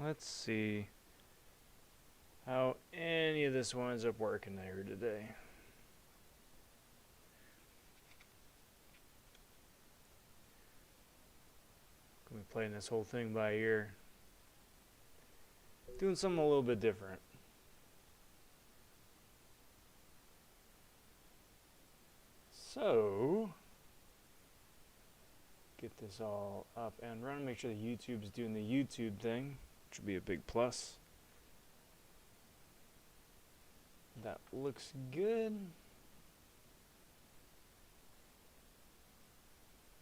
let's see how any of this winds up working here today. Gonna be playing this whole thing by ear. Doing something a little bit different. So, get this all up and running. Make sure the YouTube's doing the YouTube thing, which would be a big plus. That looks good.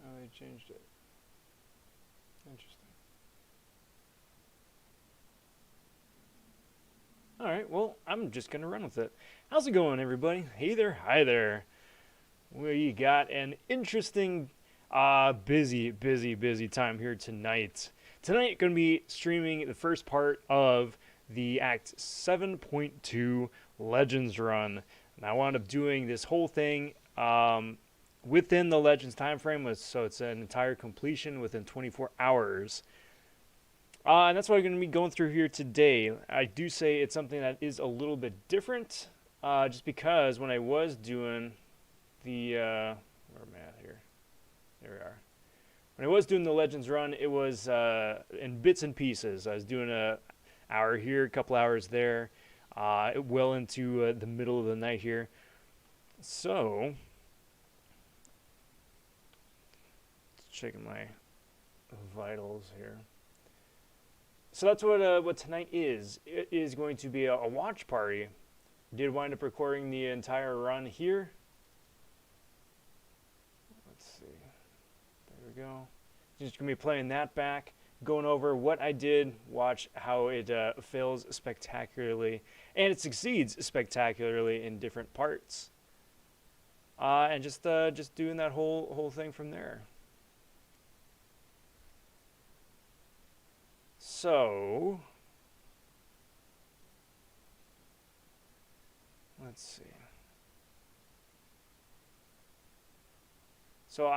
Oh, they changed it. Interesting. Alright, well, I'm just going to run with it. How's it going, everybody? Hey there, hi there. We got an interesting, busy time here tonight. Tonight, going to be streaming the first part of the Act 7.2 Legends run. And I wound up doing this whole thing within the Legends time frame, so it's an entire completion within 24 hours. And that's what I'm going to be going through here today. I do say it's something that is a little bit different, just because when I was doing the, where am I at here? There we are. When I was doing the Legends run, it was in bits and pieces. I was doing an hour here, a couple hours there, well into the middle of the night here. So, checking my vitals here. So that's what tonight is. It is going to be a watch party. Did wind up recording the entire run here. Let's see. There we go. Just going to be playing that back, going over what I did, watch how it fails spectacularly, and it succeeds spectacularly in different parts. And just doing that whole thing from there. So, let's see. So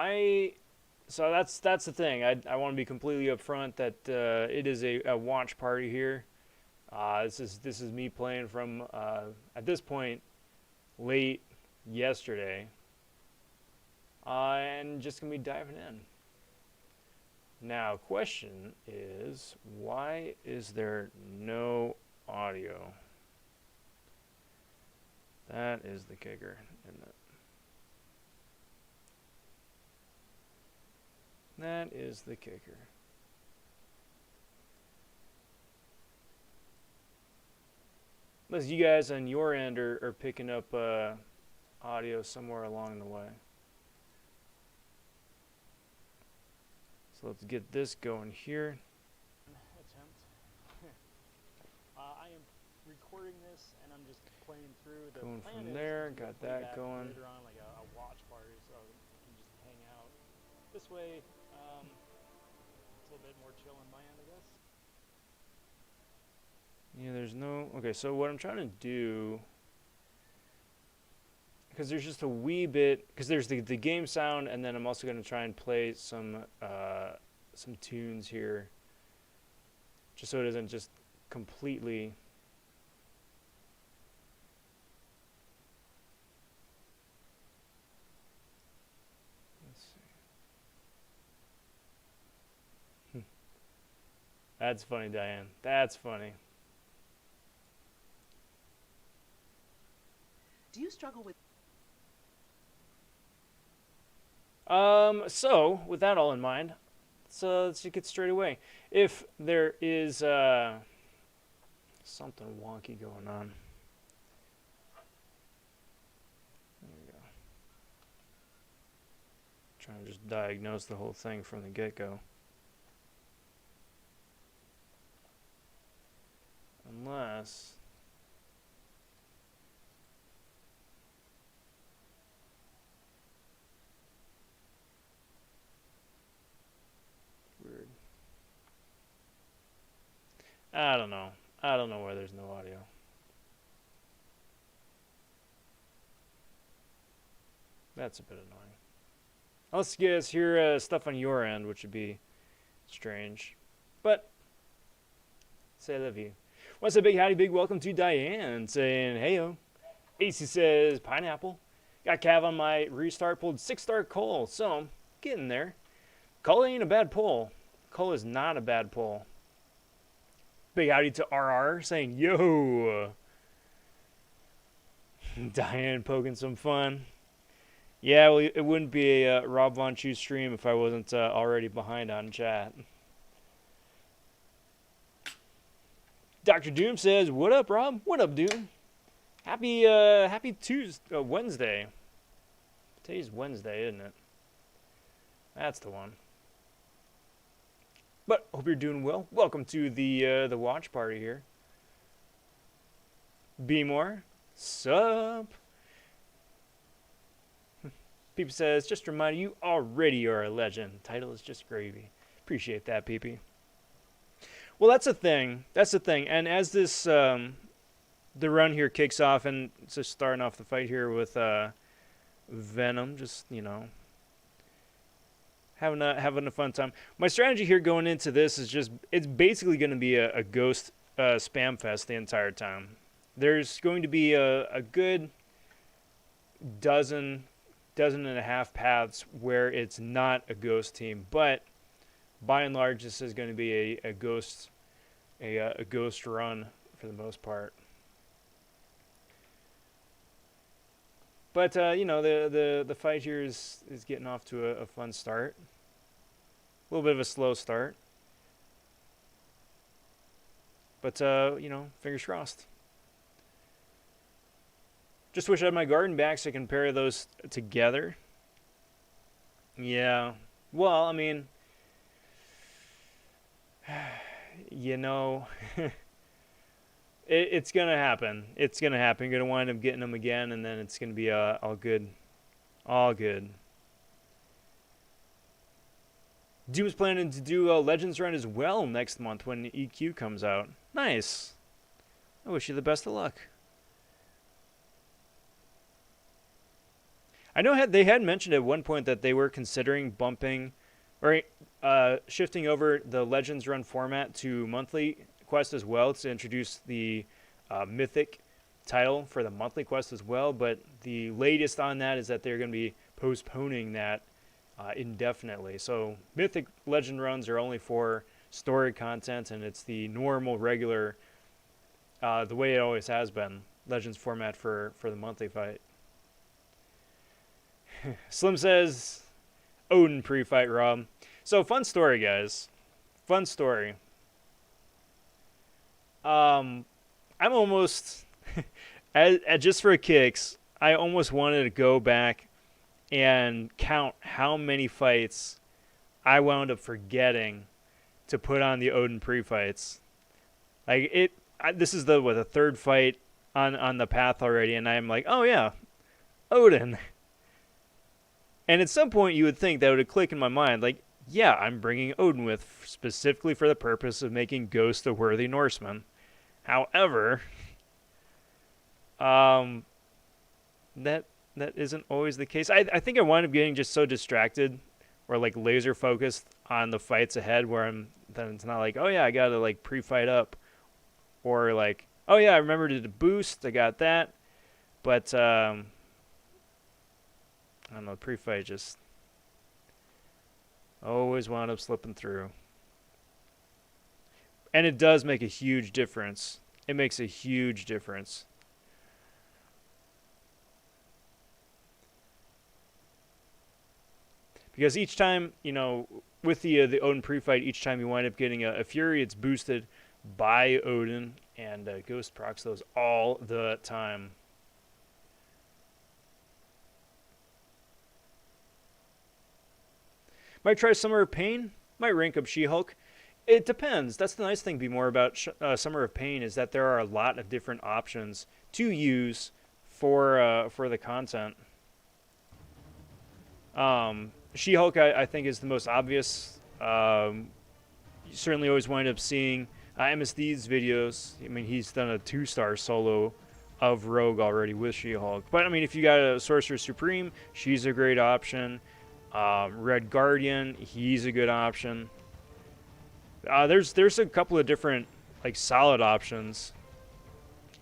that's the thing. I want to be completely upfront that it is a watch party here. This is me playing from at this point late yesterday, and just gonna be diving in. Now, question is, why is there no audio? That is the kicker, isn't it? That is the kicker. Unless you guys on your end are picking up audio somewhere along the way. So let's get this going here. Attempt. I am recording this and I'm just playing through the going from there. Got that going. Later on, like a watch party, so we can just hang out. This way, it's a little bit more chill on my end, I guess. Yeah, there's no. Okay, so what I'm trying to do, because there's just a wee bit, because there's the game sound, and then I'm also going to try and play some tunes here, just so it isn't just completely. Let's see. That's funny, Diane. That's funny. Do you struggle with? So, with that all in mind, let's just get straight away. If there is something wonky going on. There we go. Trying to just diagnose the whole thing from the get-go. Unless... Weird. I don't know. I don't know why there's no audio. That's a bit annoying. Unless you guys hear stuff on your end, which would be strange. But Say I love you. What's up, big howdy, big welcome to Diane saying heyo. AC says pineapple. Got Cav on my restart, pulled 6-star Cole, so I'm getting there. Cole ain't a bad pull. Cole is not a bad pull. Big howdy to RR saying yo. Diane poking some fun. Yeah, well, it wouldn't be a Rob vonShoe stream if I wasn't already behind on chat. Dr. Doom says, "What up, Rob? What up, Doom? Happy Tuesday, Wednesday. Today's Wednesday, isn't it? That's the one. But hope you're doing well. Welcome to the watch party here. Be more. Sup? Peepy says, just a reminder, you already are a legend. Title is just gravy. Appreciate that, Peepy. Well, that's a thing. That's the thing. And as this the run here kicks off, and just starting off the fight here with Venom, just having a fun time. My strategy here going into this is just it's basically going to be a ghost spam fest the entire time. There's going to be a good dozen and a half paths where it's not a ghost team, but by and large, this is going to be a ghost run for the most part. But the fight here is getting off to a fun start. A little bit of a slow start, but fingers crossed. Just wish I had my garden back so I can pair those together. Yeah. Well, I mean, it's going to happen. It's going to happen. You're going to wind up getting them again, and then it's going to be all good. All good. Doom's planning to do a Legends run as well next month when EQ comes out. Nice. I wish you the best of luck. I know they had mentioned at one point that they were considering bumping or shifting over the Legends run format to monthly quest as well to introduce the Mythic title for the monthly quest as well. But the latest on that is that they're going to be postponing that indefinitely. So Mythic Legend runs are only for story content, and it's the normal, regular, the way it always has been, Legends format for the monthly fight. Slim says, Odin pre-fight, Rob. So, fun story, guys. Fun story. I'm almost, just for kicks, I almost wanted to go back and count how many fights I wound up forgetting to put on the Odin pre-fights. Like, this is the third fight on the path already, and I'm like, oh yeah, Odin. And at some point, you would think that would click in my mind, like, yeah, I'm bringing Odin with specifically for the purpose of making Ghost a worthy Norseman. However, that isn't always the case. I think I wind up getting just so distracted or like laser focused on the fights ahead, where then it's not like, oh yeah, I gotta like pre-fight up, or like, oh yeah, I remembered to boost, I got that, but I don't know, pre-fight just always wound up slipping through. And it does make a huge difference. It makes a huge difference. Because each time, with the Odin pre-fight, each time you wind up getting a Fury, it's boosted by Odin, and Ghost procs those all the time. Might try Summer of Pain. Might rank up She-Hulk. It depends. That's the nice thing, Be More, about Summer of Pain, is that there are a lot of different options to use for the content. She-Hulk, I think, is the most obvious. You certainly always wind up seeing MSD's videos. I mean, he's done a 2-star solo of Rogue already with She-Hulk. But, I mean, if you got a Sorcerer Supreme, she's a great option. Red Guardian, he's a good option. There's a couple of different like solid options,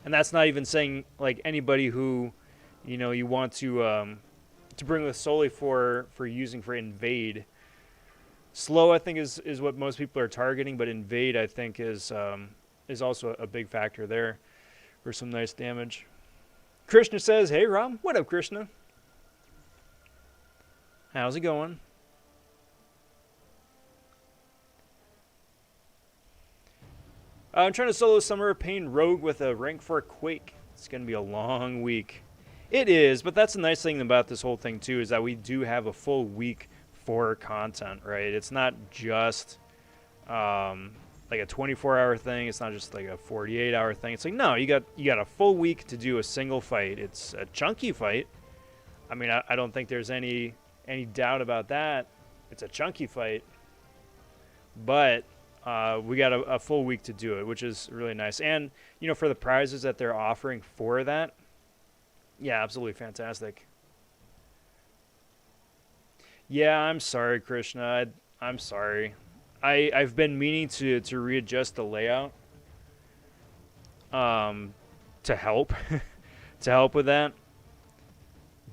and that's not even saying like anybody who, you know, you want to bring with solely for using for invade. Slow, I think, is what most people are targeting, but invade, I think, is also a big factor there for some nice damage. Krishna says, "Hey, Rom, what up, Krishna? How's it going?" I'm trying to solo Summer of Pain Rogue with a rank 4 Quake. It's going to be a long week. It is, but that's the nice thing about this whole thing, too, is that we do have a full week for content, right? It's not just like a 24-hour thing. It's not just like a 48-hour thing. It's like, no, you got a full week to do a single fight. It's a chunky fight. I mean, I don't think there's any doubt about that. It's a chunky fight, but we got a full week to do it, which is really nice. And, you know, for the prizes that they're offering for that, yeah, absolutely fantastic. Yeah, I'm sorry, Krishna. I'm sorry. I've been meaning to readjust the layout to help to help with that.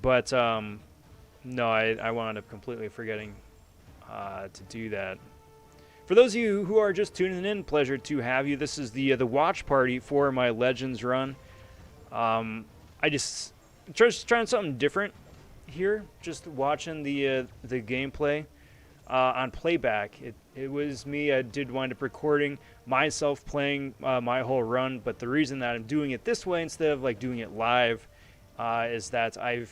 But no, I wound up completely forgetting to do that. For those of you who are just tuning in, pleasure to have you. This is the watch party for my Legends run. I just trying something different here. Just watching the gameplay on playback. It was me. I did wind up recording myself playing my whole run, but the reason that I'm doing it this way instead of like doing it live is that I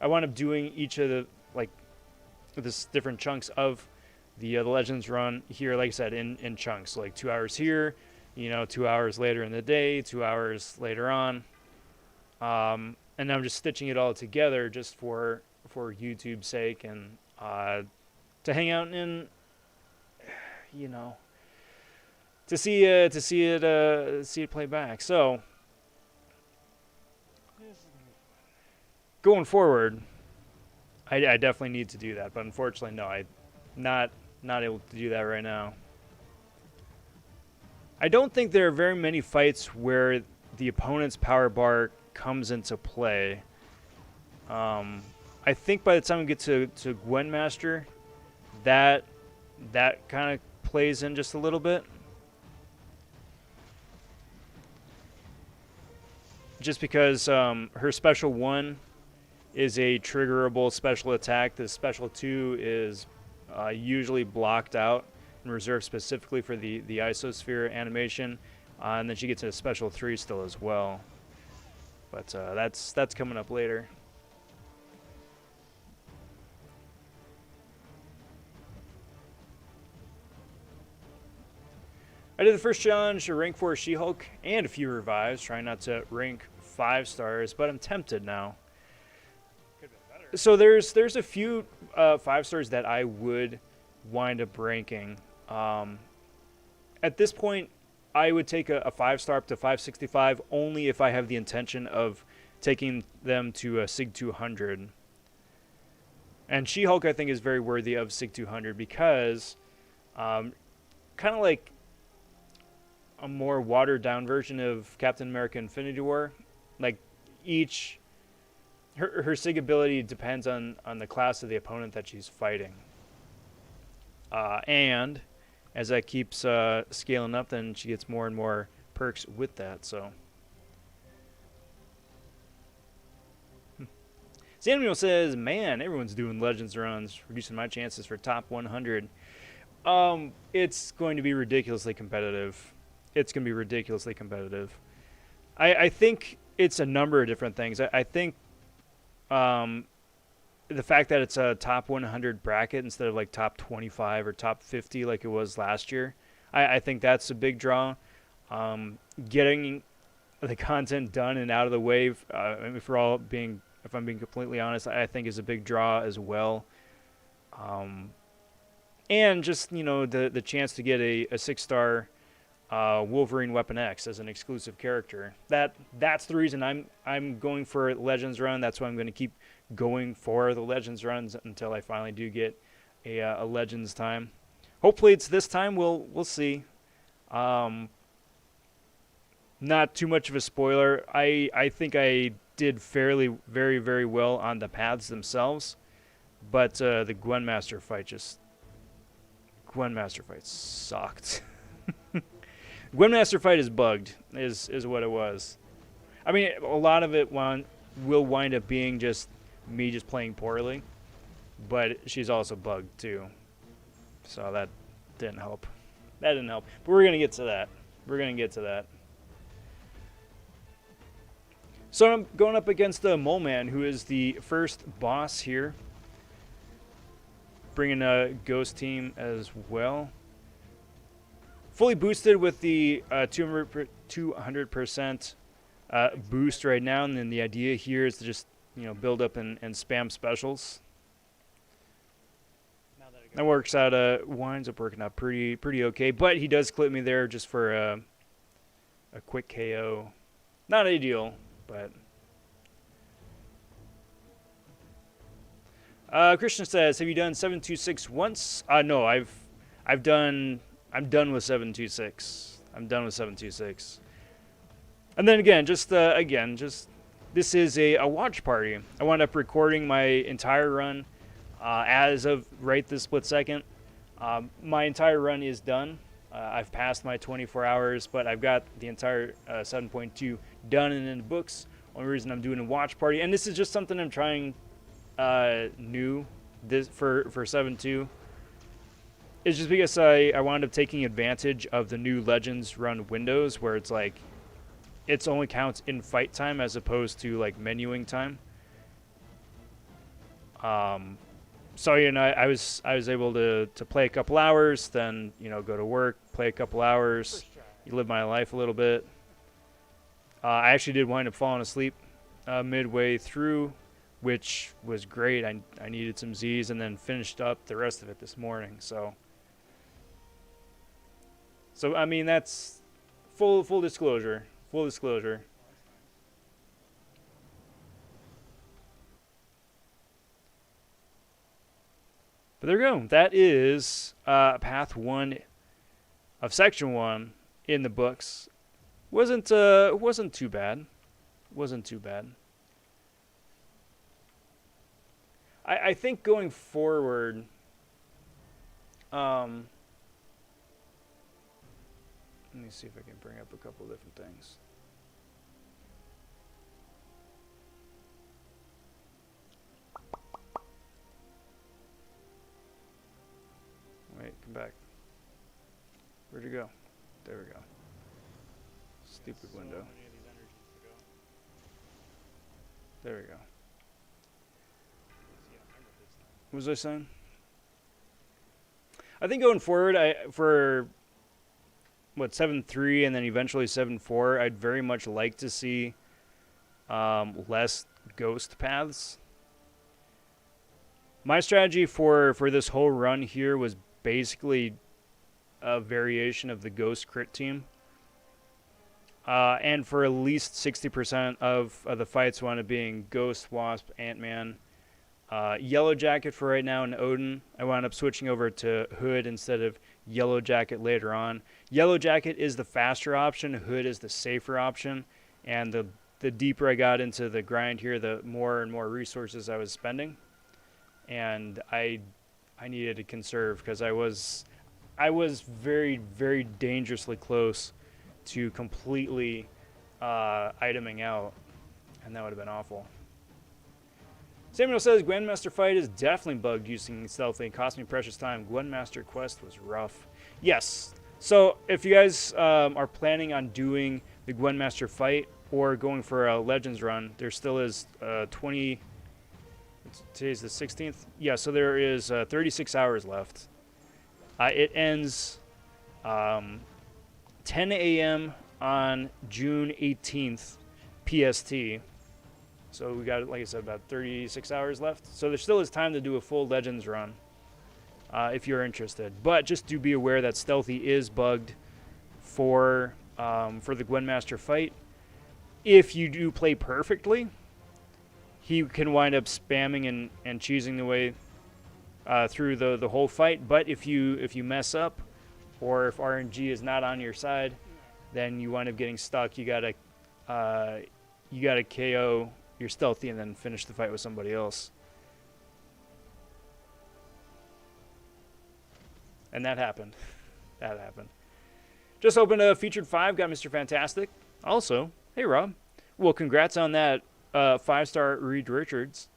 wound up doing each of the this different chunks of the Legends run here, like I said, in chunks, like 2 hours here, you know, 2 hours later in the day, 2 hours later on, and I'm just stitching it all together just for YouTube's sake and to hang out and, you know, to see it play back. So going forward, I definitely need to do that, but unfortunately, no, I'm not able to do that right now. I don't think there are very many fights where the opponent's power bar comes into play. I think by the time we get to GWENMASTer, that kind of plays in just a little bit. Just because her special 1 is a triggerable special attack. The special 2 is usually blocked out and reserved specifically for the isosphere animation, and then she gets a special 3 still as well. But that's coming up later. I did the first challenge, a rank 4 She-Hulk, and a few revives, trying not to rank 5 stars, but I'm tempted now. So there's a few 5 stars that I would wind up ranking. At this point, I would take a 5-star up to 565 only if I have the intention of taking them to a Sig 200. And She-Hulk, I think, is very worthy of Sig 200 because kind of like a more watered-down version of Captain America Infinity War. Like, her Sig ability depends on the class of the opponent that she's fighting. And as that keeps scaling up, then she gets more and more perks with that. So, Samuel says, "Man, everyone's doing Legends runs, reducing my chances for top 100." It's going to be ridiculously competitive. It's going to be ridiculously competitive. I think it's a number of different things. I think the fact that it's a top 100 bracket instead of like top 25 or top 50 like it was last year, I think that's a big draw. Getting the content done and out of the way, if I'm being completely honest, I think is a big draw as well. And just, you know, the chance to get a 6-star Wolverine Weapon X as an exclusive character. That's the reason I'm going for Legends run. That's why I'm going to keep going for the Legends runs until I finally do get a Legends time. Hopefully it's this time. We'll see. not too much of a spoiler. I think I did fairly very well on the paths themselves, but the GWENMASTER fight sucked. GWENMASTER fight is bugged, is what it was. I mean, a lot of it will wind up being just me just playing poorly, but she's also bugged too, so that didn't help. That didn't help. But we're gonna get to that. We're gonna get to that. So I'm going up against the Mole Man, who is the first boss here. Bringing a ghost team as well. Fully boosted with the 200% boost right now, and then the idea here is to just build up and spam specials. That works out. Winds up working out pretty okay, but he does clip me there just for a quick KO. Not ideal, but. Christian says, "Have you done 726 once?" No, I'm done with 726. I'm done with 726. And then again, just this is a watch party. I wound up recording my entire run as of right this split second. My entire run is done. I've passed my 24 hours, but I've got the entire 7.2 done and in the books. Only reason I'm doing a watch party, and this is just something I'm trying new this for 7.2, is just because I wound up taking advantage of the new Legends run windows where it's like it's only counts in fight time as opposed to like menuing time. So I was able to play a couple hours, then go to work, play a couple hours, live my life a little bit. I actually did wind up falling asleep midway through, which was great. I needed some Z's, and then finished up the rest of it this morning. So I mean, that's full disclosure. Full disclosure. But there we go. That is path 1 of section 1 in the books. Wasn't too bad. Wasn't too bad. I think going forward, let me see if I can bring up a couple different things. Wait, come back. Where'd you go? There we go. Stupid window. There we go. What was I saying? I think going forward, for 7.3 and then eventually 7.4, I'd very much like to see less ghost paths. My strategy for this whole run here was basically a variation of the ghost crit team. And for at least 60% of the fights wound up being Ghost, Wasp, Ant-Man, Yellow Jacket for right now, and Odin. I wound up switching over to Hood instead of Yellow Jacket later on. Yellow Jacket is the faster option. Hood is the safer option. And the deeper I got into the grind here, the more and more resources I was spending. And I needed to conserve because I was very dangerously close to completely iteming out, and that would have been awful. Samuel says, GWENMASTER fight is definitely bugged using stealthy and cost me precious time. GWENMASTER quest was rough. Yes. So if you guys are planning on doing the GWENMASTER fight or going for a Legends run, there still is 20... Today's the 16th? Yeah, so there is 36 hours left. It ends 10 a.m. on June 18th PST. So we got, like I said, about 36 hours left. So there still is time to do a full Legends run if you're interested. But just do be aware that Stealthy is bugged for the GWENMASTER fight. If you do play perfectly, he can wind up spamming and cheesing the way through the whole fight. But if you mess up, or if RNG is not on your side, then you wind up getting stuck. You gotta KO your stealthy and then finish the fight with somebody else. And that happened. That happened. Just opened a featured 5, got Mr. Fantastic. Also, hey Rob. Well, congrats on that 5-star Reed Richards.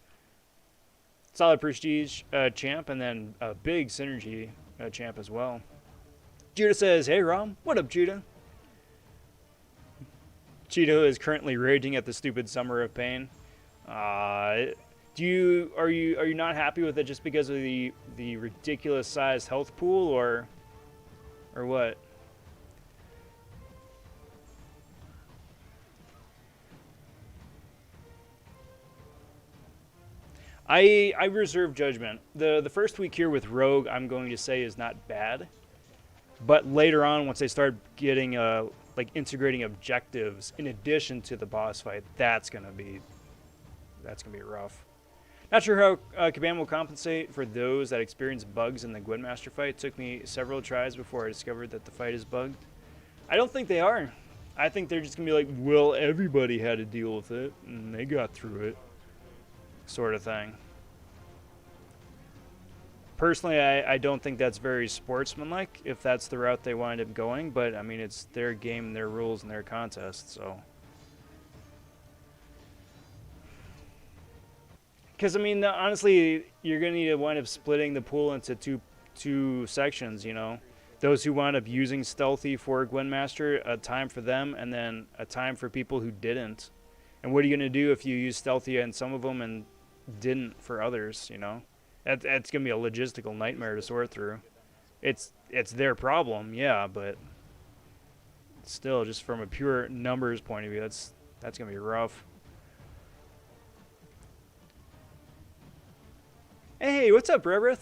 Solid Prestige champ, and then a big Synergy champ as well. Judah says, hey Rob. What up, Judah? Cheeto is currently raging at the stupid Summer of Pain. Are you not happy with it just because of the ridiculous sized health pool, or what? I reserve judgment. The first week here with Rogue, I'm going to say, is not bad, but later on, once they start getting like integrating objectives in addition to the boss fight, that's gonna be rough. Not sure how Kabam will compensate for those that experience bugs in the GWENMASTER fight. It took me several tries before I discovered that the fight is bugged. I don't think they are. I think they're just gonna be like, well, everybody had to deal with it and they got through it, sort of thing. Personally, I don't think that's very sportsmanlike if that's the route they wind up going, but I mean, it's their game, their rules, and their contest, so. Because, I mean, honestly, you're going to need to wind up splitting the pool into two sections, you know. Those who wind up using Stealthy for GWENMASTER, a time for them, and then a time for people who didn't. And what are you going to do if you use Stealthy and some of them and didn't for others, you know? That's going to be a logistical nightmare to sort through. It's their problem, yeah, but still, just from a pure numbers point of view, that's going to be rough. Hey, what's up, Rebrith?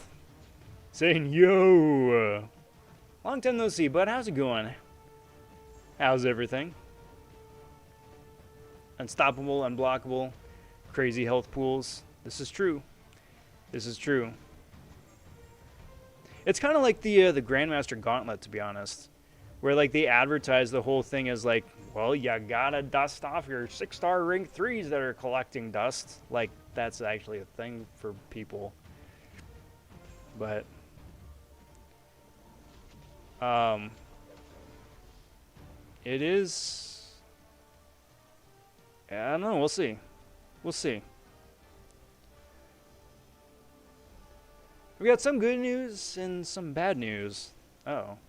Saying, yo. Long time no see, bud. How's it going? How's everything? Unstoppable, unblockable, crazy health pools. This is true. This is true. It's kind of like the Grandmaster Gauntlet, to be honest, where like they advertise the whole thing as like, well, you gotta dust off your 6-star rank 3s that are collecting dust. Like that's actually a thing for people. But it is. I don't know. We'll see. We'll see. We got some good news and some bad news. Uh-oh.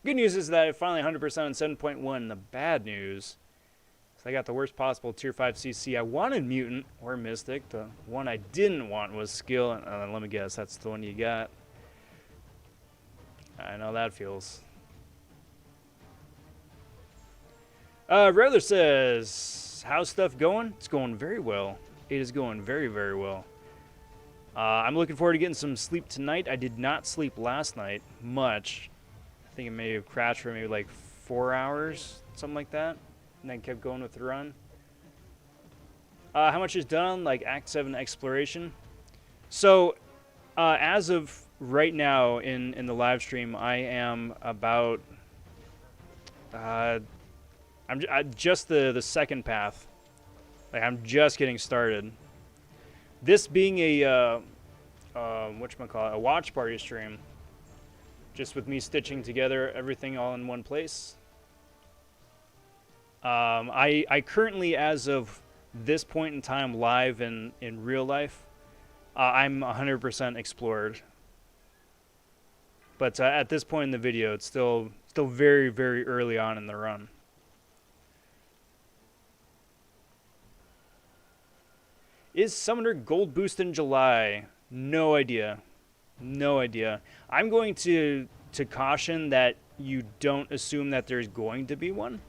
Good news is that I finally 100% on 7.1. The bad news is I got the worst possible tier 5 CC. I wanted Mutant or Mystic. The one I didn't want was Skill. And let me guess, that's the one you got. I know that feels. Rather says, how's stuff going? It's going very well. It is going very, very well. I'm looking forward to getting some sleep tonight. I did not sleep last night much. I think it may have crashed for maybe like 4 hours, something like that, and then kept going with the run. How much is done? Like Act 7 exploration. So, as of right now in the live stream, I am about I'm just the second path. Like I'm just getting started. This being a whatchamacallit, a watch party stream, just with me stitching together everything all in one place. I currently, as of this point in time, live in real life, I'm 100% explored. But at this point in the video, it's still very, very early on in the run. Is Summoner Gold Boost in July? No idea. No idea. I'm going to caution that you don't assume that there's going to be one.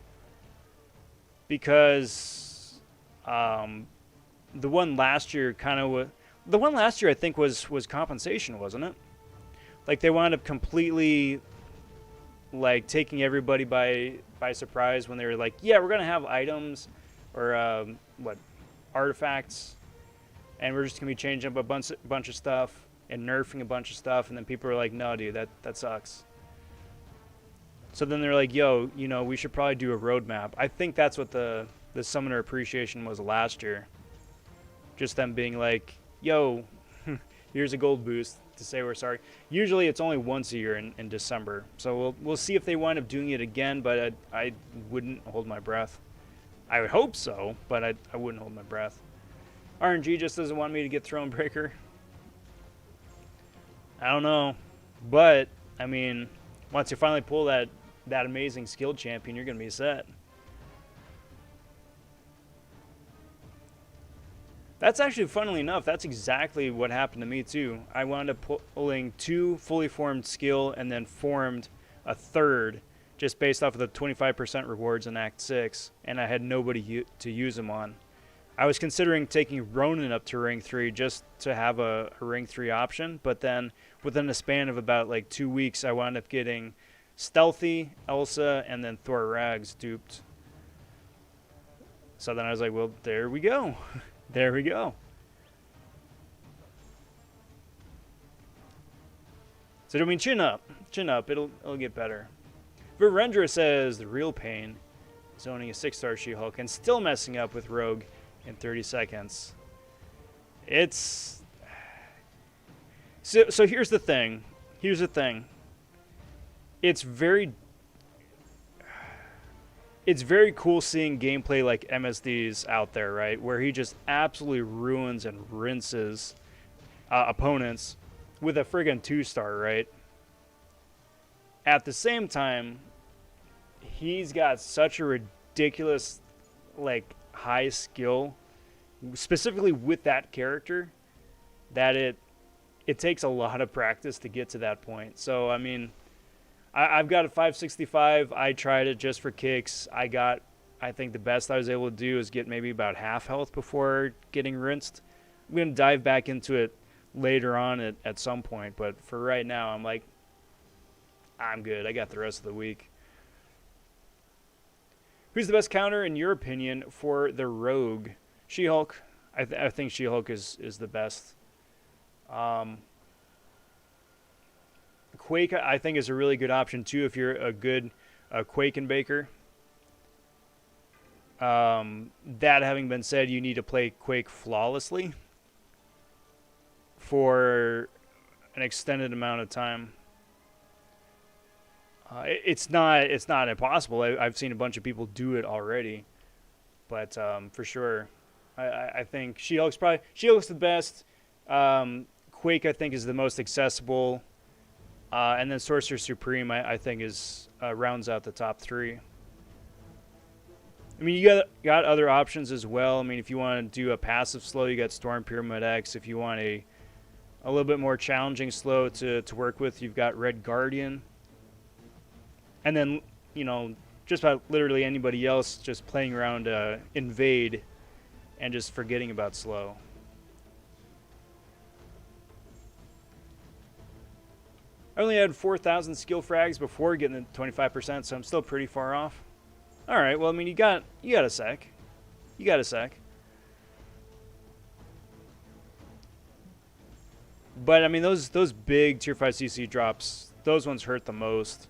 Because the one last year kind of was... The one last year I think was compensation, wasn't it? Like they wound up completely like taking everybody by surprise when they were like, yeah, we're going to have items or artifacts. And we're just going to be changing up a bunch of stuff and nerfing a bunch of stuff. And then people are like, no, dude, that sucks. So then they're like, yo, you know, we should probably do a roadmap. I think that's what the summoner appreciation was last year. Just them being like, yo, here's a gold boost to say we're sorry. Usually it's only once a year in December. So we'll see if they wind up doing it again, but I wouldn't hold my breath. I would hope so, but I wouldn't hold my breath. RNG just doesn't want me to get Thronebreaker. I don't know. But, I mean, once you finally pull that amazing skilled champion, you're going to be set. That's actually, funnily enough, that's exactly what happened to me too. I wound up pulling 2 fully formed skill and then formed a third just based off of the 25% rewards in Act 6, and I had nobody to use them on. I was considering taking Ronin up to Ring 3 just to have a Ring 3 option, but then within a span of about like 2 weeks, I wound up getting Stealthy, Elsa, and then Thor Rags duped. So then I was like, well, there we go. There we go. So I mean, chin up, it'll get better. Virendra says the real pain is owning a 6-star She-Hulk and still messing up with Rogue in 30 seconds. It's so here's the thing. It's very cool seeing gameplay like MSD's out there, right? Where he just absolutely ruins and rinses opponents with a friggin' 2-star, right? At the same time, he's got such a ridiculous, like, high skill, specifically with that character, that it takes a lot of practice to get to that point. So, I mean, I've got a 565. I tried it just for kicks. I think the best I was able to do is get maybe about half health before getting rinsed. I'm going to dive back into it later on at some point, but for right now, I'm like, I'm good. I got the rest of the week. Who's the best counter, in your opinion, for the Rogue? She-Hulk. I think She-Hulk is the best. Quake, I think, is a really good option, too, if you're a good Quake and Baker. That having been said, you need to play Quake flawlessly for an extended amount of time. It's not impossible. I've seen a bunch of people do it already, but for sure, I think She-Hulk's the best. Quake, I think, is the most accessible. And then Sorcerer Supreme, I think, is rounds out the top 3. I mean, you got other options as well. I mean, if you want to do a passive slow, you got Storm Pyramid X. If you want a little bit more challenging slow to work with, you've got Red Guardian. And then, you know, just about literally anybody else just playing around Invade and just forgetting about slow. I only had 4,000 skill frags before getting the 25%, so I'm still pretty far off. All right, well, I mean, you got a sec. You got a sec. But I mean, those big tier 5 CC drops, those ones hurt the most,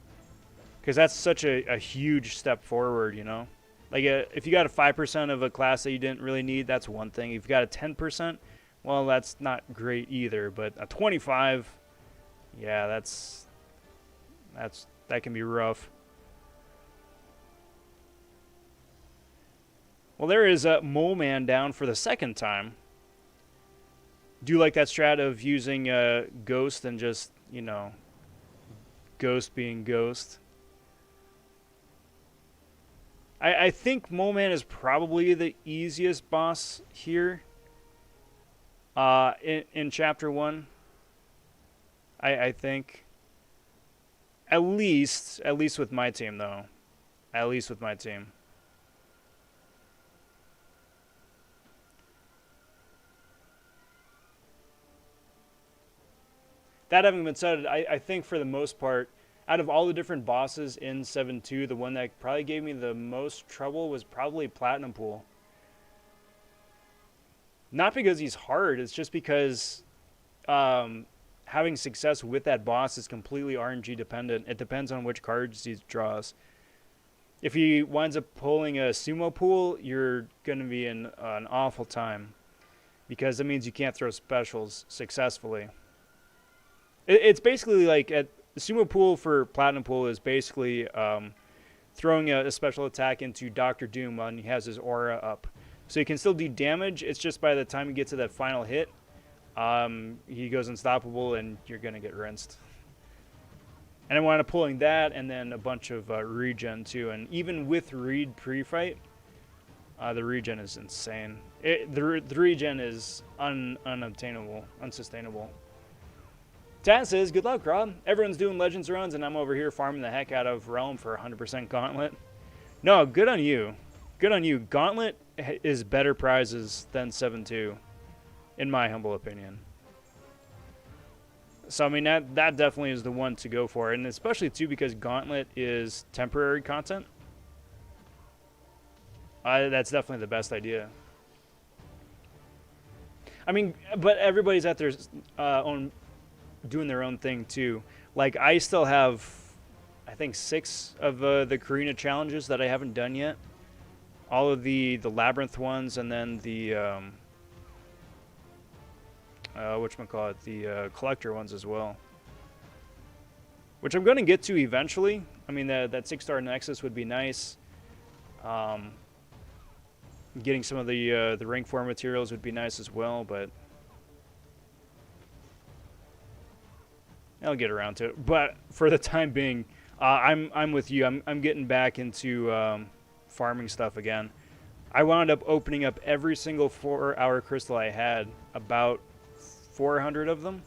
because that's such a huge step forward, you know. Like if you got a 5% of a class that you didn't really need, that's one thing. If you got a 10%, well, that's not great either. But a 25, yeah, that can be rough. Well, there is a Mole Man down for the second time. Do you like that strat of using Ghost and just, you know, Ghost being Ghost? I think Mole Man is probably the easiest boss here in Chapter 1. I think. At least with my team, though. At least with my team. That having been said, I think for the most part, out of all the different bosses in 7.2, the one that probably gave me the most trouble was probably Platinum Pool. Not because he's hard, it's just because having success with that boss is completely RNG dependent. It depends on which cards he draws. If he winds up pulling a sumo pool, you're going to be in an awful time, because that means you can't throw specials successfully. It's basically like the sumo pool for Platinum Pool is basically throwing a special attack into Doctor Doom when he has his aura up. So he can still do damage. It's just by the time you get to that final hit, he goes unstoppable and you're going to get rinsed. And I wound up pulling that and then a bunch of regen too. And even with Reed pre-fight, the regen is insane. The regen is unobtainable, unsustainable. Taz says, good luck, Rob. Everyone's doing Legends runs, and I'm over here farming the heck out of Realm for 100% Gauntlet. No, good on you. Good on you. Gauntlet is better prizes than 7-2, in my humble opinion. So, I mean, that definitely is the one to go for, and especially, too, because Gauntlet is temporary content. That's definitely the best idea. I mean, but everybody's at their own... doing their own thing too. Like, I still have, I think, 6 of the Karina challenges that I haven't done yet. All of the Labyrinth ones, and then the whatchamacallit, the collector ones as well, which I'm going to get to eventually. I mean, that 6-star Nexus would be nice. Getting some of the rank 4 materials would be nice as well, but I'll get around to it. But for the time being, I'm with you. I'm getting back into farming stuff again. I wound up opening up every single 4-hour crystal I had, about 400 of them.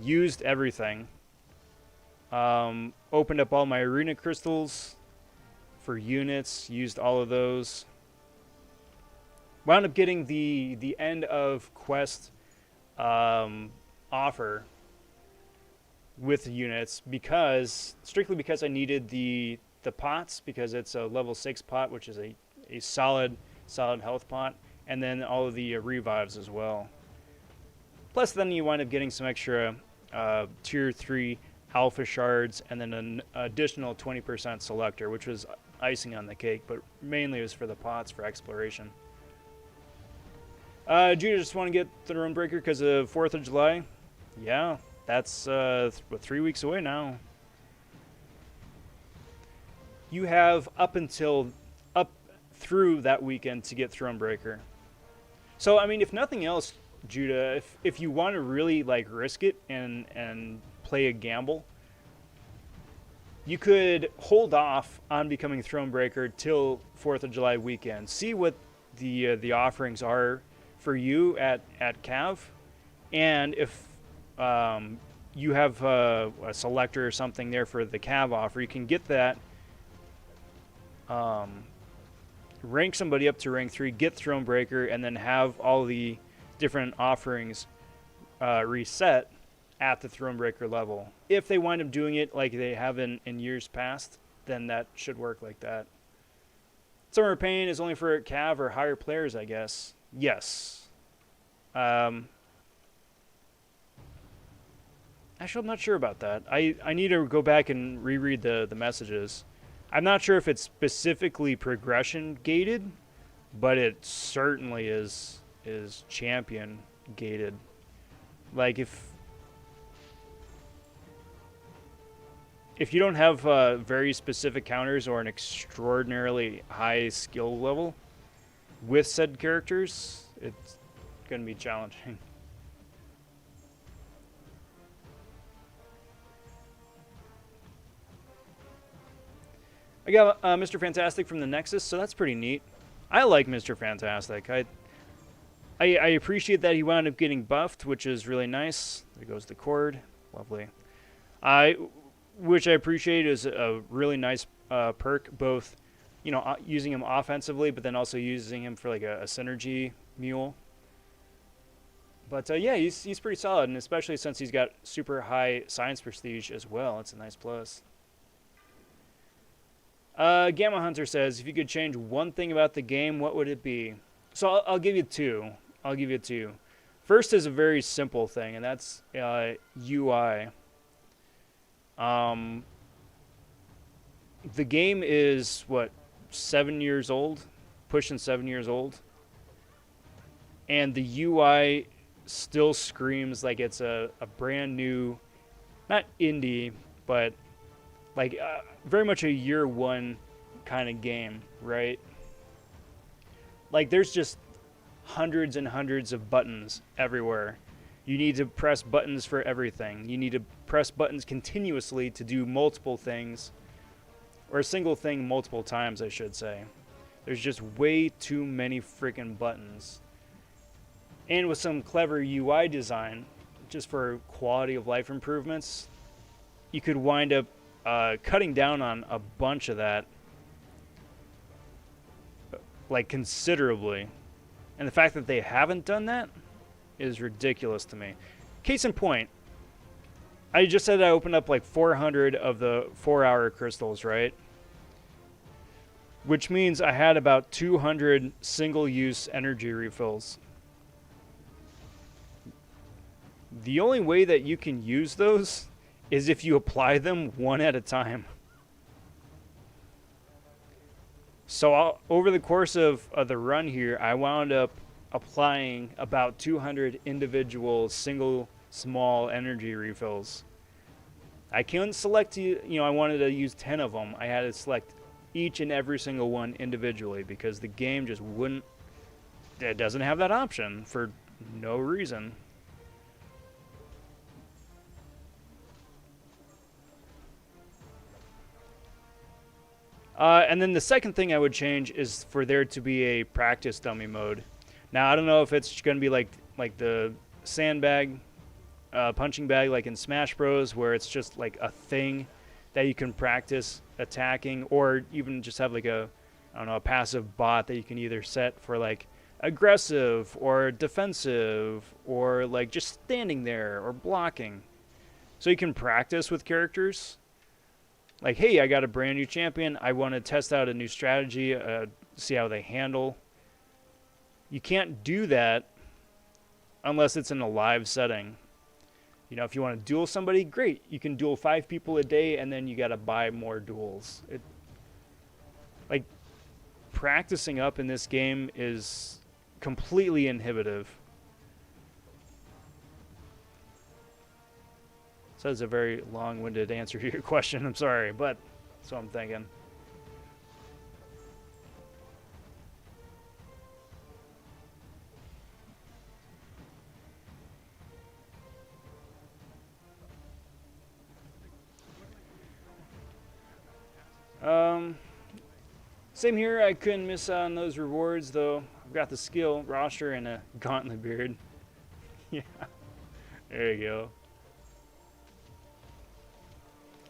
Used everything. Opened up all my arena crystals for units. Used all of those. Wound up getting the end of quest offer with the units, strictly because I needed the pots, because it's a level 6 pot, which is a solid health pot, and then all of the revives as well. Plus then you wind up getting some extra tier 3 alpha shards, and then an additional 20% selector, which was icing on the cake, but mainly it was for the pots for exploration. Judah, just want to get the Runebreaker because of 4th of July. Yeah. That's 3 weeks away now. You have up through that weekend to get Thronebreaker. So, I mean, if nothing else, Judah, if you want to really like risk it and play a gamble, you could hold off on becoming Thronebreaker till 4th of July weekend. See what the offerings are for you at Cav, and if you have a selector or something there for the Cav offer, you can get that, rank somebody up to rank 3, get Thronebreaker, and then have all the different offerings reset at the Thronebreaker level. If they wind up doing it like they have in years past, then that should work like that. Summer of Pain is only for Cav or higher players, I guess. Yes. Actually, I'm not sure about that. I need to go back and reread the messages. I'm not sure if it's specifically progression gated, but it certainly is champion gated. Like, if you don't have very specific counters or an extraordinarily high skill level with said characters, it's going to be challenging. I got Mr. Fantastic from the Nexus, so that's pretty neat. I like Mr. Fantastic. I appreciate that he wound up getting buffed, which is really nice. There goes the cord. Lovely. Which I appreciate is a really nice perk, both, you know, using him offensively, but then also using him for like a synergy mule. But yeah, he's pretty solid, and especially since he's got super high science prestige as well. It's a nice plus. Gamma Hunter says, if you could change one thing about the game, what would it be? So I'll give you two. First is a very simple thing, and that's UI. Um, the game is, what, 7 years old? Pushing 7 years old. And the UI still screams like it's a brand new, not indie, but like very much a year one kind of game, right? Like there's just hundreds and hundreds of buttons everywhere. You need to press buttons for everything. You need to press buttons continuously to do multiple things, or a single thing multiple times, I should say. There's just way too many freaking buttons. And with some clever UI design, just for quality of life improvements, you could wind up cutting down on a bunch of that, like considerably. And the fact that they haven't done that is ridiculous to me. Case in point, I just said I opened up like 400 of the 4-hour crystals, right? Which means I had about 200 single-use energy refills. The only way that you can use those is if you apply them one at a time. So over the course of the run here, I wound up applying about 200 individual single small energy refills. I couldn't select, I wanted to use 10 of them. I had to select each and every single one individually because the game just wouldn't, it doesn't have that option for no reason. And then the second thing I would change is for there to be a practice dummy mode. Now, I don't know if it's going to be like the sandbag, punching bag like in Smash Bros, where it's just like a thing that you can practice attacking, or even just have like a passive bot that you can either set for like aggressive or defensive or like just standing there or blocking. So you can practice with characters. Like, hey, I got a brand new champion. I want to test out a new strategy, see how they handle. You can't do that unless it's in a live setting. If you want to duel somebody, great. You can duel 5 people a day, and then you got to buy more duels. Like, practicing up in this game is completely inhibitive. So that's a very long-winded answer to your question. I'm sorry, but that's what I'm thinking. Same here. I couldn't miss on those rewards, though. I've got the skill roster and a gauntlet beard. Yeah, there you go.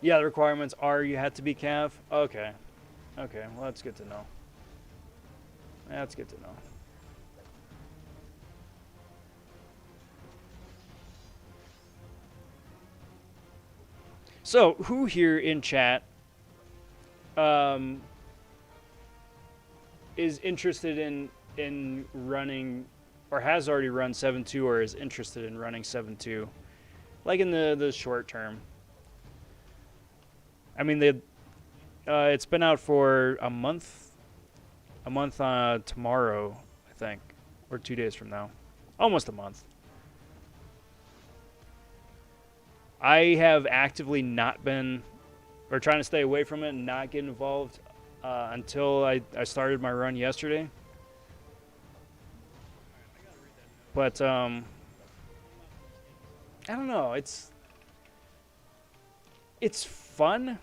Yeah, the requirements are you had to be Cav. Okay. Okay, well, that's good to know. That's good to know. So, who here in chat is interested in running, or has already run 7.2, or is interested in running 7.2, like in the short term? I mean, it's been out for a month tomorrow, I think, or 2 days from now, almost a month. I have actively not been, or trying to stay away from it and not get involved until I started my run yesterday. But I don't know. It's fun.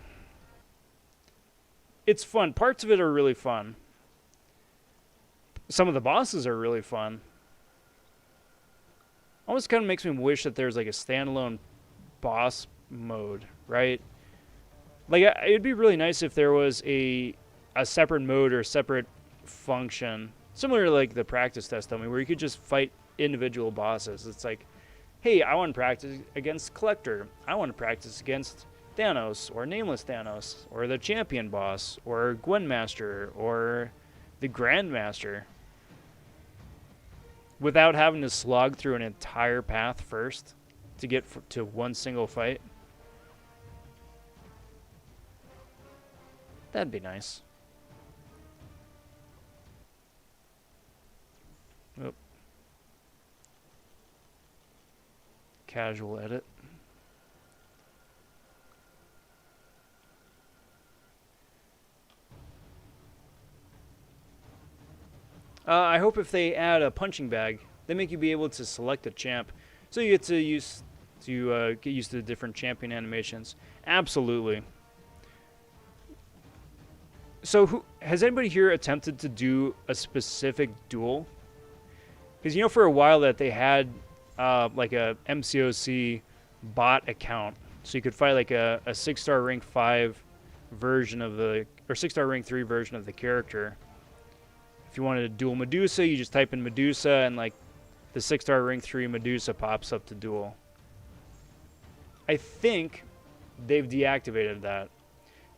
It's fun. Parts of it are really fun. Some of the bosses are really fun. Almost kind of makes me wish that there's like a standalone boss mode, right? Like, it'd be really nice if there was a separate mode or a separate function, similar to like the practice test dummy, where you could just fight individual bosses. It's like, hey, I want to practice against Collector. I want to practice against Thanos, or Nameless Thanos, or the Champion Boss, or GWENMASTER, or the Grandmaster. without having to slog through an entire path first to get to one single fight. That'd be nice. Oh. Casual edit. I hope if they add a punching bag, they make you be able to select a champ, so you get to get used to the different champion animations. Absolutely. So, has anybody here attempted to do a specific duel? Because you know, for a while that they had like a mcoc bot account, so you could fight like a 6-star rank 5 version of the, or 6-star rank 3 version of the character. If you wanted to duel Medusa, you just type in Medusa, and like the 6-star rank 3 Medusa pops up to duel. I think they've deactivated that,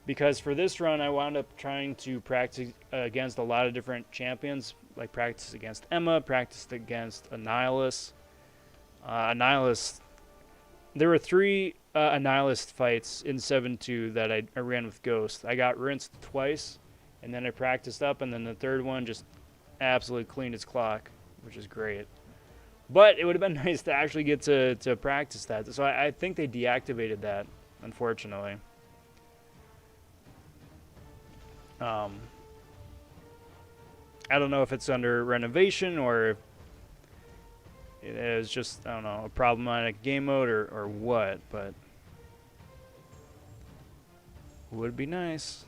because for this run I wound up trying to practice against a lot of different champions, like practice against Emma, practiced against Annihilus. Annihilus, there were 3 Annihilus fights in 7-2 that I ran with Ghost. I got rinsed twice, and then I practiced up, and then the third one just absolutely cleaned its clock, which is great. But it would have been nice to actually get to practice that. So I think they deactivated that, unfortunately. I don't know if it's under renovation or if it is just, I don't know, a problematic game mode or what, but would be nice.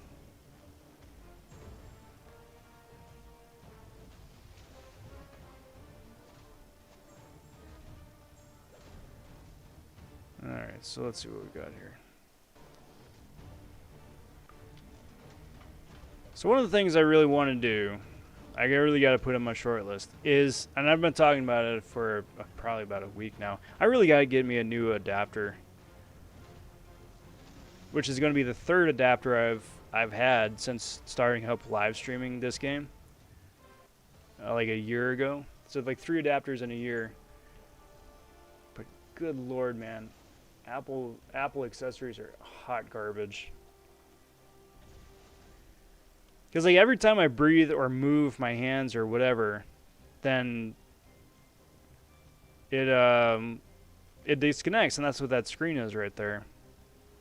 Alright, so let's see what we got here. So one of the things I really want to do, I really got to put on my short list, is, and I've been talking about it for probably about a week now, I really got to get me a new adapter, which is going to be the 3rd adapter I've had since starting up live streaming this game, like a year ago. So like 3 adapters in a year. But good lord, man, Apple accessories are hot garbage. Because like every time I breathe or move my hands or whatever, then it disconnects, and that's what that screen is right there.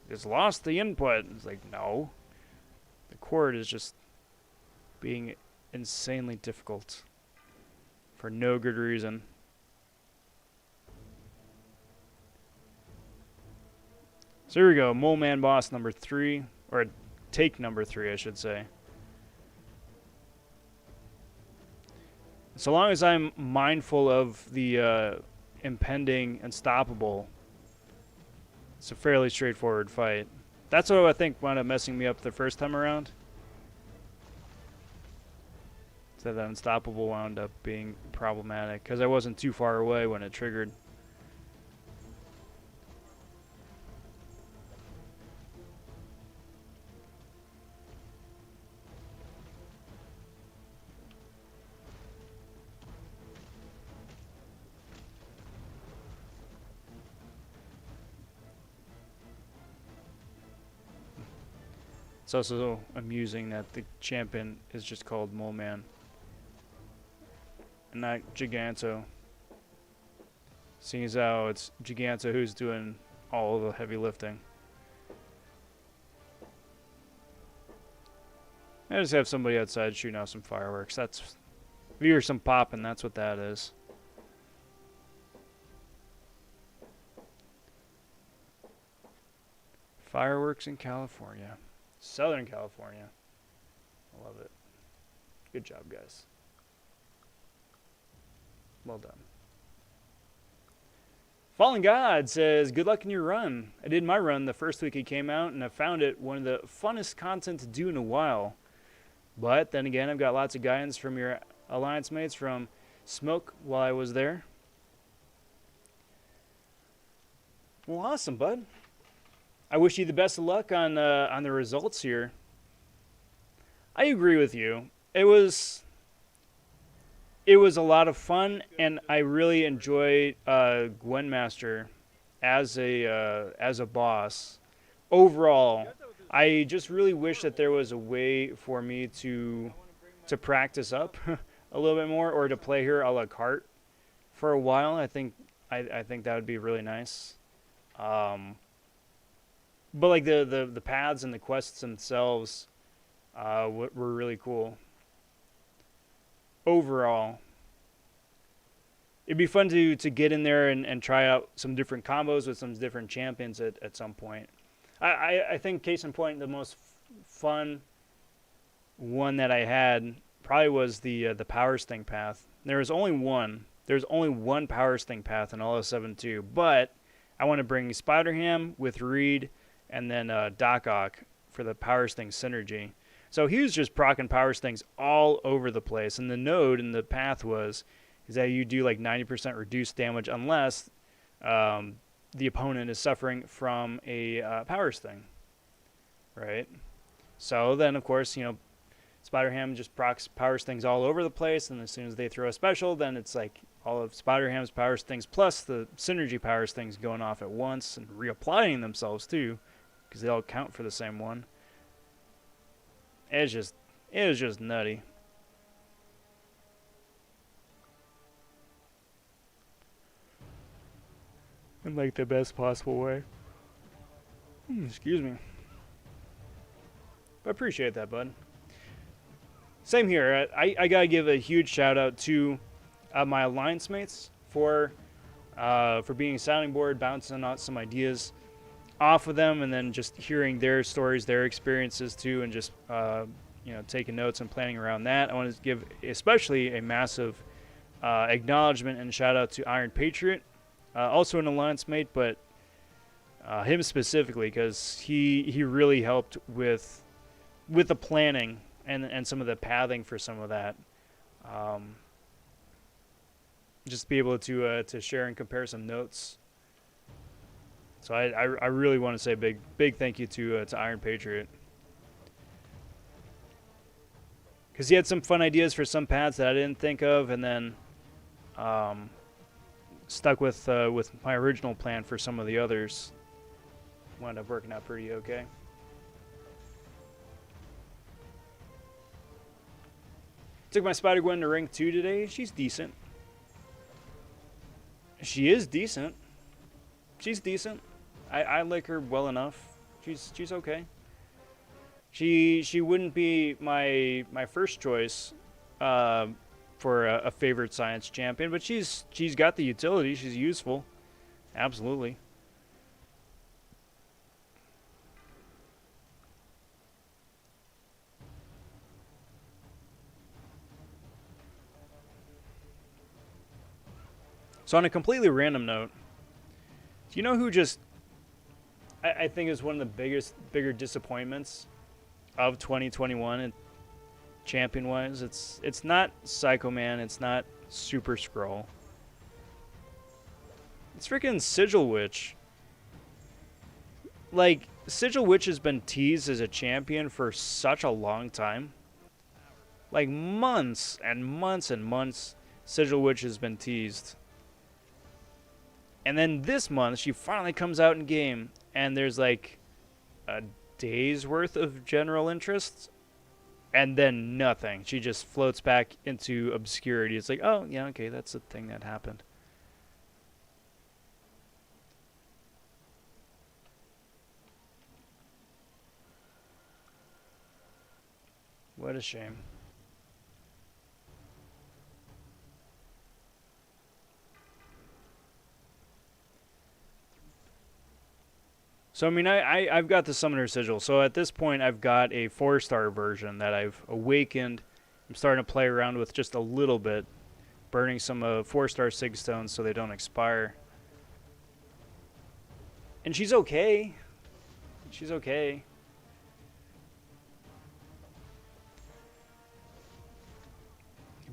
It's lost the input. It's like, no. The cord is just being insanely difficult for no good reason. So here we go, Mole Man boss number 3, or take number 3, I should say. So long as I'm mindful of the impending unstoppable, it's a fairly straightforward fight. That's what I think wound up messing me up the first time around. So that unstoppable wound up being problematic because I wasn't too far away when it triggered. It's also amusing that the champion is just called Mole Man and not Giganto. Seeing as how it's Giganto who's doing all the heavy lifting. I just have somebody outside shooting out some fireworks. That's, if you hear some popping, that's what that is. Fireworks in California. Southern California. I love it. Good job, guys. Well done. Fallen God says, good luck in your run. I did my run the first week it came out, and I found it one of the funnest content to do in a while. But then again, I've got lots of guidance from your alliance mates from Smoke while I was there. Well, awesome, bud. I wish you the best of luck on the results here. I agree with you. It was it was a lot of fun, and I really enjoy GWENMASTER as a boss. Overall, I just really wish that there was a way for me to practice up a little bit more, or to play her a la carte for a while. I think that would be really nice. Um, but like the paths and the quests themselves were really cool. Overall, it'd be fun to get in there and try out some different combos with some different champions at some point. I think case in point, the most fun one that I had probably was the Power Sting path. There was only one. There's only one Power Sting path in all of 7.2, but I want to bring Spider-Ham with Reed and then Doc Ock for the Power Sting synergy. So he was just proccing Power Stings all over the place, and the node in the path is that you do like 90% reduced damage unless the opponent is suffering from a Power Sting, right? So then, of course, Spider-Ham just procs Power Stings all over the place, and as soon as they throw a special, then it's like all of Spider-Ham's Power Stings plus the synergy Power Stings going off at once and reapplying themselves too, because they all count for the same one. It was just nutty. In like the best possible way. Excuse me. I appreciate that, bud. Same here. I gotta give a huge shout out to my alliance mates for being a sounding board, bouncing out some ideas off of them, and then just hearing their stories, their experiences too, and just taking notes and planning around that. I want to give especially a massive acknowledgement and shout out to Iron Patriot, also an alliance mate, but him specifically because he really helped with the planning and some of the pathing for some of that. Just be able to share and compare some notes. So I really want to say big thank you to Iron Patriot, because he had some fun ideas for some paths that I didn't think of, and then stuck with my original plan for some of the others. Wound up working out pretty okay. Took my Spider-Gwen to rank 2 today. She's decent. She is decent. She's decent. I like her well enough. She's okay. She wouldn't be my first choice for a favorite science champion, but she's got the utility. She's useful. Absolutely. So on a completely random note, do you know who just I think is one of the bigger disappointments of 2021 and champion-wise? It's not Psycho Man, it's not Super Skrull. It's freaking Sigil Witch. Like, Sigil Witch has been teased as a champion for such a long time. Like, months and months and months, Sigil Witch has been teased. And then this month, she finally comes out in game, and there's like a day's worth of general interest, and then nothing. She just floats back into obscurity. It's like, oh, yeah, okay, that's the thing that happened. What a shame. So, I mean, I've got the Summoner Sigil. So at this point, I've got a 4-star version that I've awakened. I'm starting to play around with just a little bit. Burning some 4-star Sig Stones so they don't expire. And she's okay. She's okay.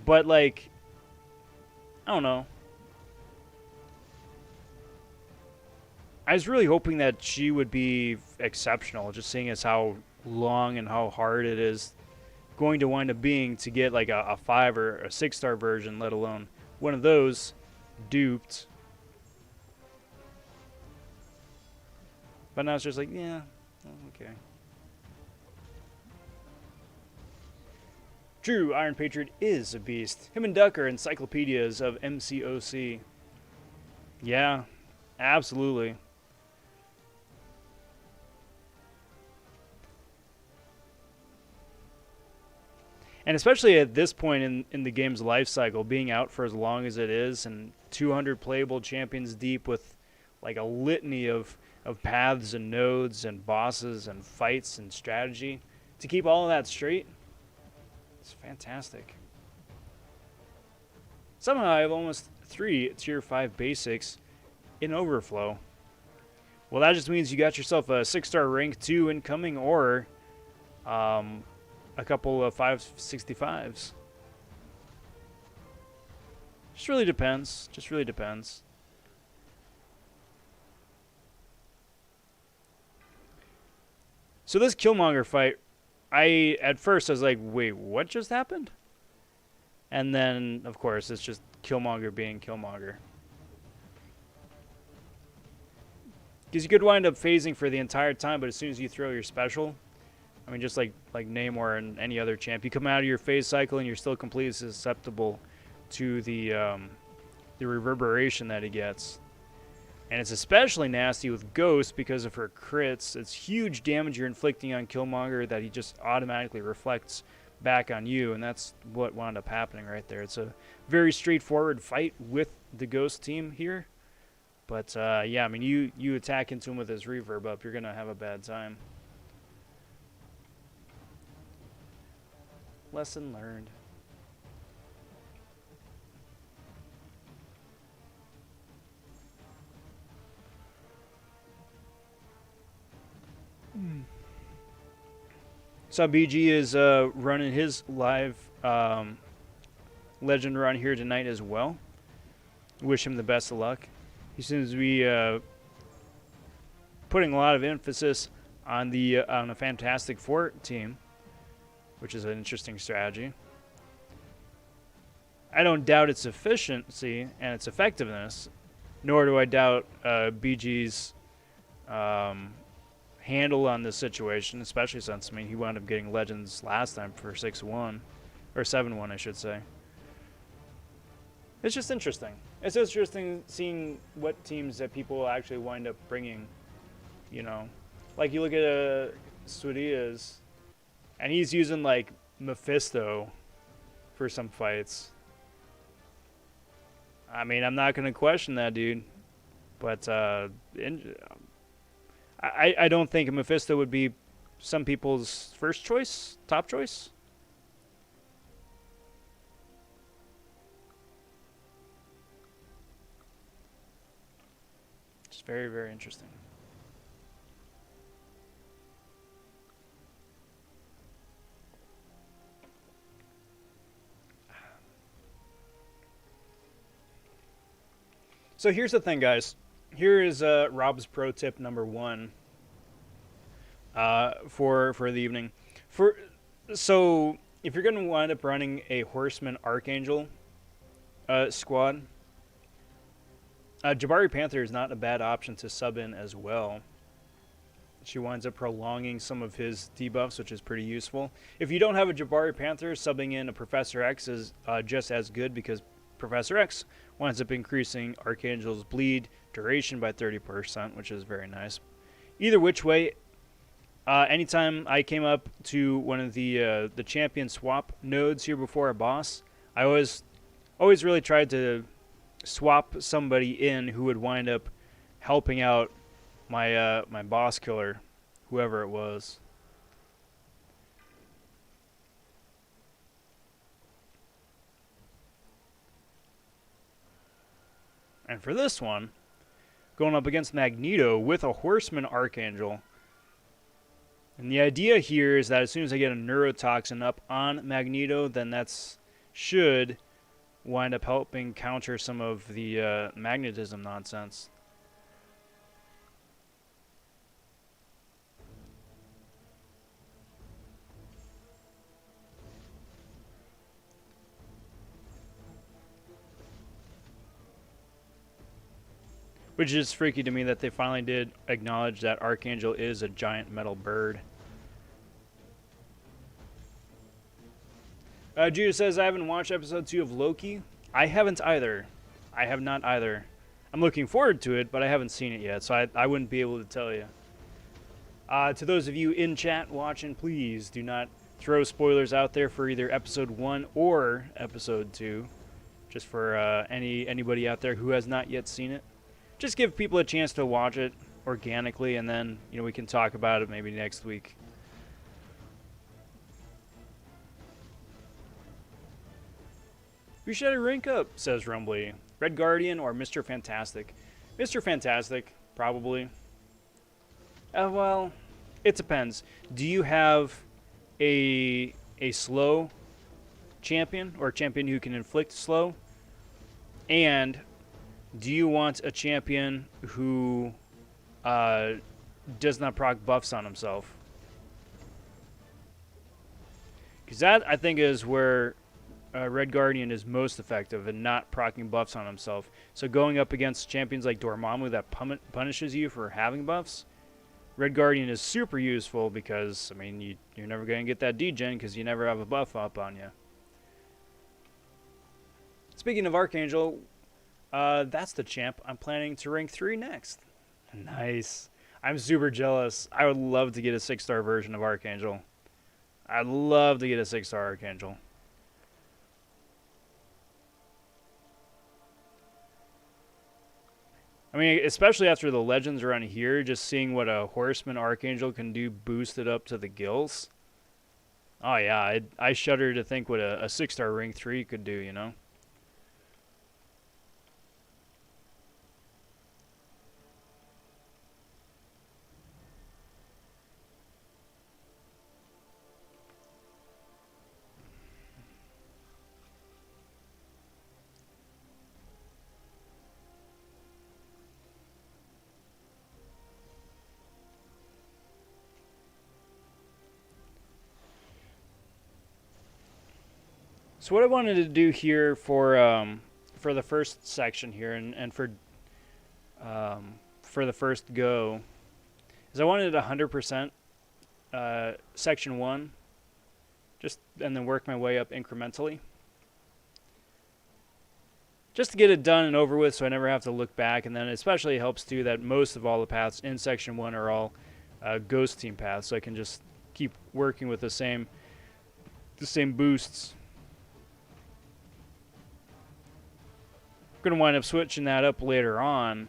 But, like, I don't know. I was really hoping that she would be exceptional, just seeing as how long and how hard it is going to wind up being to get like a 5 or a 6-star version, let alone one of those duped. But now it's just like, yeah, okay. True, Iron Patriot is a beast. Him and Duck are encyclopedias of MCOC. Yeah, absolutely. And especially at this point in the game's life cycle, being out for as long as it is and 200 playable champions deep with like a litany of paths and nodes and bosses and fights and strategy, to keep all of that straight, it's fantastic. Somehow I have almost 3 tier 5 basics in overflow. Well, that just means you got yourself a 6-star rank 2 incoming, or a couple of 565s. Just really depends. Just really depends. So this Killmonger fight, at first I was like, wait, what just happened? And then, of course, it's just Killmonger being Killmonger. Because you could wind up phasing for the entire time, but as soon as you throw your special, I mean, just like Namor and any other champ, you come out of your phase cycle and you're still completely susceptible to the reverberation that he gets. And it's especially nasty with Ghost because of her crits. It's huge damage you're inflicting on Killmonger that he just automatically reflects back on you, and that's what wound up happening right there. It's a very straightforward fight with the Ghost team here. But, yeah, I mean, you attack into him with his reverb up, you're going to have a bad time. Lesson learned. So BG is running his live legend run here tonight as well. Wish him the best of luck. He seems to be putting a lot of emphasis on a Fantastic Four team, which is an interesting strategy. I don't doubt its efficiency and its effectiveness, nor do I doubt BG's handle on this situation, especially since, I mean, he wound up getting Legends last time for 6-1, or 7-1, I should say. It's just interesting. It's interesting seeing what teams that people actually wind up bringing, you know. Like, you look at Sudia's, and he's using, like, Mephisto for some fights. I mean, I'm not going to question that, dude. But I don't think Mephisto would be some people's first choice, top choice. It's very, very interesting. So here's the thing, guys. Here is Rob's pro tip number 1 for the evening. So if you're going to wind up running a Horseman Archangel squad, Jabari Panther is not a bad option to sub in as well. She winds up prolonging some of his debuffs, which is pretty useful. If you don't have a Jabari Panther, subbing in a Professor X is just as good, because Professor X winds up increasing Archangel's bleed duration by 30%, which is very nice. Either which way, anytime I came up to one of the champion swap nodes here before a boss, I always really tried to swap somebody in who would wind up helping out my my boss killer, whoever it was. And for this one, going up against Magneto with a Horseman Archangel. And the idea here is that as soon as I get a Neurotoxin up on Magneto, then that's should wind up helping counter some of the magnetism nonsense. Which is freaky to me that they finally did acknowledge that Archangel is a giant metal bird. Judah says, I haven't watched episode 2 of Loki. I haven't either. I have not either. I'm looking forward to it, but I haven't seen it yet, so I wouldn't be able to tell you. To those of you in chat watching, please do not throw spoilers out there for either episode 1 or episode 2. Just for anybody out there who has not yet seen it. Just give people a chance to watch it organically, and then we can talk about it maybe next week. Who should I rank up, says Rumbly. Red Guardian or Mr. Fantastic? Mr. Fantastic, probably. Well, it depends. Do you have a slow champion, or a champion who can inflict slow? And do you want a champion who does not proc buffs on himself? Because that, I think, is where Red Guardian is most effective in not proccing buffs on himself. So going up against champions like Dormammu that punishes you for having buffs, Red Guardian is super useful because, I mean, you're never going to get that degen because you never have a buff up on you. Speaking of Archangel, that's the champ I'm planning to rank 3 next. Nice. I'm super jealous. I would love to get a 6-star version of Archangel. I'd love to get a 6-star Archangel. I mean, especially after the Legends run here, just seeing what a Horseman Archangel can do boosted up to the gills. Oh yeah, I shudder to think what a 6-star rank 3 could do, So what I wanted to do here for the first section here and for the first go is I wanted 100% section 1, and then work my way up incrementally. Just to get it done and over with so I never have to look back, and then it especially helps too that most of all the paths in section 1 are all ghost team paths, so I can just keep working with the same boosts. Going to wind up switching that up later on,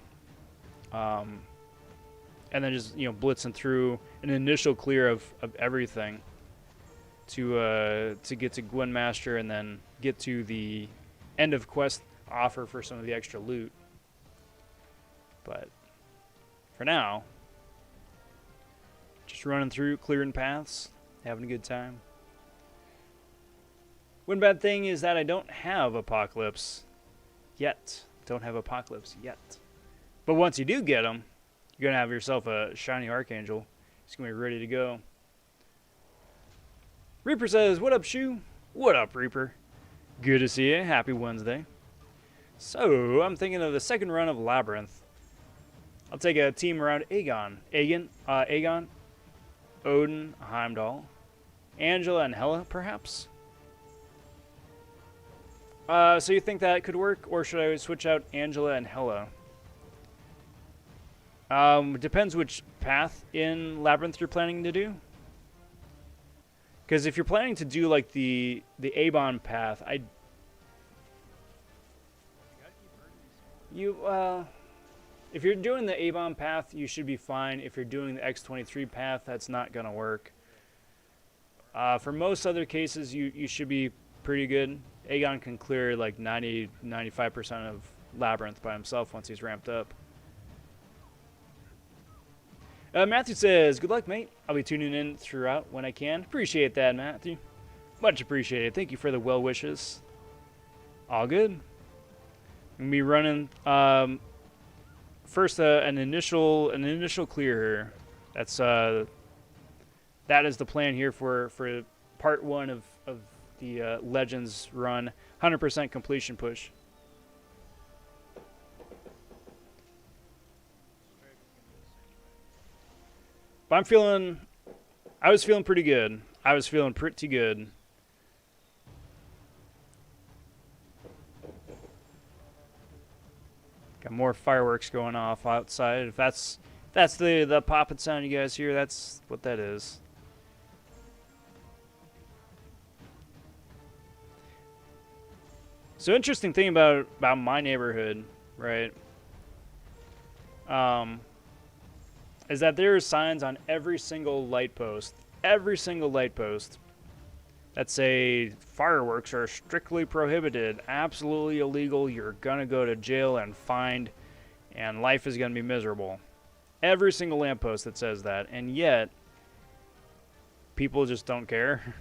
and then just blitzing through an initial clear of everything to get to GWENMASTER and then get to the end of quest offer for some of the extra loot. But for now, just running through, clearing paths, having a good time. One bad thing is that I don't have Apocalypse yet. Don't have Apocalypse yet. But once you do get them, you're going to have yourself a shiny Archangel. It's going to be ready to go. Reaper says, what up, Shoe? What up, Reaper? Good to see you. Happy Wednesday. So, I'm thinking of the second run of Labyrinth. I'll take a team around Aegon, Odin, Heimdall, Angela, and Hela, perhaps? So you think that could work, or should I switch out Angela and Hela? Depends which path in Labyrinth you're planning to do. Because if you're planning to do like the Aegon path, if you're doing the Aegon path, you should be fine. If you're doing the X23 path, that's not gonna work. For most other cases, you should be pretty good. Aegon can clear like 90-95% of Labyrinth by himself once he's ramped up. Matthew says, good luck, mate. I'll be tuning in throughout when I can. Appreciate that, Matthew. Much appreciated. Thank you for the well wishes. All good. I'm going to be running first an initial clear here. That is the plan here for part 1 of the Legends run, 100% completion push. But I was feeling pretty good. I was feeling pretty good. Got more fireworks going off outside. If that's the popping sound you guys hear, that's what that is. So interesting thing about my neighborhood, right? Is that there are signs on every single light post that say fireworks are strictly prohibited, absolutely illegal, you're gonna go to jail and fined, and life is gonna be miserable. Every single lamppost that says that, and yet people just don't care.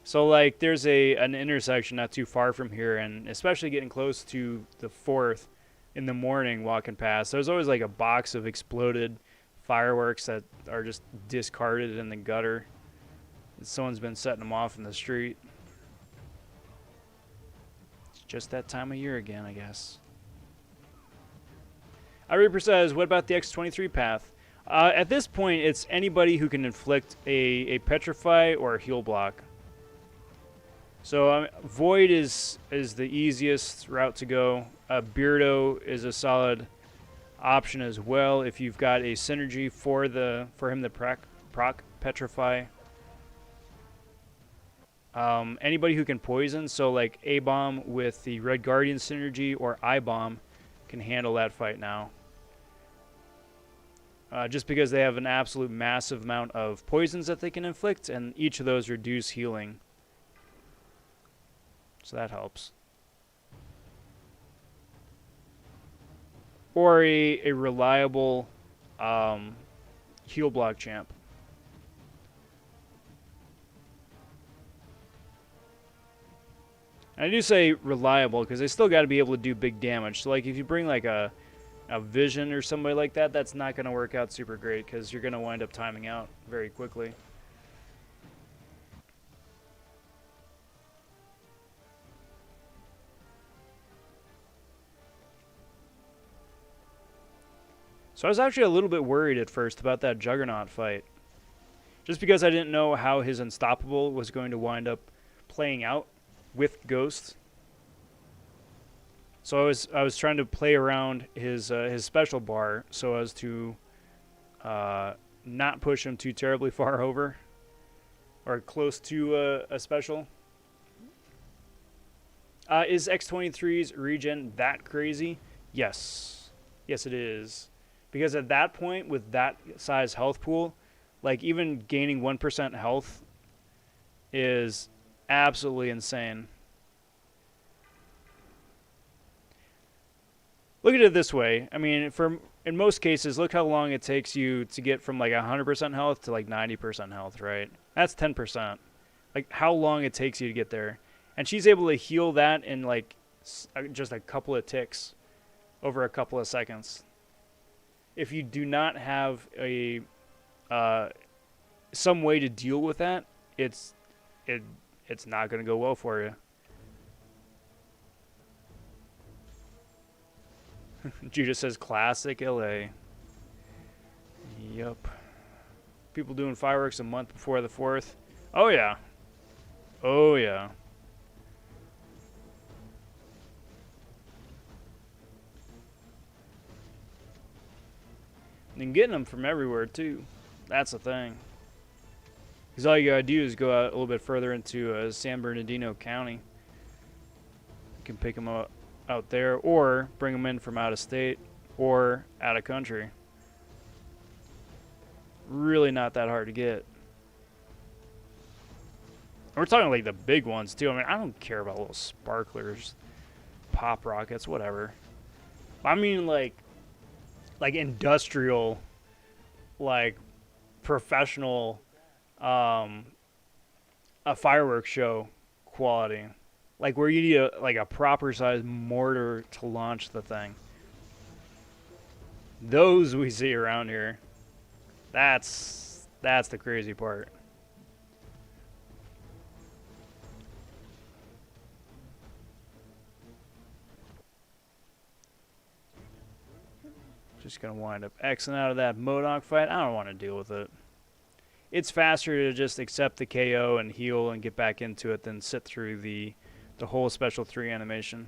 So like there's an intersection not too far from here, and especially getting close to the 4th in the morning walking past, there's always like a box of exploded fireworks that are just discarded in the gutter. Someone's been setting them off in the street. It's just that time of year again, I guess. Reaper says, what about the X23 path? At this point, it's anybody who can inflict a petrify or a heal block. So Void is the easiest route to go. Beardo is a solid option as well if you've got a synergy for him to proc petrify. Anybody who can poison, so like A-Bomb with the Red Guardian synergy or I-Bomb can handle that fight now. Just because they have an absolute massive amount of poisons that they can inflict, and each of those reduce healing. So that helps. Or a reliable heal block champ. And I do say reliable because they still got to be able to do big damage. So like if you bring like a Vision or somebody like that, that's not going to work out super great because you're going to wind up timing out very quickly. So I was actually a little bit worried at first about that Juggernaut fight. Just because I didn't know how his Unstoppable was going to wind up playing out with Ghost. So I was trying to play around his special bar so as to not push him too terribly far over or close to a special. Is X23's regen that crazy? Yes. Yes, it is. Because at that point, with that size health pool, like even gaining 1% health is absolutely insane. Look at it this way. I mean, in most cases, look how long it takes you to get from like 100% health to like 90% health, right? That's 10%. Like how long it takes you to get there. And she's able to heal that in like just a couple of ticks over a couple of seconds. If you do not have a some way to deal with that, it's not going to go well for you. Judah says classic LA. Yup. People doing fireworks a month before the 4th. Oh yeah. Oh yeah. And getting them from everywhere too. That's the thing. Because all you gotta do is go out a little bit further into San Bernardino County. You can pick them up out there, or bring them in from out of state or out of country. Really not that hard to get. We're talking like the big ones too. I mean, I don't care about little sparklers, pop rockets, whatever. I mean like industrial, like professional, a fireworks show quality, like where you need a proper size mortar to launch the thing. Those we see around here. That's the crazy part. Just going to wind up Xing out of that MODOK fight. I don't want to deal with it. It's faster to just accept the KO and heal and get back into it than sit through the whole special 3 animation.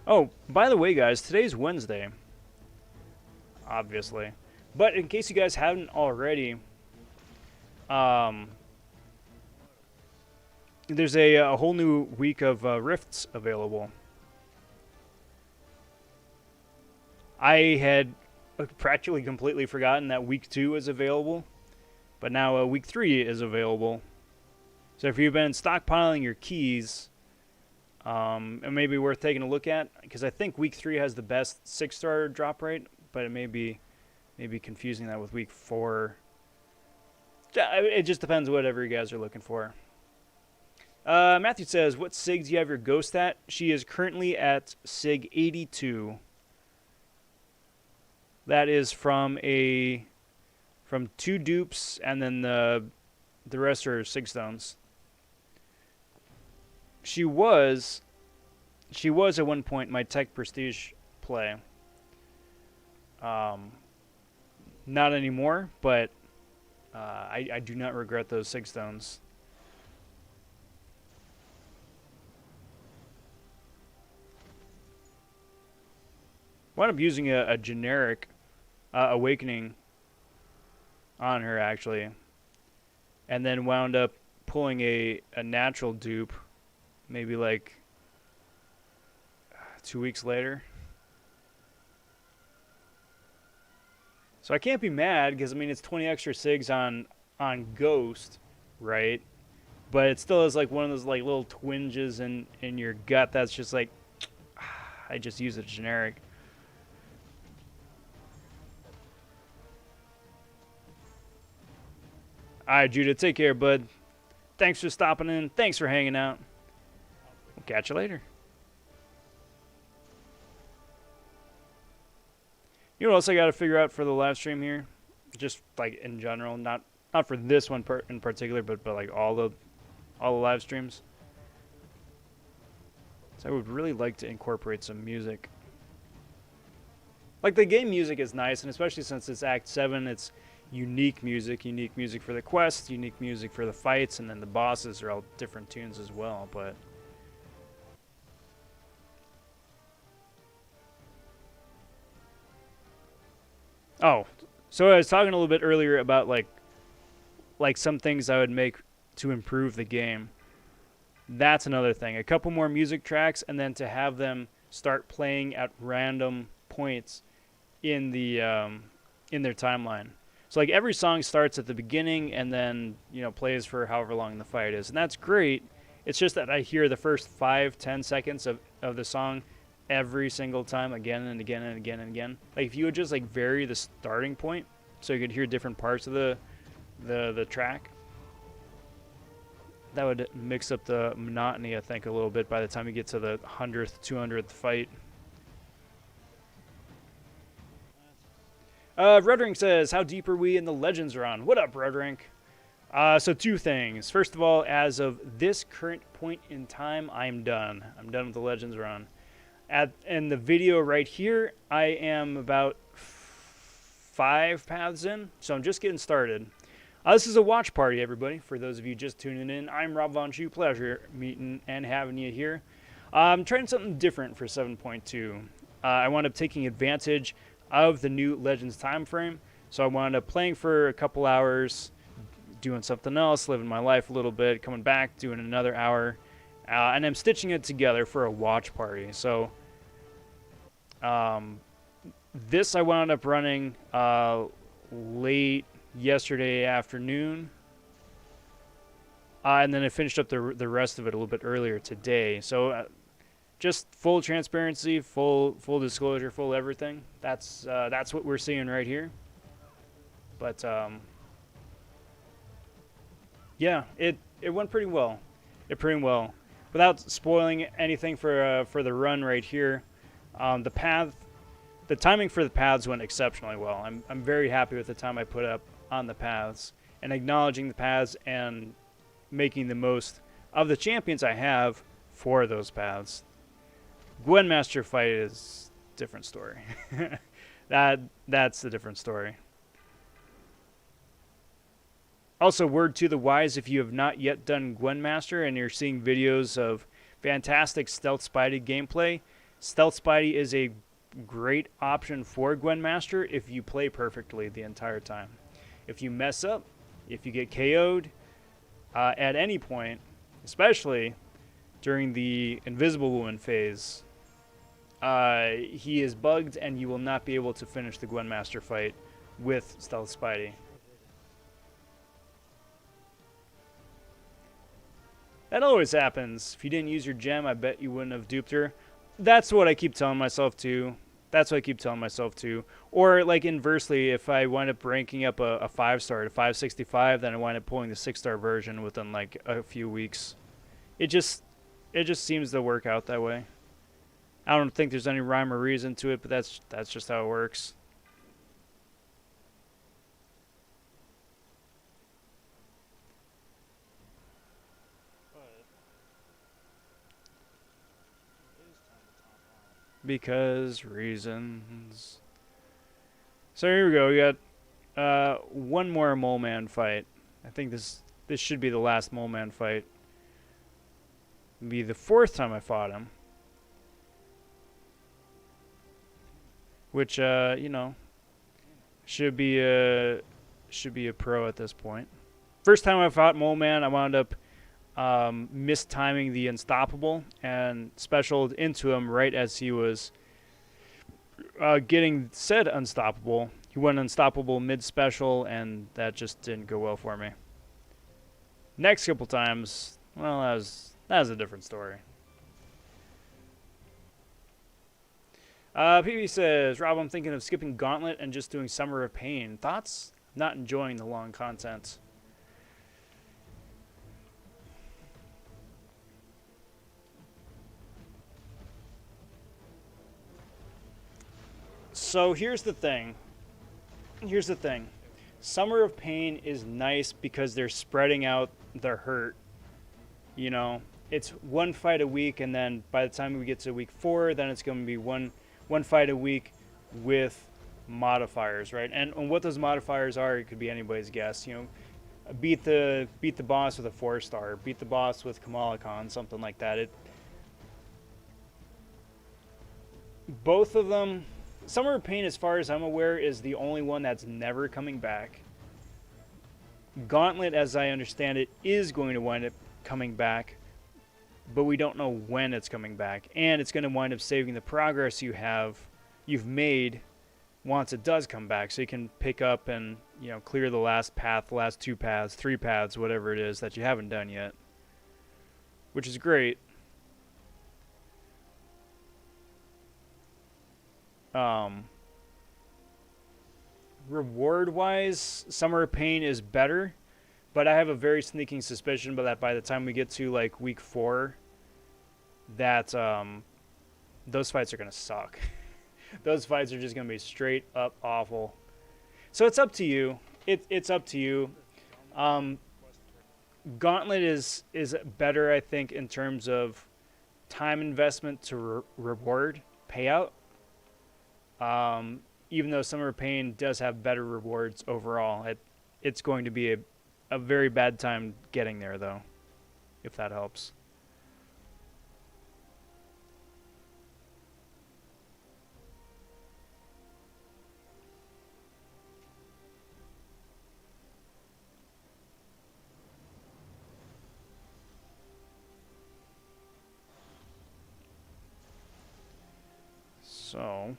Oh, by the way, guys, today's Wednesday. Obviously. But in case you guys haven't already, there's a whole new week of rifts available. I had practically completely forgotten that week 2 is available, but now week 3 is available. So if you've been stockpiling your keys, it may be worth taking a look at, because I think week 3 has the best 6-star drop rate, but it may be confusing that with week 4. It just depends whatever you guys are looking for. Matthew says, what SIG do you have your ghost at? She is currently at SIG 82. That is from 2 dupes, and then the rest are SIG stones. She was at one point my tech prestige play. Not anymore, but I do not regret those 6 stones. Wound up using a generic awakening on her, actually, and then wound up pulling a natural dupe maybe like 2 weeks later. So I can't be mad, because I mean it's 20 extra SIGs on Ghost, right? But it still is like one of those like little twinges in your gut that's just like, I just use a generic. Alright, Judah, take care, bud. Thanks for stopping in. Thanks for hanging out. We'll catch you later. You know what else I got to figure out for the live stream here? Just like in general, not for this one in particular, but like all the live streams. So I would really like to incorporate some music. Like the game music is nice, and especially since it's Act 7, it's unique music for the quests, unique music for the fights, and then the bosses are all different tunes as well, but oh, so I was talking a little bit earlier about like some things I would make to improve the game. That's another thing. A couple more music tracks, and then to have them start playing at random points in the in their timeline. So like every song starts at the beginning and then, you know, plays for however long the fight is. And that's great. It's just that I hear the first 5-10 seconds of the song every single time, again and again and again and again. Like if you would just like vary the starting point so you could hear different parts of the track, that would mix up the monotony, I think, a little bit by the time you get to the 100th, 200th fight. Redring says, how deep are we in the Legends run? What up, Redring? So 2 things. First of all, as of this current point in time, I'm done. I'm done with the Legends run. In the video right here, I am about 5 paths in, so I'm just getting started. This is a watch party, everybody. For those of you just tuning in, I'm Rob vonShoe. Pleasure meeting and having you here. I'm trying something different for 7.2. I wound up taking advantage of the new Legends time frame, so I wound up playing for a couple hours, doing something else, living my life a little bit, coming back, doing another hour, and I'm stitching it together for a watch party. So this I wound up running late yesterday afternoon, and then I finished up the rest of it a little bit earlier today. So just full transparency, full disclosure, full everything. That's what we're seeing right here. But yeah, it went pretty well. Without spoiling anything for the run right here, the timing for the paths went exceptionally well. I'm very happy with the time I put up on the paths, and acknowledging the paths and making the most of the champions I have for those paths. GWENMASTER fight is a different story. That's a different story. Also, word to the wise, if you have not yet done GWENMASTER and you're seeing videos of fantastic Stealth Spidey gameplay, Stealth Spidey is a great option for GWENMASTER if you play perfectly the entire time. If you mess up, if you get KO'd at any point, especially during the Invisible Woman phase, he is bugged and you will not be able to finish the GWENMASTER fight with Stealth Spidey. That always happens. If you didn't use your gem, I bet you wouldn't have duped her. That's what I keep telling myself too. Or like inversely, if I wind up ranking up a 5-star to 565, then I wind up pulling the 6-star version within like a few weeks. It just seems to work out that way. I don't think there's any rhyme or reason to it, but that's just how it works. Because reasons. So here we go. We got one more Mole Man fight. I think this should be the last Mole Man fight. It'll be the 4th time I fought him. Which you know, should be a pro at this point. First time I fought Mole Man, I wound up mistiming the Unstoppable and specialed into him right as he was getting said Unstoppable. He went Unstoppable mid-special, and that just didn't go well for me. Next couple times, well, that was a different story. PB says, Rob, I'm thinking of skipping Gauntlet and just doing Summer of Pain. Thoughts? Not enjoying the long content. So here's the thing. Summer of Pain is nice because they're spreading out their hurt. You know, it's one fight a week, and then by the time we get to week 4, then it's going to be one fight a week with modifiers, right? And what those modifiers are, it could be anybody's guess. You know, beat the boss with a 4-star, beat the boss with Kamala Khan, something like that. Both of them. Summer of Pain, as far as I'm aware, is the only one that's never coming back. Gauntlet, as I understand it, is going to wind up coming back, but we don't know when it's coming back. And it's going to wind up saving the progress you've made once it does come back, so you can pick up and, you know, clear the last path, the last 2 paths, 3 paths, whatever it is that you haven't done yet, which is great. Reward-wise, Summer of Pain is better, but I have a very sneaking suspicion that by the time we get to like week 4, that those fights are gonna suck. Those fights are just gonna be straight up awful. So it's up to you. It's up to you. Gauntlet is better, I think, in terms of time investment to reward payout. Even though Summer of Pain does have better rewards overall, it's going to be a very bad time getting there, though, if that helps. So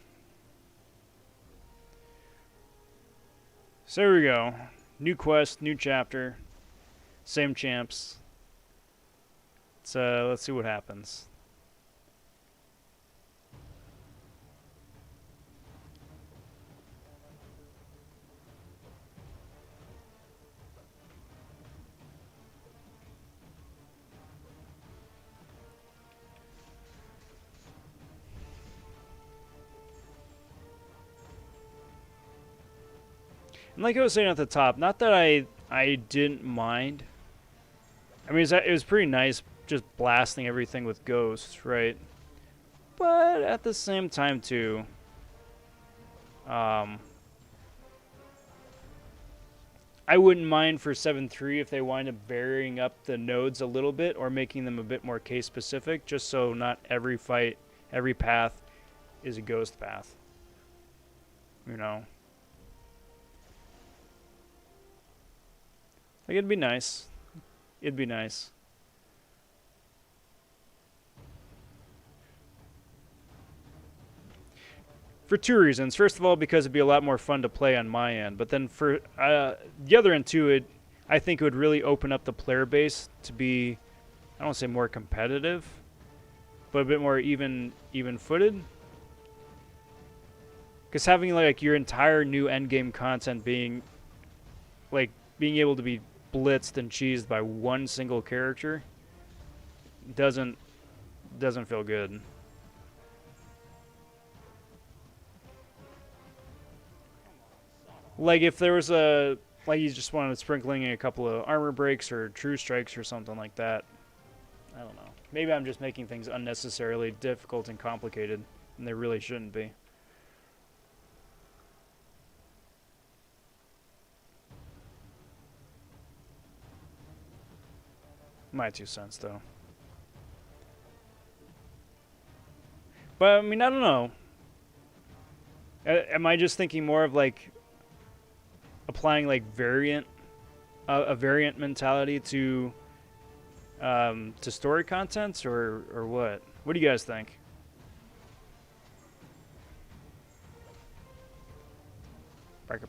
there we go. New quest, new chapter, same champs. Let's see what happens. And like I was saying at the top, not that I I didn't mind. I mean, it was pretty nice just blasting everything with ghosts, right? But at the same time, too, I wouldn't mind for 7.3 if they wind up varying up the nodes a little bit or making them a bit more case specific, just so not every fight, every path is a ghost path. You know? Like, it'd be nice. It'd be nice. For two reasons. First of all, because it'd be a lot more fun to play on my end. But then for the other end too, I think it would really open up the player base to be, I don't want to say more competitive, but a bit more even-footed. Because having like your entire new endgame content being able to be blitzed and cheesed by one single character doesn't feel good. Like if there was like you just wanted sprinkling in a couple of armor breaks or true strikes or something like that. I don't know. Maybe I'm just making things unnecessarily difficult and complicated, and they really shouldn't be. My 2 cents, though. But I mean, I don't know. Am I just thinking more of like applying like a variant mentality to story contents, or what? What do you guys think? Breaker.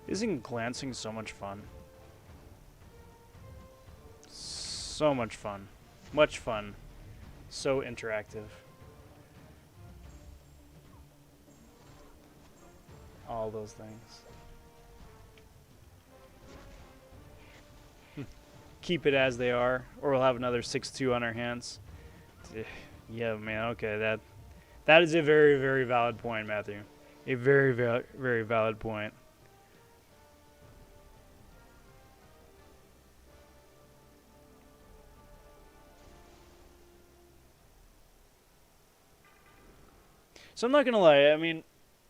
Isn't glancing so much fun? So much fun. Much fun. So interactive. All those things. Keep it as they are, or we'll have another 6-2 on our hands. Yeah, man, okay, that is a very, very valid point, Matthew. A very, very, very valid point. So I'm not going to lie, I mean,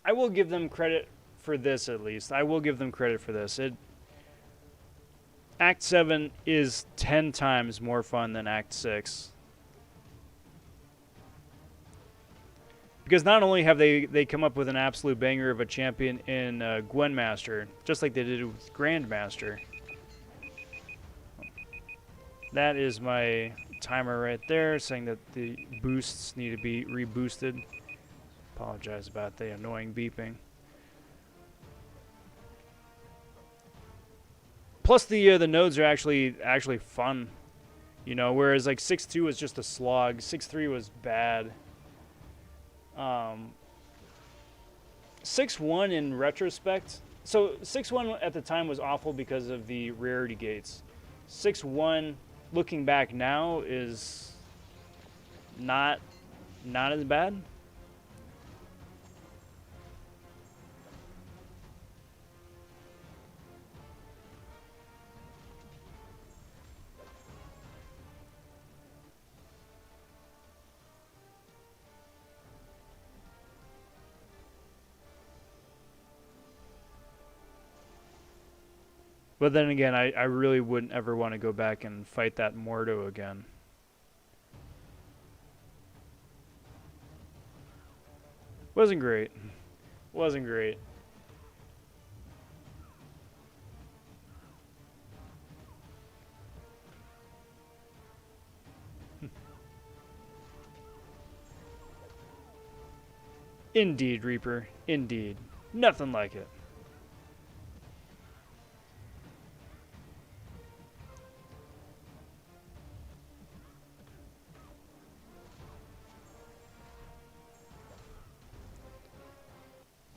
I will give them credit for this at least. I will give them credit for this. Act 7 is 10 times more fun than Act 6. Because not only have they come up with an absolute banger of a champion in GWENMASTER, just like they did with GRANDMASTER. That is my timer right there, saying that the boosts need to be reboosted. Apologize about the annoying beeping. Plus the nodes are actually fun, you know. Whereas like 6.2 was just a slog, 6.3 was bad. 6.1 in retrospect, so 6.1 at the time was awful because of the rarity gates. 6.1, looking back now, is not as bad. But then again, I really wouldn't ever want to go back and fight that Mordo again. Wasn't great. Wasn't great. Indeed, Reaper. Indeed. Nothing like it.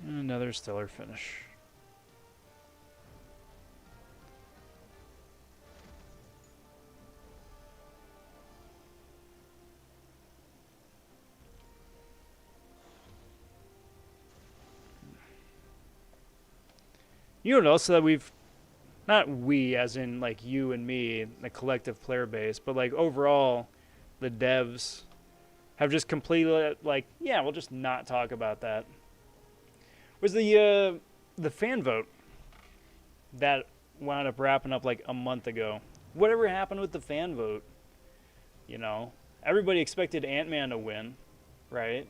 Another stellar finish. You know what else that we've, not we as in like you and me, the collective player base, but like overall, the devs have just completely like, yeah, we'll just not talk about that. Was the fan vote that wound up wrapping up like a month ago? Whatever happened with the fan vote? You know, everybody expected Ant-Man to win, right?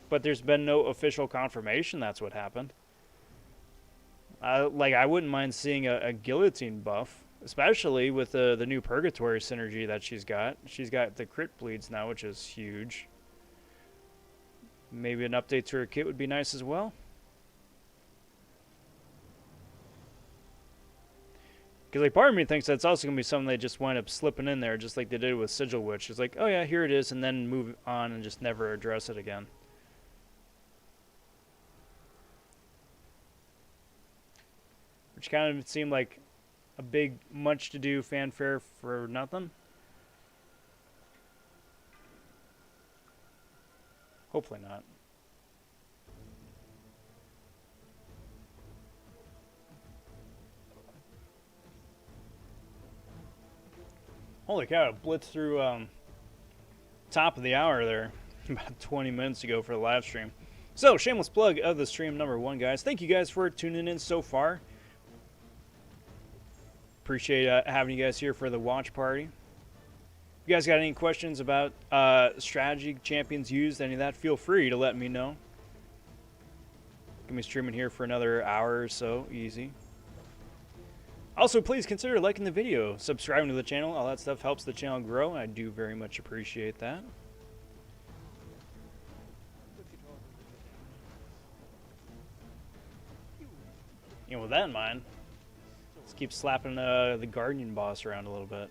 But there's been no official confirmation that's what happened. Like, I wouldn't mind seeing a guillotine buff, especially with the new Purgatory synergy that she's got. She's got the crit bleeds now, which is huge. Maybe an update to her kit would be nice as well. Because, like, part of me thinks that's also going to be something they just wind up slipping in there, just like they did with Sigil Witch. It's like, oh yeah, here it is, and then move on and just never address it again. Which kind of seemed like a big, much to do fanfare for nothing. Hopefully not. Holy cow, it blitzed through top of the hour there about 20 minutes ago for the live stream. So, shameless plug of the stream number 1, guys. Thank you guys for tuning in so far. Appreciate having you guys here for the watch party. If you guys got any questions about strategy champions used, any of that, feel free to let me know. Gonna be streaming here for another hour or so, easy. Also, please consider liking the video, subscribing to the channel. All that stuff helps the channel grow, and I do very much appreciate that. You know, with that in mind, let's keep slapping the Guardian boss around a little bit.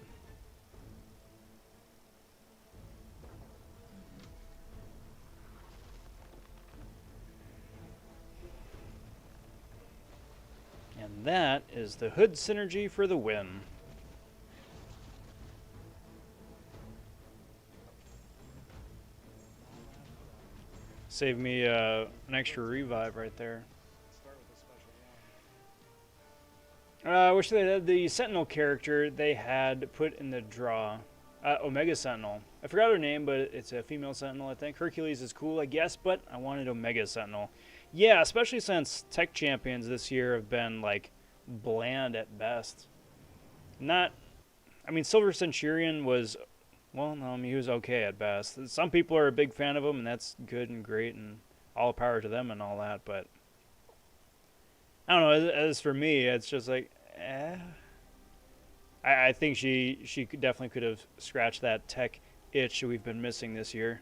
And that is the Hood synergy for the win. Save me an extra revive right there. I wish they had the Sentinel character they had put in the draw. Omega Sentinel. I forgot her name, but it's a female Sentinel, I think. Hercules is cool, I guess, but I wanted Omega Sentinel. Yeah, especially since tech champions this year have been, like, bland at best. Not... I mean, Silver Centurion was... Well, no, I mean, he was okay at best. Some people are a big fan of him, and that's good and great, and all power to them and all that, but... I don't know, as for me, it's just like, I think she definitely could have scratched that tech itch we've been missing this year.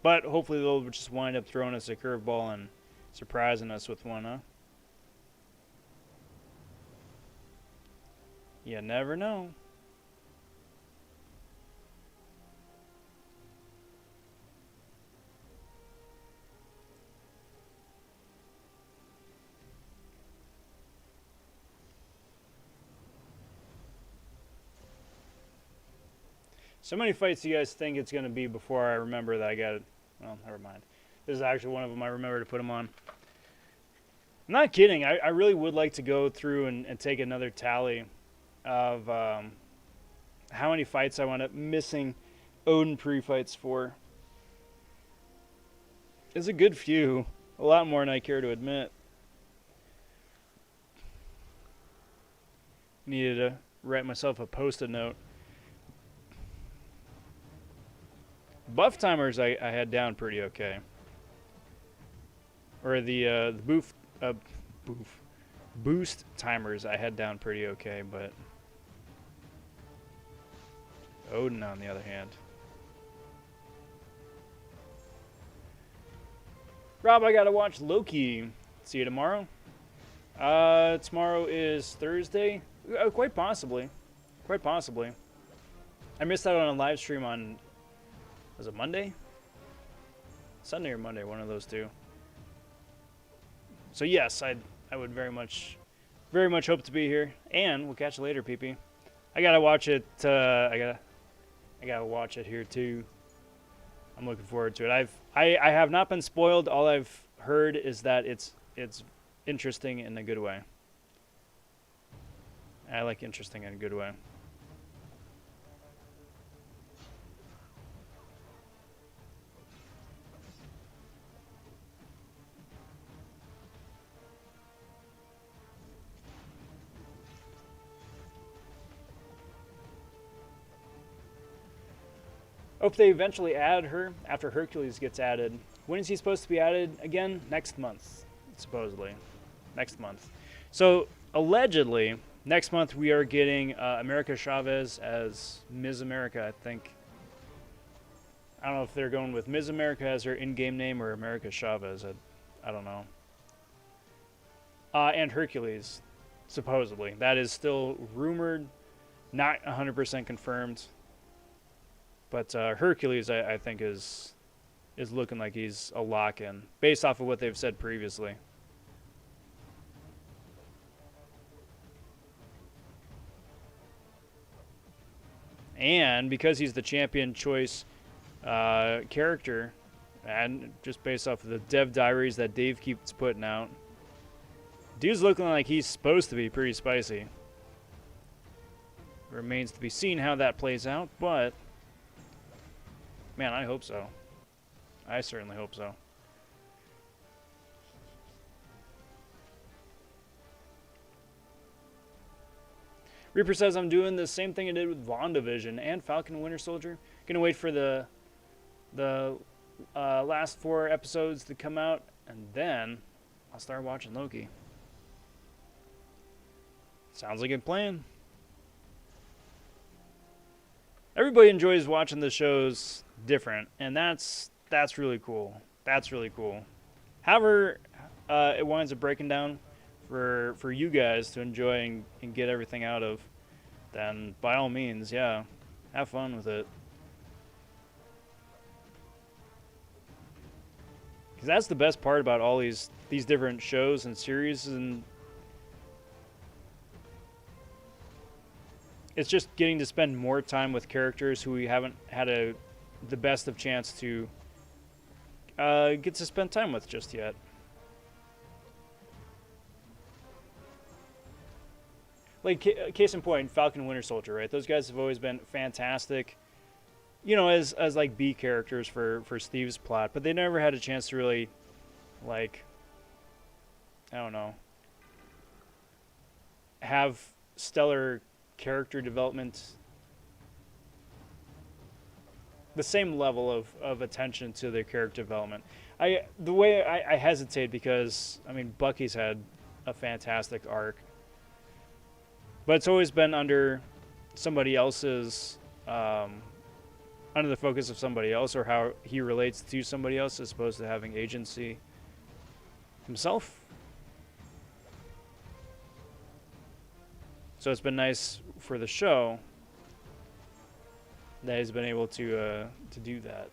But hopefully they'll just wind up throwing us a curveball and surprising us with one, huh? You never know. So many fights do you guys think it's going to be before I remember that I got it? Well, never mind. This is actually one of them I remember to put them on. I'm not kidding. I really would like to go through and take another tally of how many fights I wound up missing Odin pre-fights for. It's a good few. A lot more than I care to admit. Needed to write myself a post-it note. Buff timers I had down pretty okay. Or the boost timers I had down pretty okay, but Odin on the other hand. Rob, I gotta watch Loki. See you tomorrow. Tomorrow is Thursday. Quite possibly. Quite possibly. I missed out on a live stream on, was it Monday? Sunday or Monday, one of those two. So yes, I would very much hope to be here. And we'll catch you later, PP. I gotta watch it. I gotta watch it here too. I'm looking forward to it. I have not been spoiled. All I've heard is that it's interesting in a good way. I like interesting in a good way. Hope they eventually add her after Hercules gets added. When is he supposed to be added again? Next month, supposedly. Next month. So, allegedly, next month we are getting America Chavez as Ms. America, I think. I don't know if they're going with Ms. America as her in-game name or America Chavez. I don't know. And Hercules, supposedly. That is still rumored, not 100% confirmed. But Hercules, I think, is looking like he's a lock-in, based off of what they've said previously. And because he's the champion choice character, and just based off of the dev diaries that Dave keeps putting out, dude's looking like he's supposed to be pretty spicy. Remains to be seen how that plays out, but man, I hope so. I certainly hope so. Reaper says I'm doing the same thing I did with WandaVision and Falcon and Winter Soldier. Gonna wait for the last 4 episodes to come out, and then I'll start watching Loki. Sounds like a plan. Everybody enjoys watching the shows different, and that's really cool. That's really cool. However, it winds up breaking down for you guys to enjoy and get everything out of, then by all means, yeah, have fun with it. Because that's the best part about all these different shows and series, and it's just getting to spend more time with characters who we haven't had the best of chance to get to spend time with just yet. Like, case in point, Falcon and Winter Soldier, right? Those guys have always been fantastic, you know, as like B characters for Steve's plot, but they never had a chance to really, like, I don't know, have stellar character development, the same level of attention to their character development. The way I hesitate because, I mean, Bucky's had a fantastic arc, but it's always been under somebody else's, under the focus of somebody else, or how he relates to somebody else as opposed to having agency himself. So it's been nice for the show that he's been able to do that.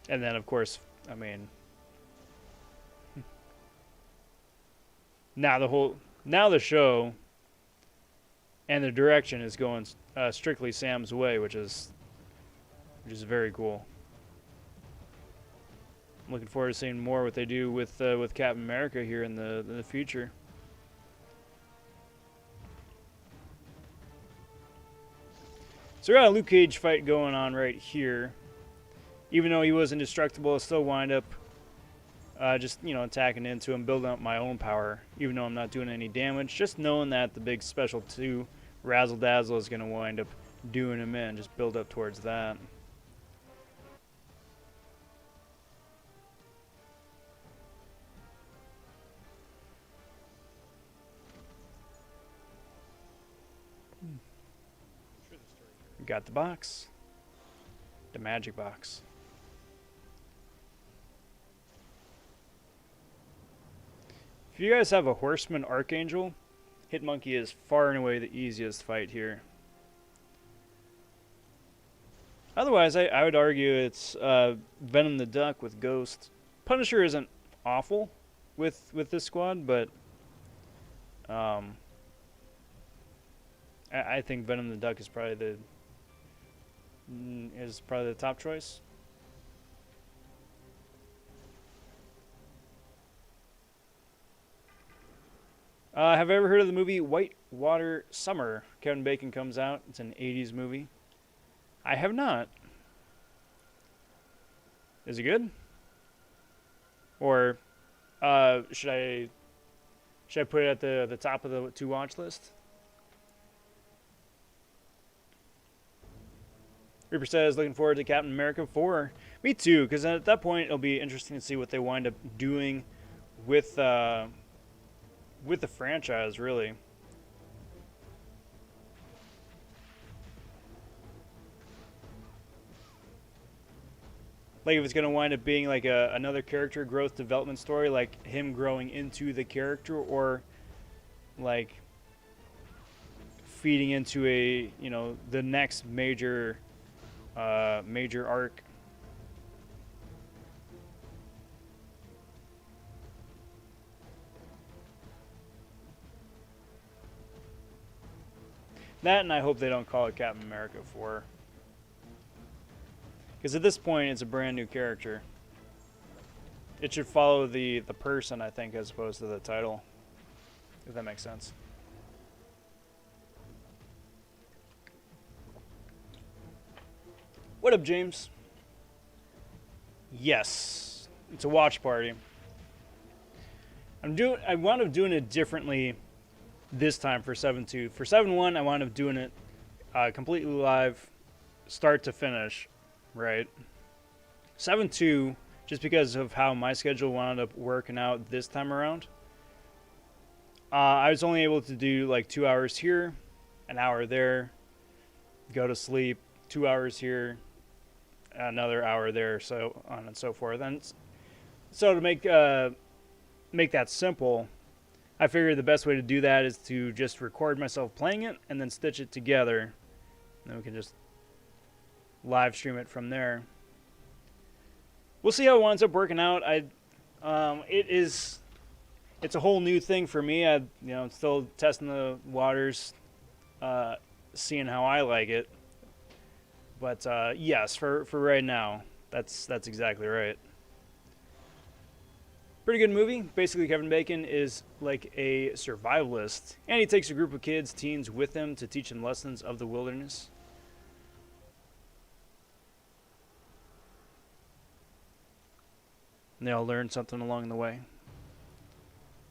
And then, of course, I mean, now the show and the direction is going strictly Sam's way, which is very cool. I'm looking forward to seeing more what they do with Captain America here in the future. So we got a Luke Cage fight going on right here. Even though he was indestructible, he'll still wind up just, you know, attacking into him, building up my own power, even though I'm not doing any damage. Just knowing that the big special 2 Razzle Dazzle is going to wind up doing him in. Just build up towards that. Got the box. The magic box. If you guys have a Horseman Archangel, Hitmonkey is far and away the easiest fight here. Otherwise, I would argue it's Venom the Duck with Ghost. Punisher isn't awful with this squad, but I think Venom the Duck is probably the top choice. Have I ever heard of the movie Whitewater Summer? Kevin Bacon comes out. It's an 80s movie. I have not. Is it good? Or should I put it at the top of the to watch list? Reaper says, looking forward to Captain America 4. Me too, because at that point it'll be interesting to see what they wind up doing with the franchise, really. Like if it's going to wind up being like another character growth development story, like him growing into the character, or like feeding into a, you know, the next major arc. That, and I hope they don't call it Captain America 4. Because at this point, it's a brand new character. It should follow the person, I think, as opposed to the title. If that makes sense. What up, James? Yes, it's a watch party. I wound up doing it differently this time for 7.2. For 7.1, I wound up doing it completely live, start to finish, right? 7.2, just because of how my schedule wound up working out this time around, I was only able to do like 2 hours here, an hour there, go to sleep, 2 hours here, another hour there, so on and so forth. And so to make that simple, I figured the best way to do that is to just record myself playing it and then stitch it together. And then we can just live stream it from there. We'll see how it winds up working out. It's a whole new thing for me. I'm still testing the waters, seeing how I like it. But yes, for right now, that's exactly right. Pretty good movie. Basically, Kevin Bacon is like a survivalist, and he takes a group of teens with him to teach them lessons of the wilderness. And they all learn something along the way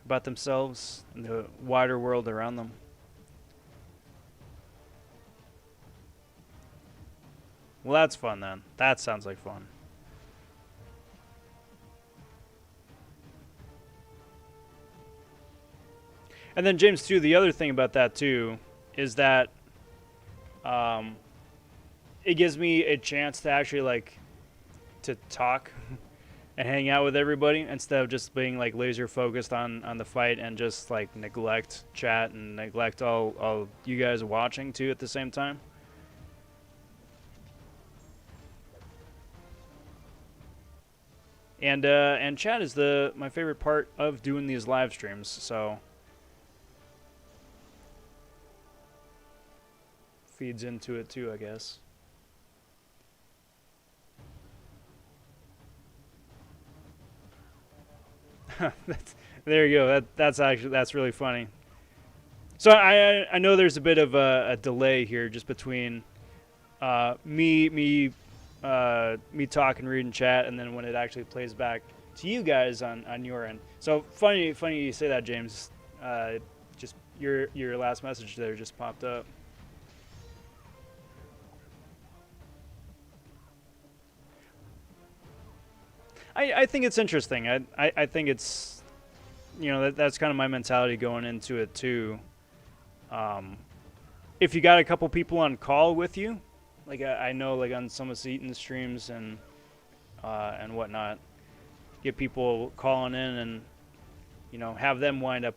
about themselves and the wider world around them. Well, that's fun then. That sounds like fun. And then James too, the other thing about that too is that it gives me a chance to actually like to talk and hang out with everybody instead of just being like laser focused on the fight and just like neglect chat and neglect all you guys watching too at the same time. And chat is my favorite part of doing these live streams, so feeds into it too, I guess. There you go. That's really funny. So I know there's a bit of a delay here just between me talking, reading chat, and then when it actually plays back to you guys on your end. So funny you say that, James. Just your last message there just popped up. I think it's interesting. I think it's, you know, that's kind of my mentality going into it too. If you got a couple people on call with you, like I know like on some of Eaton streams and whatnot, get people calling in and, you know, have them wind up,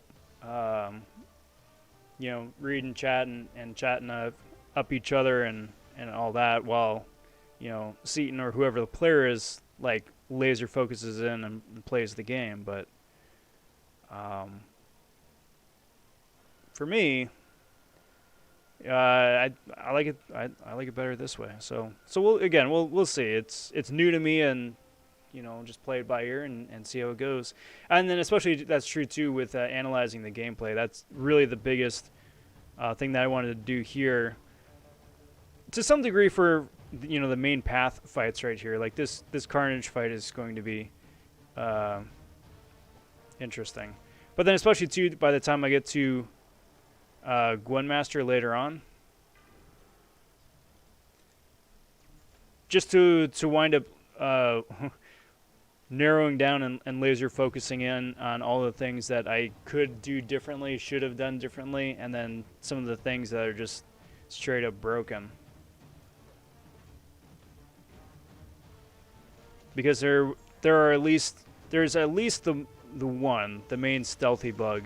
you know, reading chat and chatting up each other and all that while, you know, Seaton or whoever the player is like laser focuses in and plays the game. But for me, I like it. I like it better this way. So we'll see. It's new to me, and you know, just play it by ear and see how it goes. And then especially that's true too with analyzing the gameplay. That's really the biggest thing that I wanted to do here, to some degree, for, you know, the main path fights right here. Like this Carnage fight is going to be interesting. But then especially too, by the time I get to GWENMASTER later on, just to wind up narrowing down and laser focusing in on all the things that I could do differently, should have done differently, and then some of the things that are just straight up broken. Because there's at least the main stealthy bug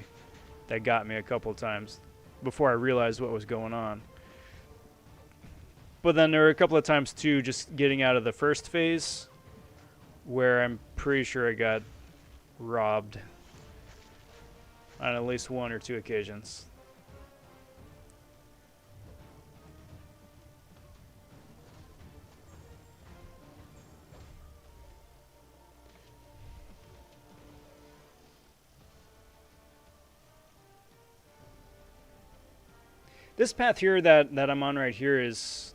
that got me a couple times before I realized what was going on. But then there were a couple of times too, just getting out of the first phase, where I'm pretty sure I got robbed on at least one or two occasions. This path here that I'm on right here is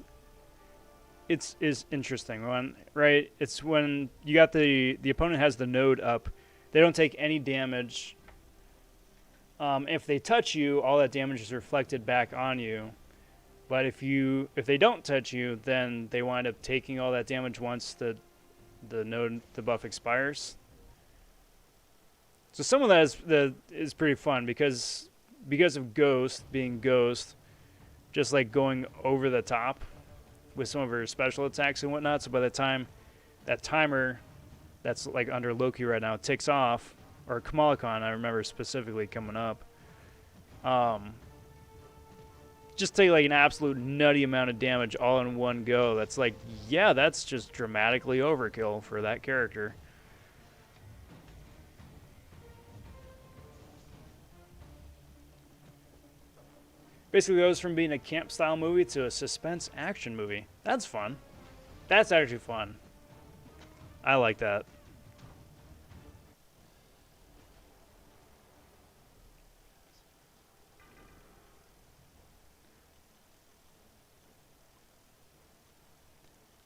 interesting one, right? It's when you got the opponent has the node up, they don't take any damage. If they touch you, all that damage is reflected back on you. But if they don't touch you, then they wind up taking all that damage once the buff expires. So some of that is pretty fun because of Ghost being Ghost, just like going over the top with some of her special attacks and whatnot. So by the time that timer that's like under Loki right now ticks off, or Kamalicon, I remember specifically coming up, just take like an absolute nutty amount of damage all in one go. That's like, yeah, that's just dramatically overkill for that character. Basically goes from being a camp-style movie to a suspense action movie. That's fun. That's actually fun. I like that.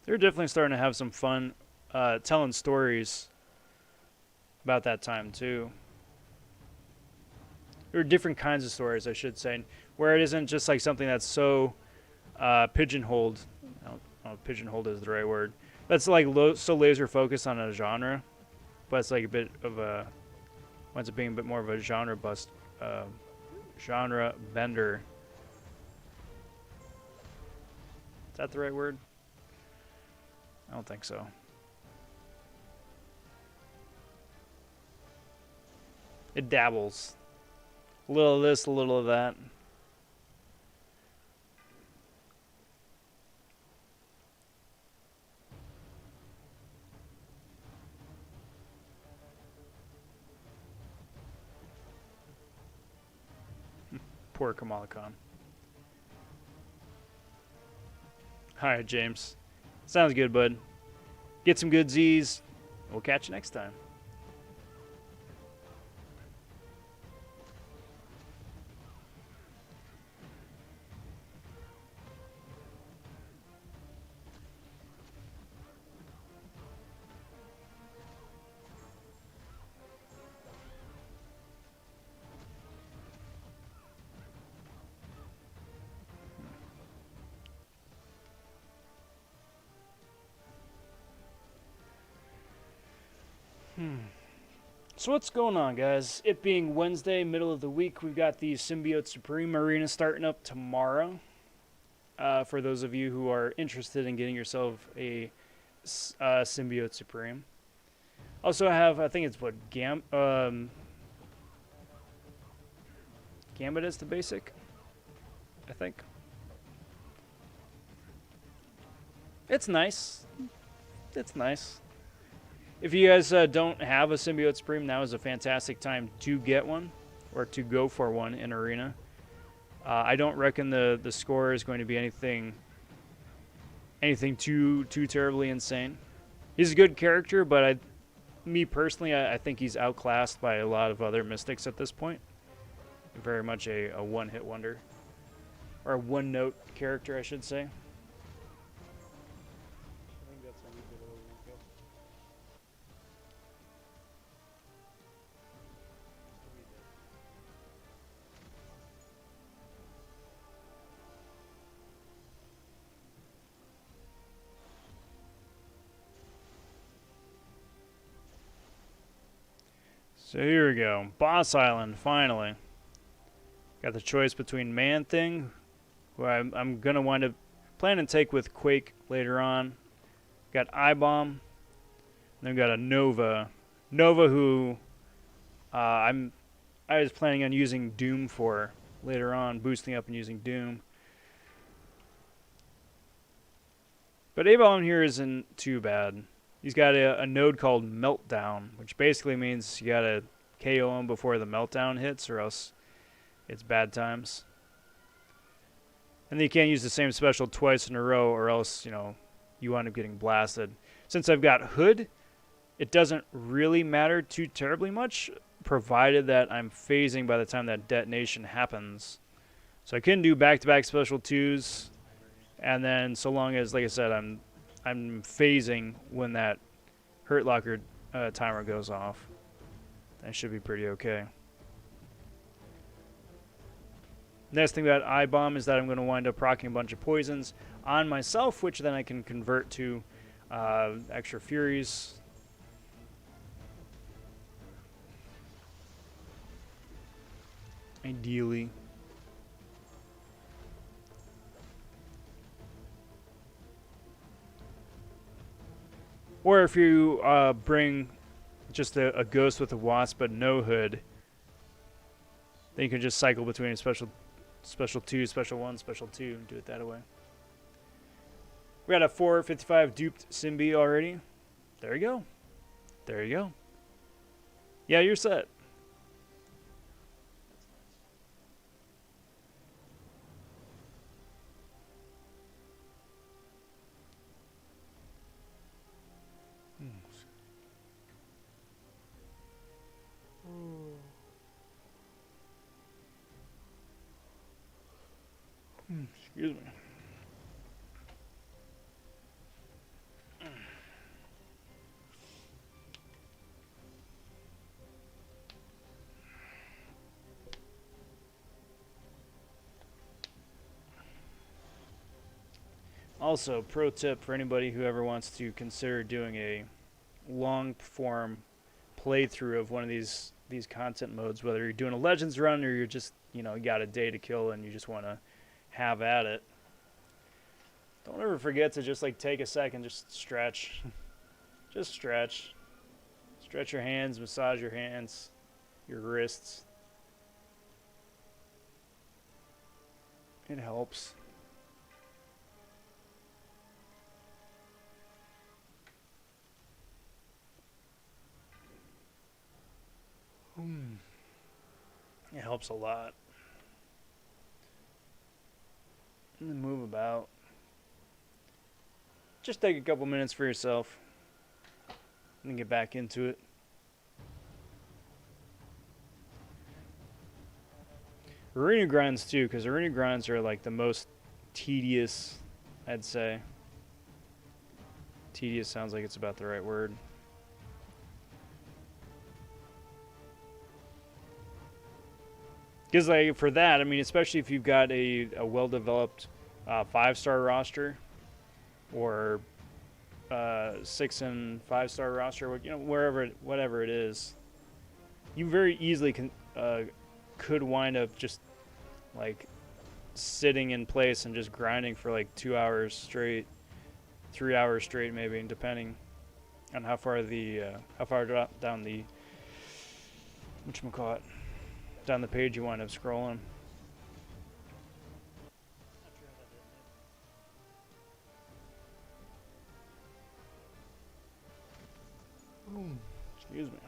They're definitely starting to have some fun telling stories about that time, too. There are different kinds of stories, I should say, where it isn't just like something that's so pigeonholed. I don't know if pigeonholed is the right word. That's like so laser focused on a genre, but it's like a bit of a, winds up being a bit more of a genre bender. Is that the right word? I don't think so. It dabbles. A little of this, a little of that. Poor Kamalicon. Alright, James. Sounds good, bud. Get some good Z's. We'll catch you next time. So what's going on, guys? It being Wednesday, middle of the week, we've got the Symbiote Supreme Arena starting up tomorrow. For those of you who are interested in getting yourself a Symbiote Supreme. Also have, I think it's what, Gambit is the basic, I think. It's nice. It's nice. If you guys don't have a Symbiote Supreme, now is a fantastic time to get one, or to go for one in Arena. I don't reckon the score is going to be anything too terribly insane. He's a good character, but me personally, I think he's outclassed by a lot of other Mystics at this point. Very much a one-hit wonder, or a one-note character, I should say. So here we go. Boss Island, finally. Got the choice between Man-Thing, who I'm going to wind up planning to take with Quake later on. Got I-Bomb. And then got a Nova. Nova, who I was planning on using Doom for later on, boosting up and using Doom. But A-Bomb here isn't too bad. He's got a node called Meltdown, which basically means you gotta KO him before the Meltdown hits, or else it's bad times. And then you can't use the same special twice in a row, or else, you wind up getting blasted. Since I've got Hood, it doesn't really matter too terribly much, provided that I'm phasing by the time that detonation happens. So I can do back-to-back special 2s, and then so long as, like I said, I'm phasing when that Hurt Locker timer goes off. That should be pretty okay. Next thing about I-Bomb is that I'm going to wind up proccing a bunch of poisons on myself, which then I can convert to extra Furies. Ideally. Or if you bring just a ghost with a wasp but no hood, then you can just cycle between a special 2, special 1, special 2, and do it that way. We got a 455 duped Symbi already. There you go. There you go. Yeah, you're set. Excuse me. Also, pro tip for anybody who ever wants to consider doing a long form playthrough of one of these content modes, whether you're doing a Legends run or you're just, you got a day to kill and you just want to have at it. Don't ever forget to just take a second, just stretch. Just stretch. Stretch your hands, massage your hands, your wrists. It helps. It helps a lot. And then move about. Just take a couple minutes for yourself and then get back into it. Arena grinds too, because arena grinds are the most tedious, I'd say. Tedious sounds like it's about the right word. Because for that, especially if you've got a well-developed 5-star roster or 6 and 5 star roster, you know, whatever it is, you very easily could wind up just like sitting in place and just grinding for like 2 hours straight, 3 hours straight, maybe, depending on how far down the whatchamacallit, down the page you wind up scrolling. Excuse me.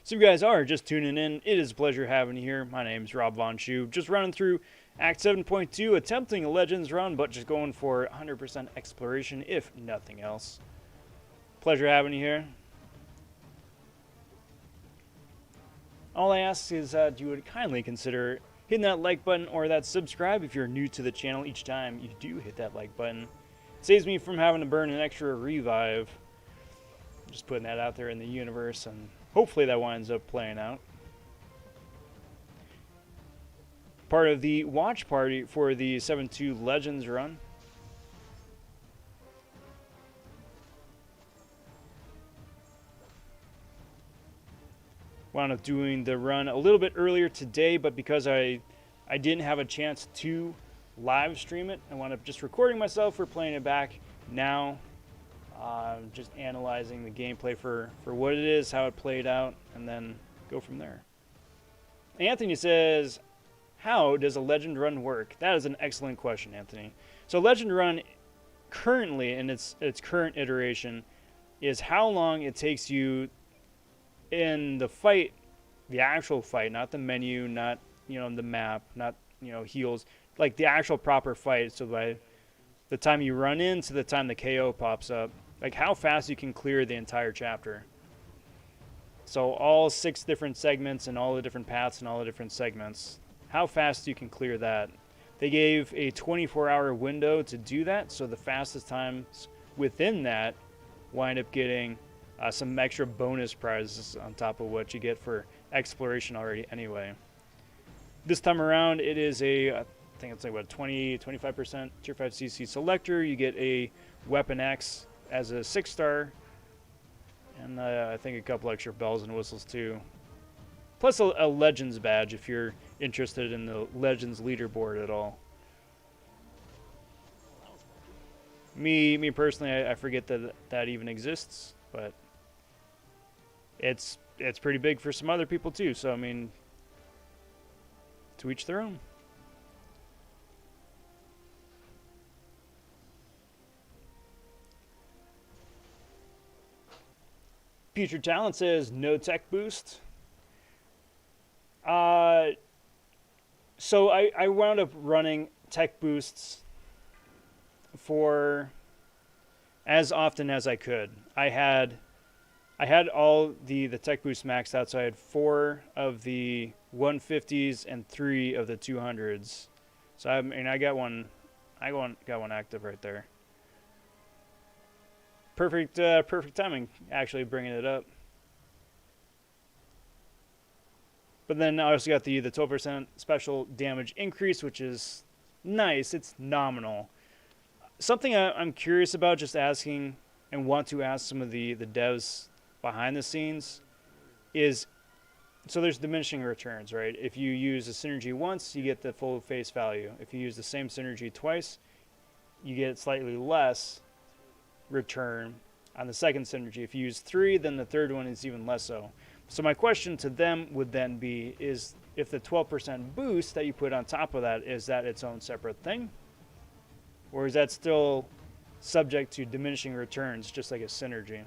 So if you guys are just tuning in, it is a pleasure having you here. My name is Rob vonShoe, just running through Act 7.2, attempting a Legends run, but just going for 100% exploration, if nothing else. Pleasure having you here. All I ask is that you would kindly consider hitting that like button or that subscribe if you're new to the channel. Each time you do hit that like button, it saves me from having to burn an extra revive. Just putting that out there in the universe, and hopefully that winds up playing out. Part of the watch party for the 7.2 Legends run. Wound up doing the run a little bit earlier today, but because I didn't have a chance to live stream it, I wound up just recording myself for playing it back now. Just analyzing the gameplay for what it is, how it played out, and then go from there. Anthony says, how does a Legend run work? That is an excellent question, Anthony. So Legend run currently, in its current iteration, is how long it takes you in the fight, the actual fight, not the menu, not, you know, the map, not, you know, heals, like the actual proper fight. So by the time you run in to the time the KO pops up, like how fast you can clear the entire chapter. So all 6 different segments and all the different paths and all the different segments, how fast you can clear that. They gave a 24-hour window to do that, so the fastest times within that wind up getting some extra bonus prizes on top of what you get for exploration already anyway. This time around, it is I think it's like what, 25% tier 5 CC selector. You get a Weapon X as a 6-star, and I think a couple extra bells and whistles too. Plus a Legends badge if you're interested in the Legends leaderboard at all. Me personally, I forget that even exists, but it's pretty big for some other people too. So I mean, to each their own. Future Talent says no tech boost. So I wound up running tech boosts for as often as I could. I had all the tech boost maxed out, so I had 4 of the 150s and 3 of the 200s. So I mean, I got one active right there. Perfect timing, actually, bringing it up. But then I also got the 12% special damage increase, which is nice. It's nominal. Something I'm curious about, just asking and want to ask some of the devs behind the scenes, is, so there's diminishing returns, right? If you use a synergy once, you get the full face value. If you use the same synergy twice, you get slightly less return on the second synergy. If you use 3, then the third one is even less so. So my question to them would then be, is if the 12% boost that you put on top of that, is that its own separate thing? Or is that still subject to diminishing returns, just like a synergy?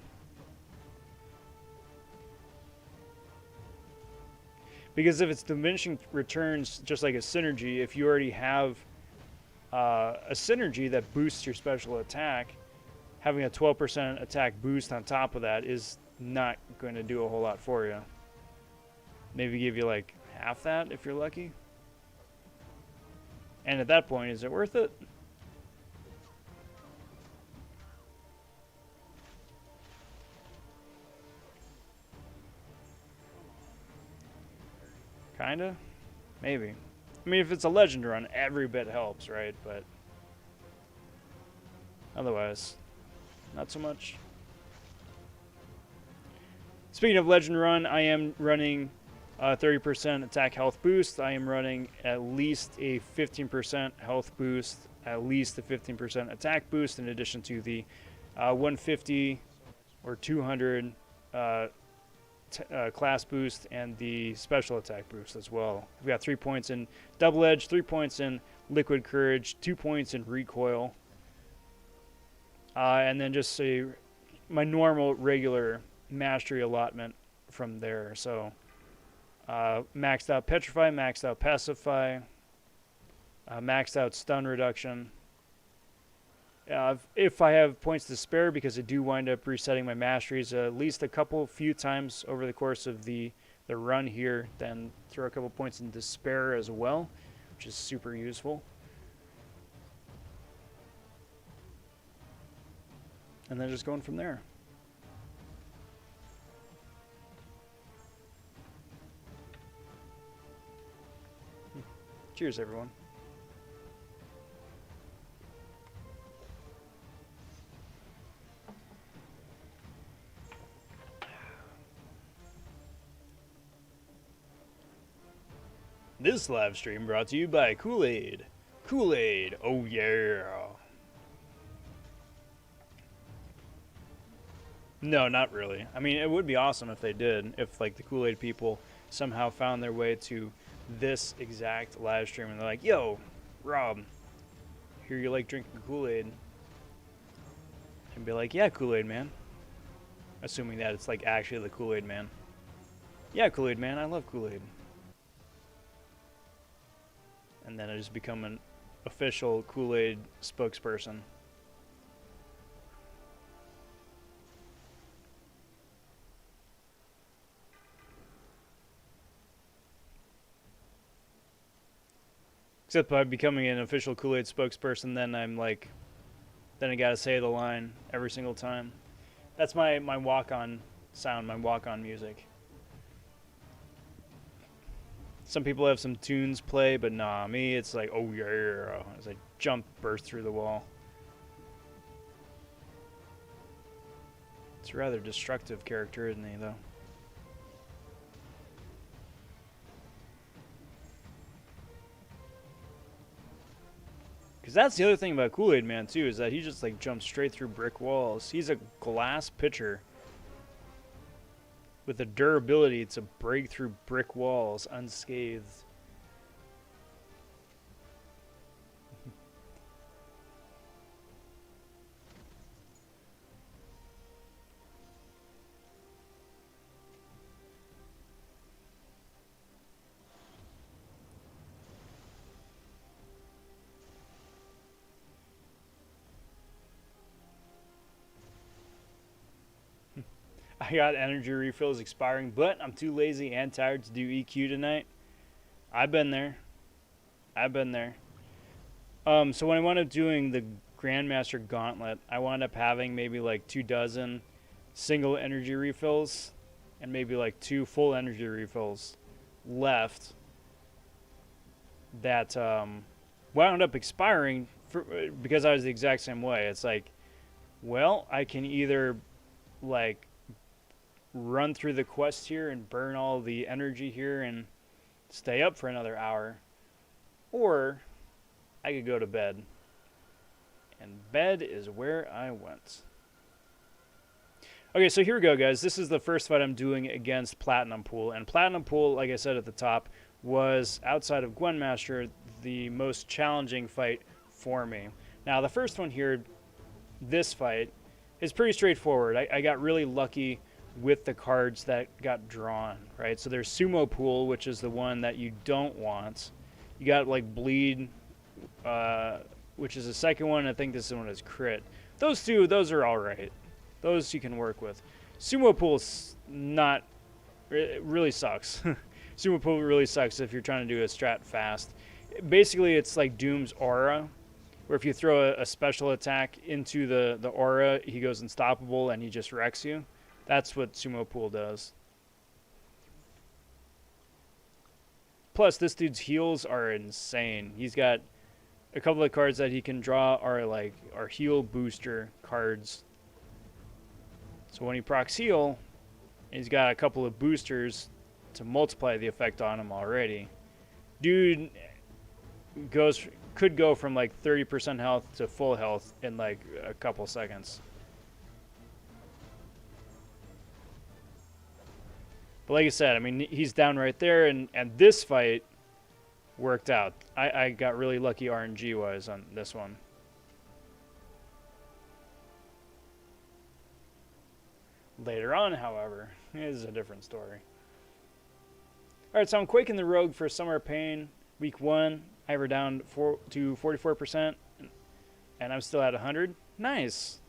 Because if it's diminishing returns, just like a synergy, if you already have a synergy that boosts your special attack, having a 12% attack boost on top of that is not going to do a whole lot for you. Maybe give you like half that if you're lucky. And at that point, is it worth it? Kinda? Maybe. I mean, if it's a legend run, every bit helps, right? But Otherwise, not so much. Speaking of Legend Run, I am running 30% attack health boost. I am running at least a 15% health boost, at least a 15% attack boost, in addition to the 150 or 200 class boost and the special attack boost as well. We've got 3 points in double edge, 3 points in liquid courage, 2 points in recoil, and then just my normal regular mastery allotment from there. So maxed out petrify, maxed out pacify, maxed out stun reduction. If I have points to spare, because I do wind up resetting my masteries at least a few times over the course of the run here, then throw a couple points into spare as well, which is super useful. And then just going from there. Cheers, everyone. This live stream brought to you by Kool-Aid. Kool-Aid, oh yeah. No, not really. I mean, it would be awesome if they did, if like the Kool-Aid people somehow found their way to this exact live stream and they're like, yo, Rob, hear you like drinking Kool-Aid. And be like, yeah, Kool-Aid man. Assuming that it's like actually the Kool-Aid man. Yeah, Kool-Aid man, I love Kool-Aid. And then I just become an official Kool-Aid spokesperson. Except by becoming an official Kool-Aid spokesperson, then I'm like, then I gotta say the line every single time. That's my walk-on sound, my walk-on music. Some people have some tunes play, but nah, me, it's like, oh yeah, as I burst through the wall. It's a rather destructive character, isn't he, though? Because that's the other thing about Kool-Aid Man, too, is that he just, like, jumps straight through brick walls. He's a glass pitcher with the durability to break through brick walls unscathed. I got energy refills expiring, but I'm too lazy and tired to do EQ tonight. I've been there. So when I wound up doing the Grandmaster Gauntlet, I wound up having maybe like 24 single energy refills and maybe like 2 full energy refills left that wound up expiring because I was the exact same way. It's like, well, I can either like run through the quest here and burn all the energy here and stay up for another hour, or I could go to bed. And bed is where I went. Okay, so here we go, guys. This is the first fight I'm doing against Platinum Pool. And Platinum Pool, like I said at the top, was, outside of GWENMASTER, the most challenging fight for me. Now, the first one here, this fight, is pretty straightforward. I got really lucky with the cards that got drawn, right? So there's Sumo Pool, which is the one that you don't want. You got, like, Bleed, which is the second one. I think this one is Crit. Those two, those are all right. Those you can work with. Sumo Pool's not... It really sucks. Sumo Pool really sucks if you're trying to do a strat fast. Basically, it's like Doom's Aura, where if you throw a special attack into the aura, he goes unstoppable and he just wrecks you. That's what Sumo Pool does. Plus, this dude's heals are insane. He's got a couple of cards that he can draw are heal booster cards. So when he procs heal, he's got a couple of boosters to multiply the effect on him already. Dude could go from like 30% health to full health in like a couple seconds. But like I said, I mean, he's down right there, and this fight worked out. I got really lucky RNG wise on this one. Later on, however, this is a different story. Alright, so I'm quaking the Rogue for Summer Pain. Week 1, I were down to 44%, and I'm still at 100. Nice.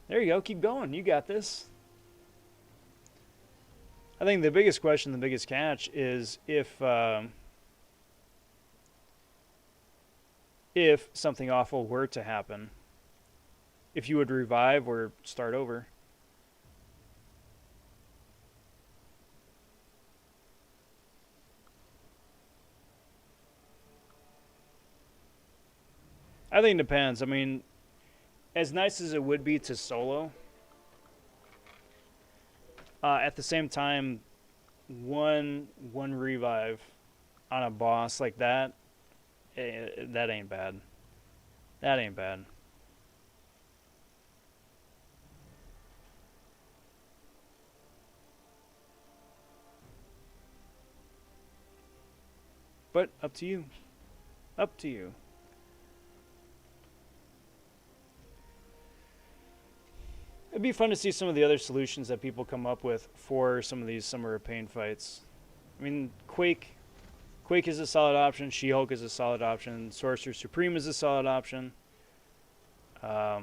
There you go. Keep going. You got this. I think the biggest question, the biggest catch is if something awful were to happen, if you would revive or start over. I think it depends. I mean, as nice as it would be to solo, at the same time, one revive on a boss like that, that ain't bad. That ain't bad. But up to you. Up to you. It'd be fun to see some of the other solutions that people come up with for some of these Summer of Pain fights. I mean, Quake is a solid option. She-Hulk is a solid option. Sorcerer Supreme is a solid option. A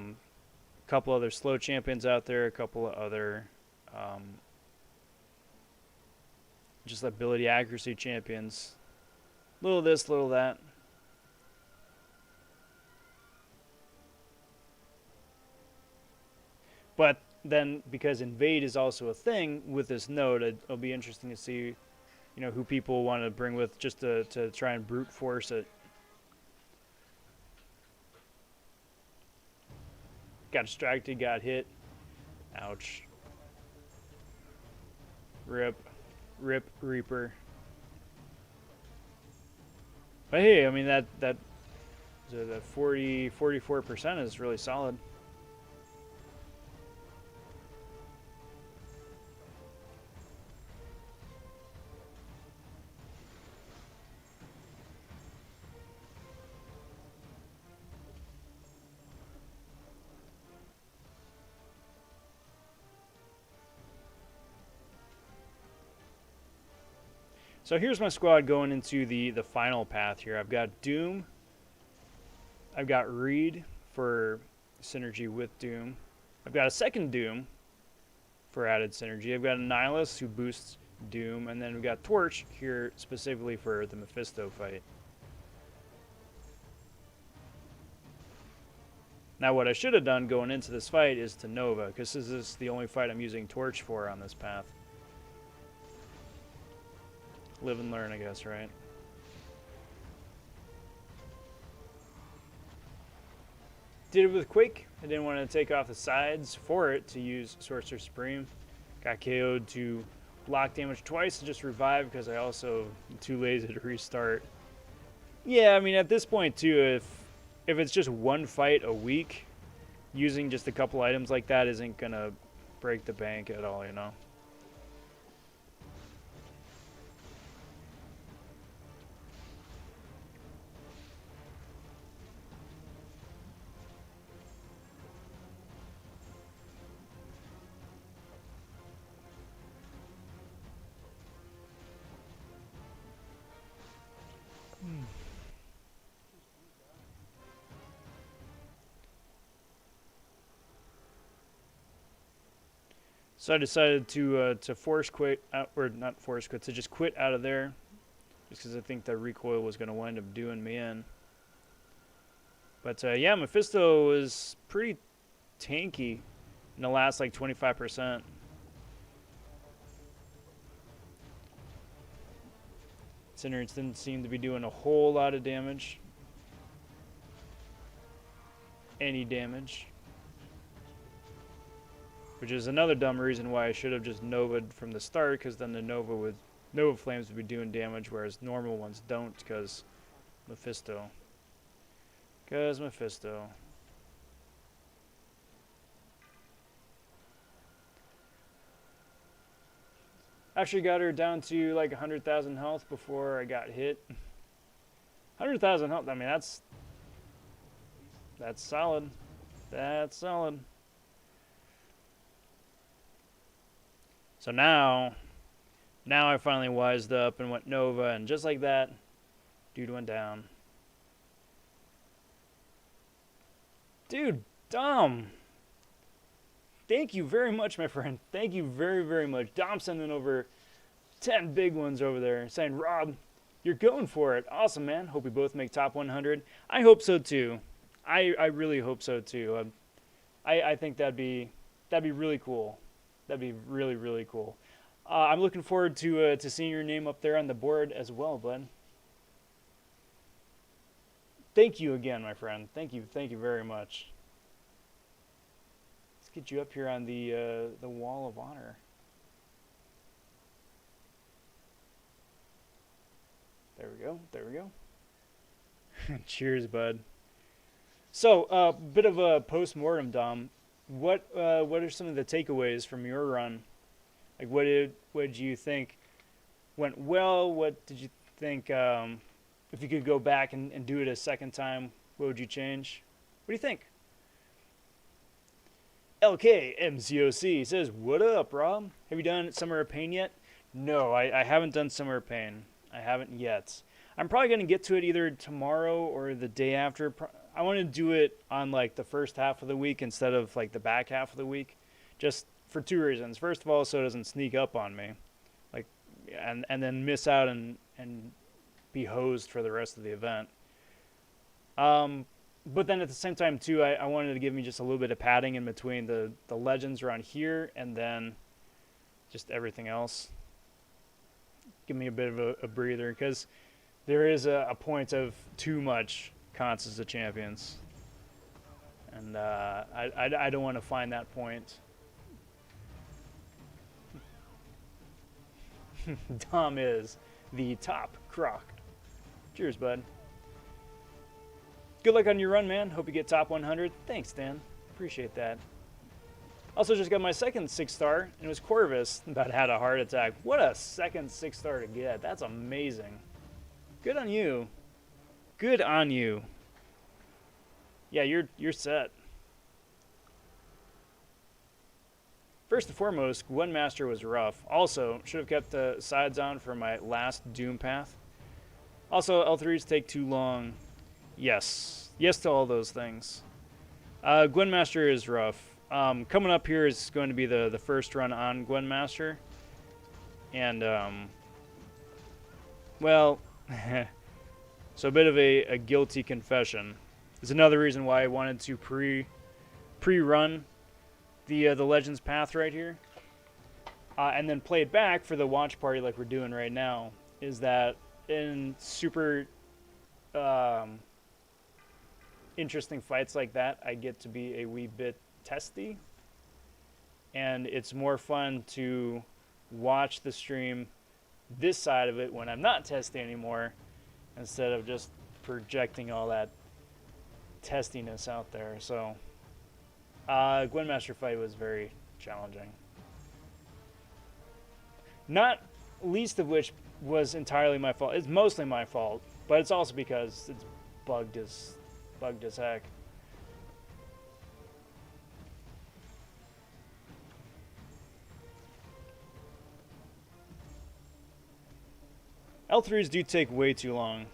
couple other slow champions out there. A couple of other just ability accuracy champions. Little this, little that. But then, because invade is also a thing with this node, it'll be interesting to see, who people want to bring with just to try and brute force it. Got distracted, got hit. Ouch. Rip Reaper. But hey, I mean that 44% is really solid. So here's my squad going into the final path here. I've got Doom. I've got Reed for synergy with Doom. I've got a second Doom for added synergy. I've got a Nihilus who boosts Doom. And then we've got Torch here specifically for the Mephisto fight. Now what I should have done going into this fight is to Nova, because this is the only fight I'm using Torch for on this path. Live and learn, I guess, right? Did it with Quake. I didn't want to take off the sides for it to use Sorcerer Supreme. Got KO'd to block damage twice and just revive because I also am too lazy to restart. Yeah, I mean, at this point, too, if it's just one fight a week, using just a couple items like that isn't going to break the bank at all, So I decided to force quit, or not force quit, to just quit out of there, just because I think the recoil was going to wind up doing me in. But yeah, Mephisto was pretty tanky in the last like 25%. Sinners didn't seem to be doing a whole lot of damage. any damage. Which is another dumb reason why I should have just Nova'd from the start, because then the Nova Flames would be doing damage, whereas normal ones don't, because Mephisto. Because Mephisto. Actually got her down to like 100,000 health before I got hit. 100,000 health, I mean, that's solid. That's solid. So now I finally wised up and went Nova, and just like that, dude went down. Dude, Dom. Thank you very much, my friend. Thank you very, very much. Dom sending over 10 big ones over there, saying, Rob, you're going for it. Awesome, man. Hope we both make top 100. I hope so, too. I really hope so, too. I think that'd be really cool. That'd be really, really cool. I'm looking forward to seeing your name up there on the board as well, bud. Thank you again, my friend. Thank you very much. Let's get you up here on the wall of honor. There we go. There we go. Cheers, bud. So, bit of a post-mortem, Dom. What are some of the takeaways from your run? Like, what did you think went well? What did you think, if you could go back and do it a second time, what would you change? What do you think? LK says, what up, Rob? Have you done Summer of Pain yet? No, I haven't done Summer of Pain. I haven't yet. I'm probably going to get to it either tomorrow or the day after. I want to do it on like the first half of the week instead of like the back half of the week, just for two reasons. First of all, so it doesn't sneak up on me, like, and then miss out and be hosed for the rest of the event. But then at the same time too, I wanted to give me just a little bit of padding in between the legends around here and then just everything else. Give me a bit of a breather, because there is a point of too much Constance of Champions, and I don't want to find that point. Dom is the top croc. Cheers, bud. Good luck on your run, man. Hope you get top 100. Thanks, Dan. Appreciate that. Also just got my second 6-star, and it was Corvus that had a heart attack. What a second 6-star to get. That's amazing. Good on you. Good on you. Yeah, you're set. First and foremost, GWENMASTER was rough. Also, should have kept the sides on for my last Doom path. Also, L3s take too long. Yes. Yes to all those things. GWENMASTER is rough. Coming up here is going to be the first run on GWENMASTER. And, well, so a bit of a guilty confession. It's another reason why I wanted to pre-run the Legends path right here. And then play it back for the watch party like we're doing right now. Is that in super interesting fights like that, I get to be a wee bit testy, and it's more fun to watch the stream this side of it when I'm not testy anymore, instead of just projecting all that testiness out there. So GWENMASTER fight was very challenging, not least of which was entirely my fault. It's mostly my fault, but it's also because it's bugged as heck. L3s do take way too long.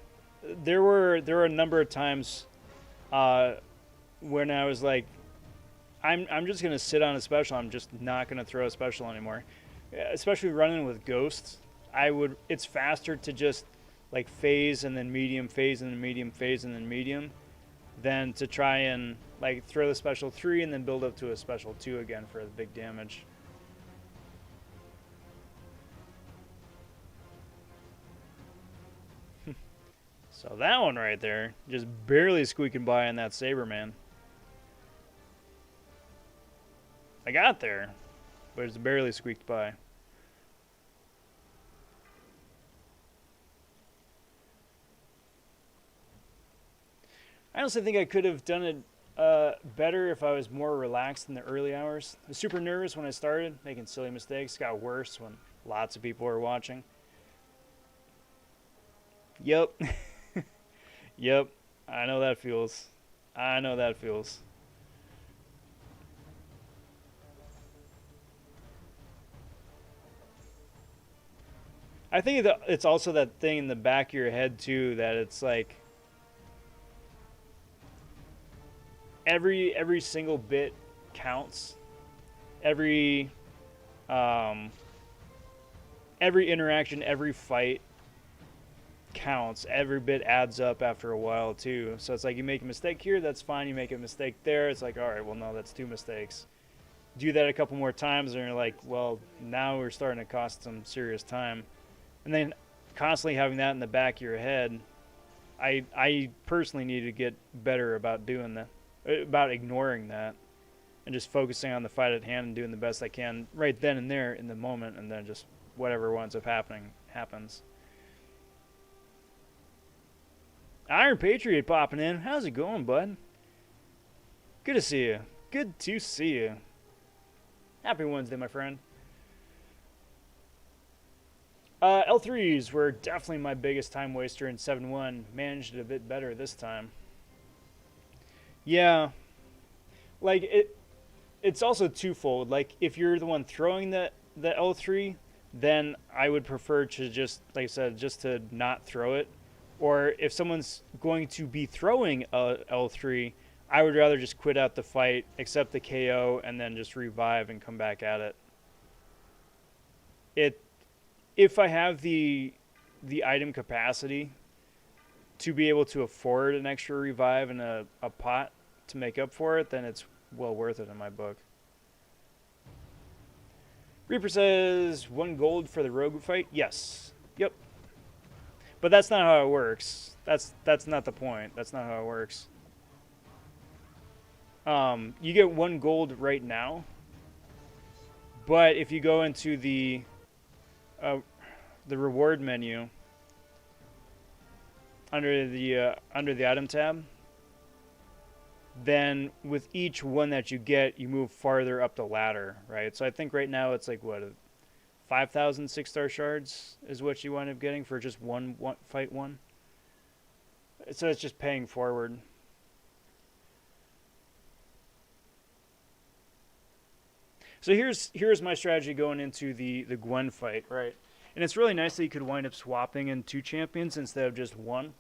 There were a number of times when I was like, I'm just gonna sit on a special. I'm just not gonna throw a special anymore. Especially running with ghosts, it's faster to just like phase and then medium, phase and then medium, phase and then medium, than to try and like throw the special 3 and then build up to a special 2 again for the big damage. So that one right there, just barely squeaking by on that Saber, man. I got there, but it's barely squeaked by. I honestly think I could have done it better if I was more relaxed in the early hours. I was super nervous when I started, making silly mistakes. Got worse when lots of people were watching. Yep. Yep. I know that feels. I know that feels. I think that it's also that thing in the back of your head too that it's like every single bit counts. Every um, every interaction, every fight counts. Every bit adds up after a while too. So it's like you make a mistake here, that's fine. You make a mistake there, it's like, all right, well, no, that's two mistakes. Do that a couple more times, and you're like, well, now we're starting to cost some serious time. And then constantly having that in the back of your head, I personally need to get better about doing that, about ignoring that, and just focusing on the fight at hand and doing the best I can right then and there in the moment, and then just whatever winds up happening happens. Iron Patriot popping in. How's it going, bud? Good to see you. Good to see you. Happy Wednesday, my friend. L3s were definitely my biggest time waster in 7-1. Managed it a bit better this time. Yeah. Like, it's also twofold. Like, if you're the one throwing the L3, then I would prefer to just, like I said, just to not throw it. Or if someone's going to be throwing a L3, I would rather just quit out the fight, accept the KO, and then just revive and come back at it. If I have the item capacity to be able to afford an extra revive and a pot to make up for it, then it's well worth it in my book. Reaper says 1 gold for the rogue fight. Yes. Yep. But that's not how it works. That's not the point. That's not how it works. You get 1 gold right now, but if you go into the reward menu under the item tab, then with each one that you get, you move farther up the ladder, right? So I think right now it's like what, 5,000 6-star shards is what you wind up getting for just one fight one. So it's just paying forward. So here's my strategy going into the Gwen fight, right? And it's really nice that you could wind up swapping in 2 champions instead of just 1.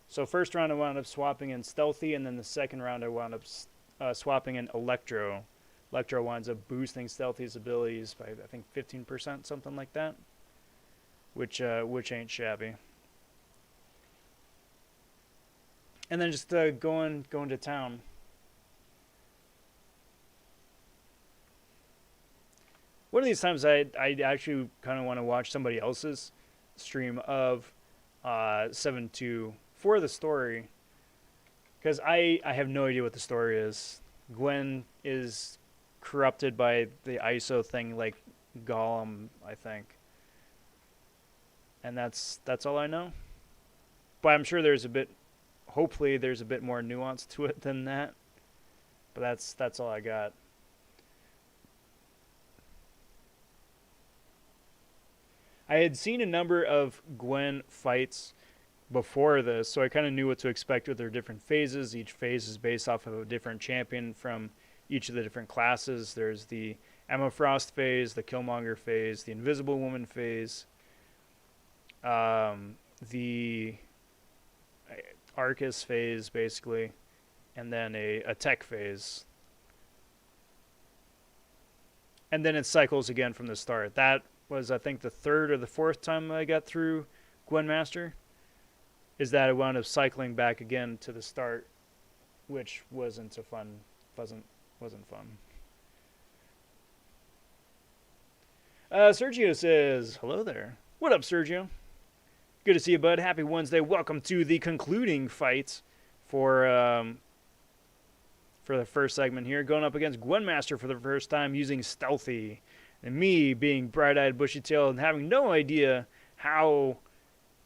So first round I wound up swapping in Stealthy, and then the second round I wound up swapping in Electro. Electro winds up boosting Stealthy's abilities by, I think, 15%, something like that, which ain't shabby. And then just going to town. One of these times I actually kind of want to watch somebody else's stream of 7-2 for the story, because I have no idea what the story is. Gwen is corrupted by the ISO thing like Gollum, I think. And that's all I know. But I'm sure hopefully there's a bit more nuance to it than that. But that's all I got. I had seen a number of Gwen fights before this, so I kind of knew what to expect with their different phases. Each phase is based off of a different champion from each of the different classes. There's the Emma Frost phase, the Killmonger phase, the Invisible Woman phase, the Arcus phase, basically, and then a tech phase. And then it cycles again from the start. That was, I think, the 3rd or the 4th time I got through GWENMASTER, is that I wound up cycling back again to the start, which wasn't fun. Sergio says, hello there. What up, Sergio? Good to see you, bud. Happy Wednesday. Welcome to the concluding fight for for the first segment here, going up against GWENMASTER for the first time using Stealthy. And me being bright-eyed, bushy-tailed, and having no idea how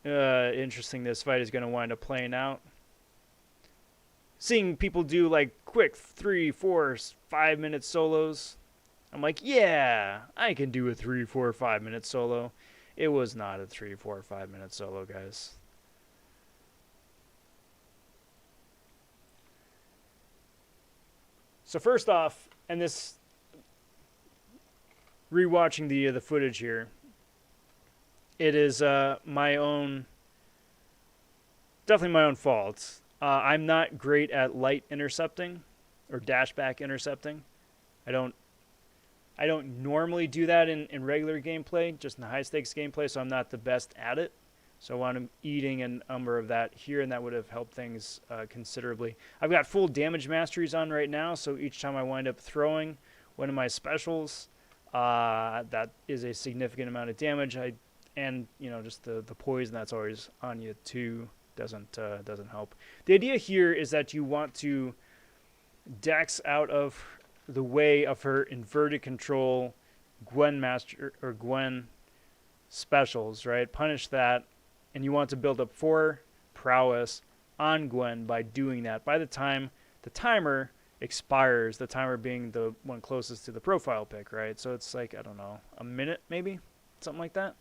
interesting this fight is going to wind up playing out. Seeing people do like quick 3, 4, 5 minute solos, I'm like, yeah, I can do a 3, 4, 5 minute solo. It was not a 3, 4, 5 minute solo, guys. So first off, and this rewatching the footage here, it is my own, definitely my own fault. I'm not great at light intercepting or dashback intercepting. I don't normally do that in regular gameplay, just in the high stakes gameplay, so I'm not the best at it. So I'm eating a number of that here, and that would have helped things considerably. I've got full damage masteries on right now, so each time I wind up throwing one of my specials, that is a significant amount of damage. And just the poison that's always on you too doesn't help. The idea here is that you want to dex out of the way of her inverted control GWENMASTER or Gwen specials, right? Punish that, and you want to build up 4 prowess on Gwen by doing that. By the time the timer expires, the timer being the one closest to the profile pick, right? So it's like, I don't know, a minute maybe, something like that.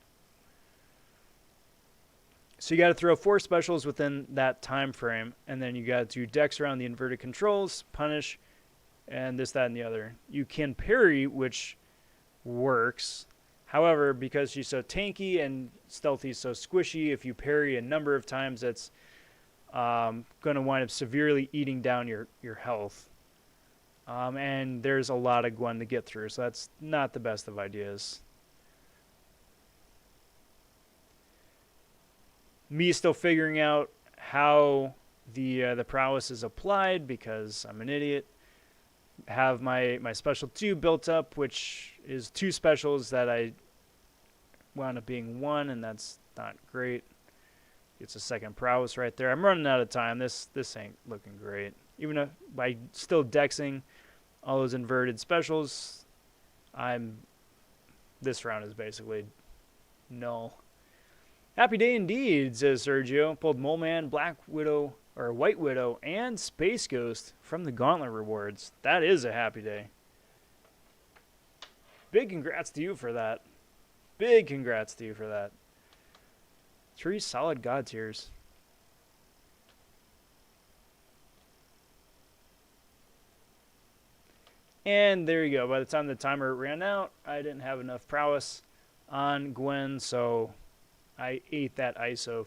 So you got to throw 4 specials within that time frame, and then you got to dex around the inverted controls, punish, and this, that, and the other. You can parry, which works. However, because she's so tanky and Stealthy so squishy, if you parry a number of times, that's going to wind up severely eating down your health. And there's a lot of Gwen to get through, so that's not the best of ideas. Me still figuring out how the prowess is applied because I'm an idiot. Have my special 2 built up, which is 2 specials that I wound up being 1, and that's not great. It's a second prowess right there. I'm running out of time. This ain't looking great. Even if by still dexing all those inverted specials, this round is basically null. Happy day indeed, says Sergio. Pulled Mole Man, Black Widow, or White Widow, and Space Ghost from the Gauntlet rewards. That is a happy day. Big congrats to you for that. Big congrats to you for that. 3 solid God tiers. And there you go. By the time the timer ran out, I didn't have enough prowess on Gwen, so I ate that ISO.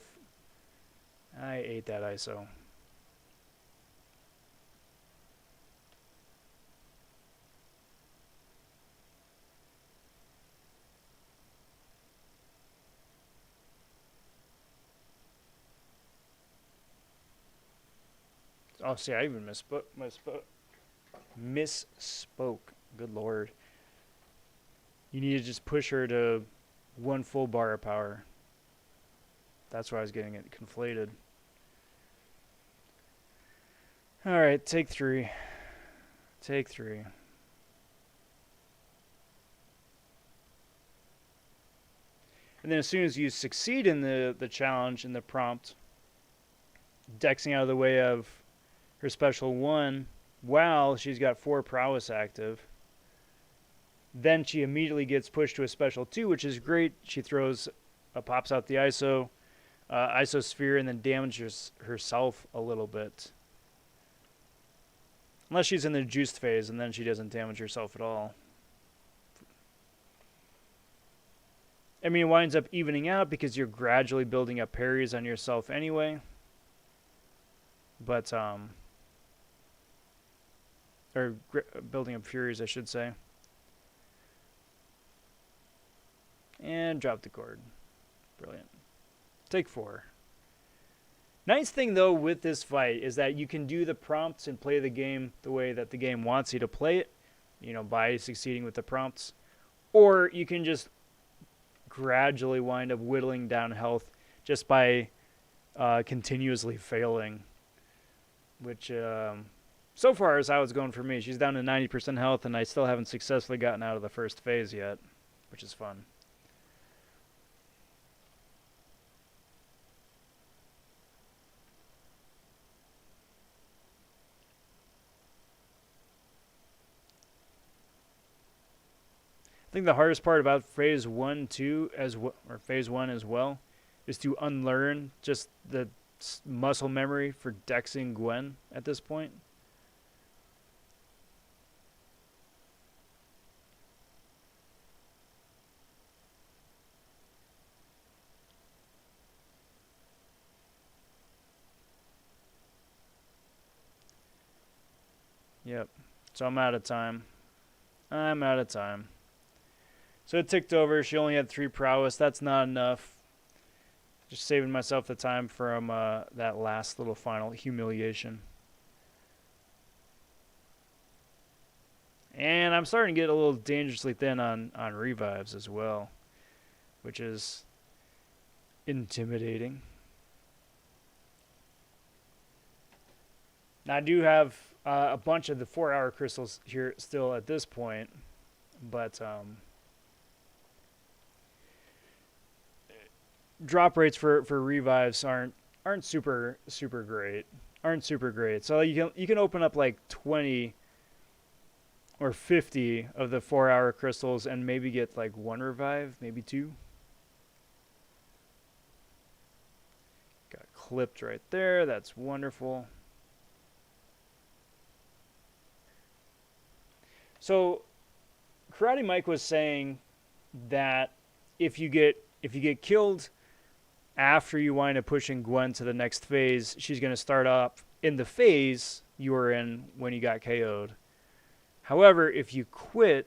Oh, see, I even misspoke. Good Lord. You need to just push her to 1 full bar of power. That's why I was getting it conflated. All right, take 3. Take 3. And then as soon as you succeed in the challenge and the prompt, dexing out of the way of her special 1 while she's got 4 prowess active, then she immediately gets pushed to a special 2, which is great. She pops out the isosphere, and then damages herself a little bit. Unless she's in the juiced phase, and then she doesn't damage herself at all. I mean, it winds up evening out because you're gradually building up parries on yourself anyway. But, or building up furies, I should say. And drop the cord. Brilliant. Take 4. Nice thing, though, with this fight is that you can do the prompts and play the game the way that the game wants you to play it, by succeeding with the prompts. Or you can just gradually wind up whittling down health just by continuously failing, which so far is how it's going for me. She's down to 90% health, and I still haven't successfully gotten out of the first phase yet, which is fun. I think the hardest part about phase 1, 2, or phase 1 as well, is to unlearn just the muscle memory for dexing Gwen at this point. Yep. So I'm out of time. I'm out of time. So it ticked over. She only had 3 prowess. That's not enough. Just saving myself the time from that last little final humiliation. And I'm starting to get a little dangerously thin on revives as well, which is intimidating. Now I do have a bunch of the 4-hour crystals here still at this point, but drop rates for revives aren't super great. So you can open up like 20 or 50 of the 4-hour crystals and maybe get like 1 revive, maybe 2. Got clipped right there. That's wonderful. So Karate Mike was saying that if you get killed after you wind up pushing Gwen to the next phase, she's going to start up in the phase you were in when you got KO'd. However, if you quit,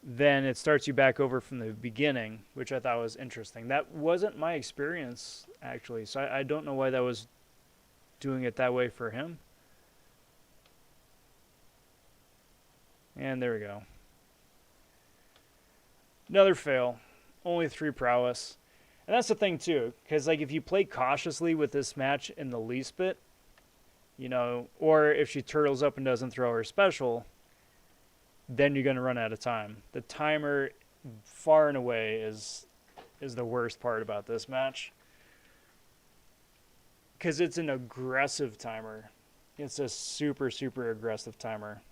then it starts you back over from the beginning, which I thought was interesting. That wasn't my experience, actually, so I don't know why that was doing it that way for him. And there we go. Another fail. Only 3 prowess. And that's the thing, too, because like if you play cautiously with this match in the least bit, you know, or if she turtles up and doesn't throw her special, then you're going to run out of time. The timer, far and away, is the worst part about this match. Because it's an aggressive timer. It's a super aggressive timer.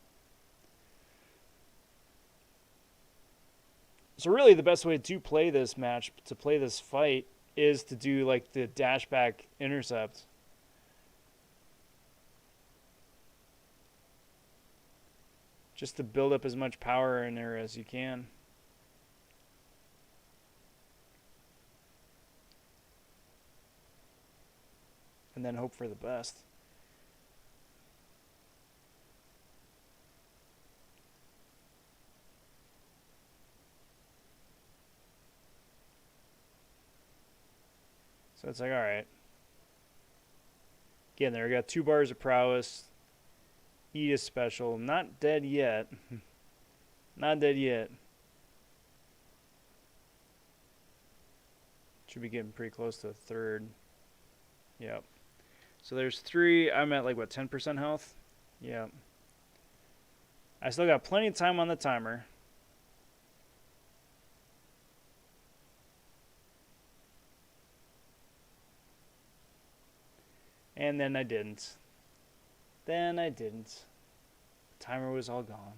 So really the best way to play this match, to play this fight, is to do like the dash back intercept. Just to build up as much power in there as you can. And then hope for the best. So it's like, all right. Again, there we got 2 bars of prowess. Eat a special. Not dead yet. Not dead yet. Should be getting pretty close to a 3rd. Yep. So there's 3. I'm at like, what, 10% health? Yep. I still got plenty of time on the timer. And then I didn't. Timer was all gone.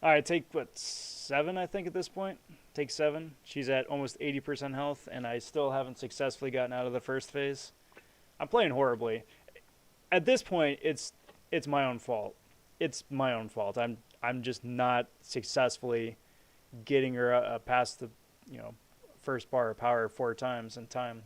Alright, take, what, 7, I think, at this point? Take 7. She's at almost 80% health, and I still haven't successfully gotten out of the first phase. I'm playing horribly. At this point, it's my own fault. It's my own fault. I'm just not successfully getting her past the, first bar of power 4 times in time.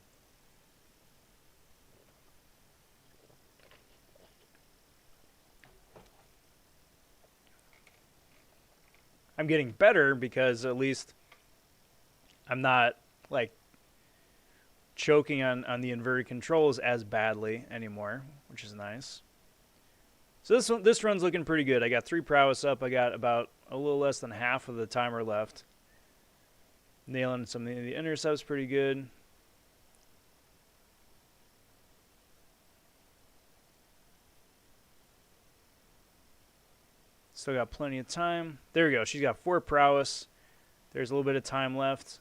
I'm getting better because at least I'm not like choking on the inverted controls as badly anymore, which is nice. So this run's looking pretty good. I got 3 prowess up. I got about a little less than half of the timer left. Nailing some of the intercepts pretty good. Still got plenty of time. There we go. She's got 4 prowess. There's a little bit of time left.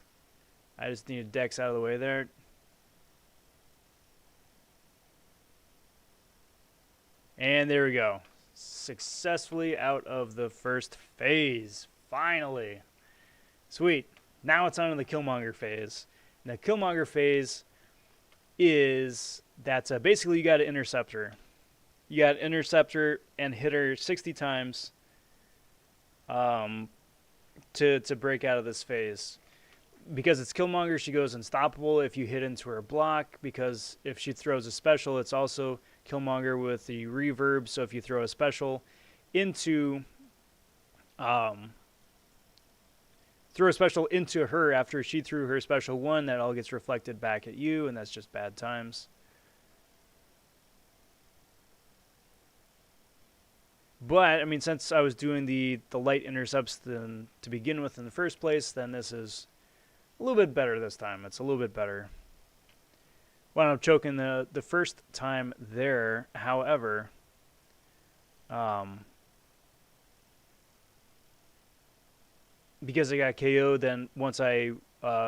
I just need a dex out of the way there. And there we go. Successfully out of the first phase. Finally. Sweet. Now it's on to the Killmonger phase. And the Killmonger phase is that's basically you got to intercept her. You got to intercept her and hit her 60 times to break out of this phase. Because it's Killmonger, she goes unstoppable if you hit into her block. Because if she throws a special, it's also Killmonger with the reverb. So if you throw a special into her after she threw her special one, that all gets reflected back at you, and that's just bad times. But I mean, since I was doing the light intercepts to begin with in the first place, then this is a little bit better this time. It's a little bit better. Wound up choking the first time there, however, because I got KO'd, then once I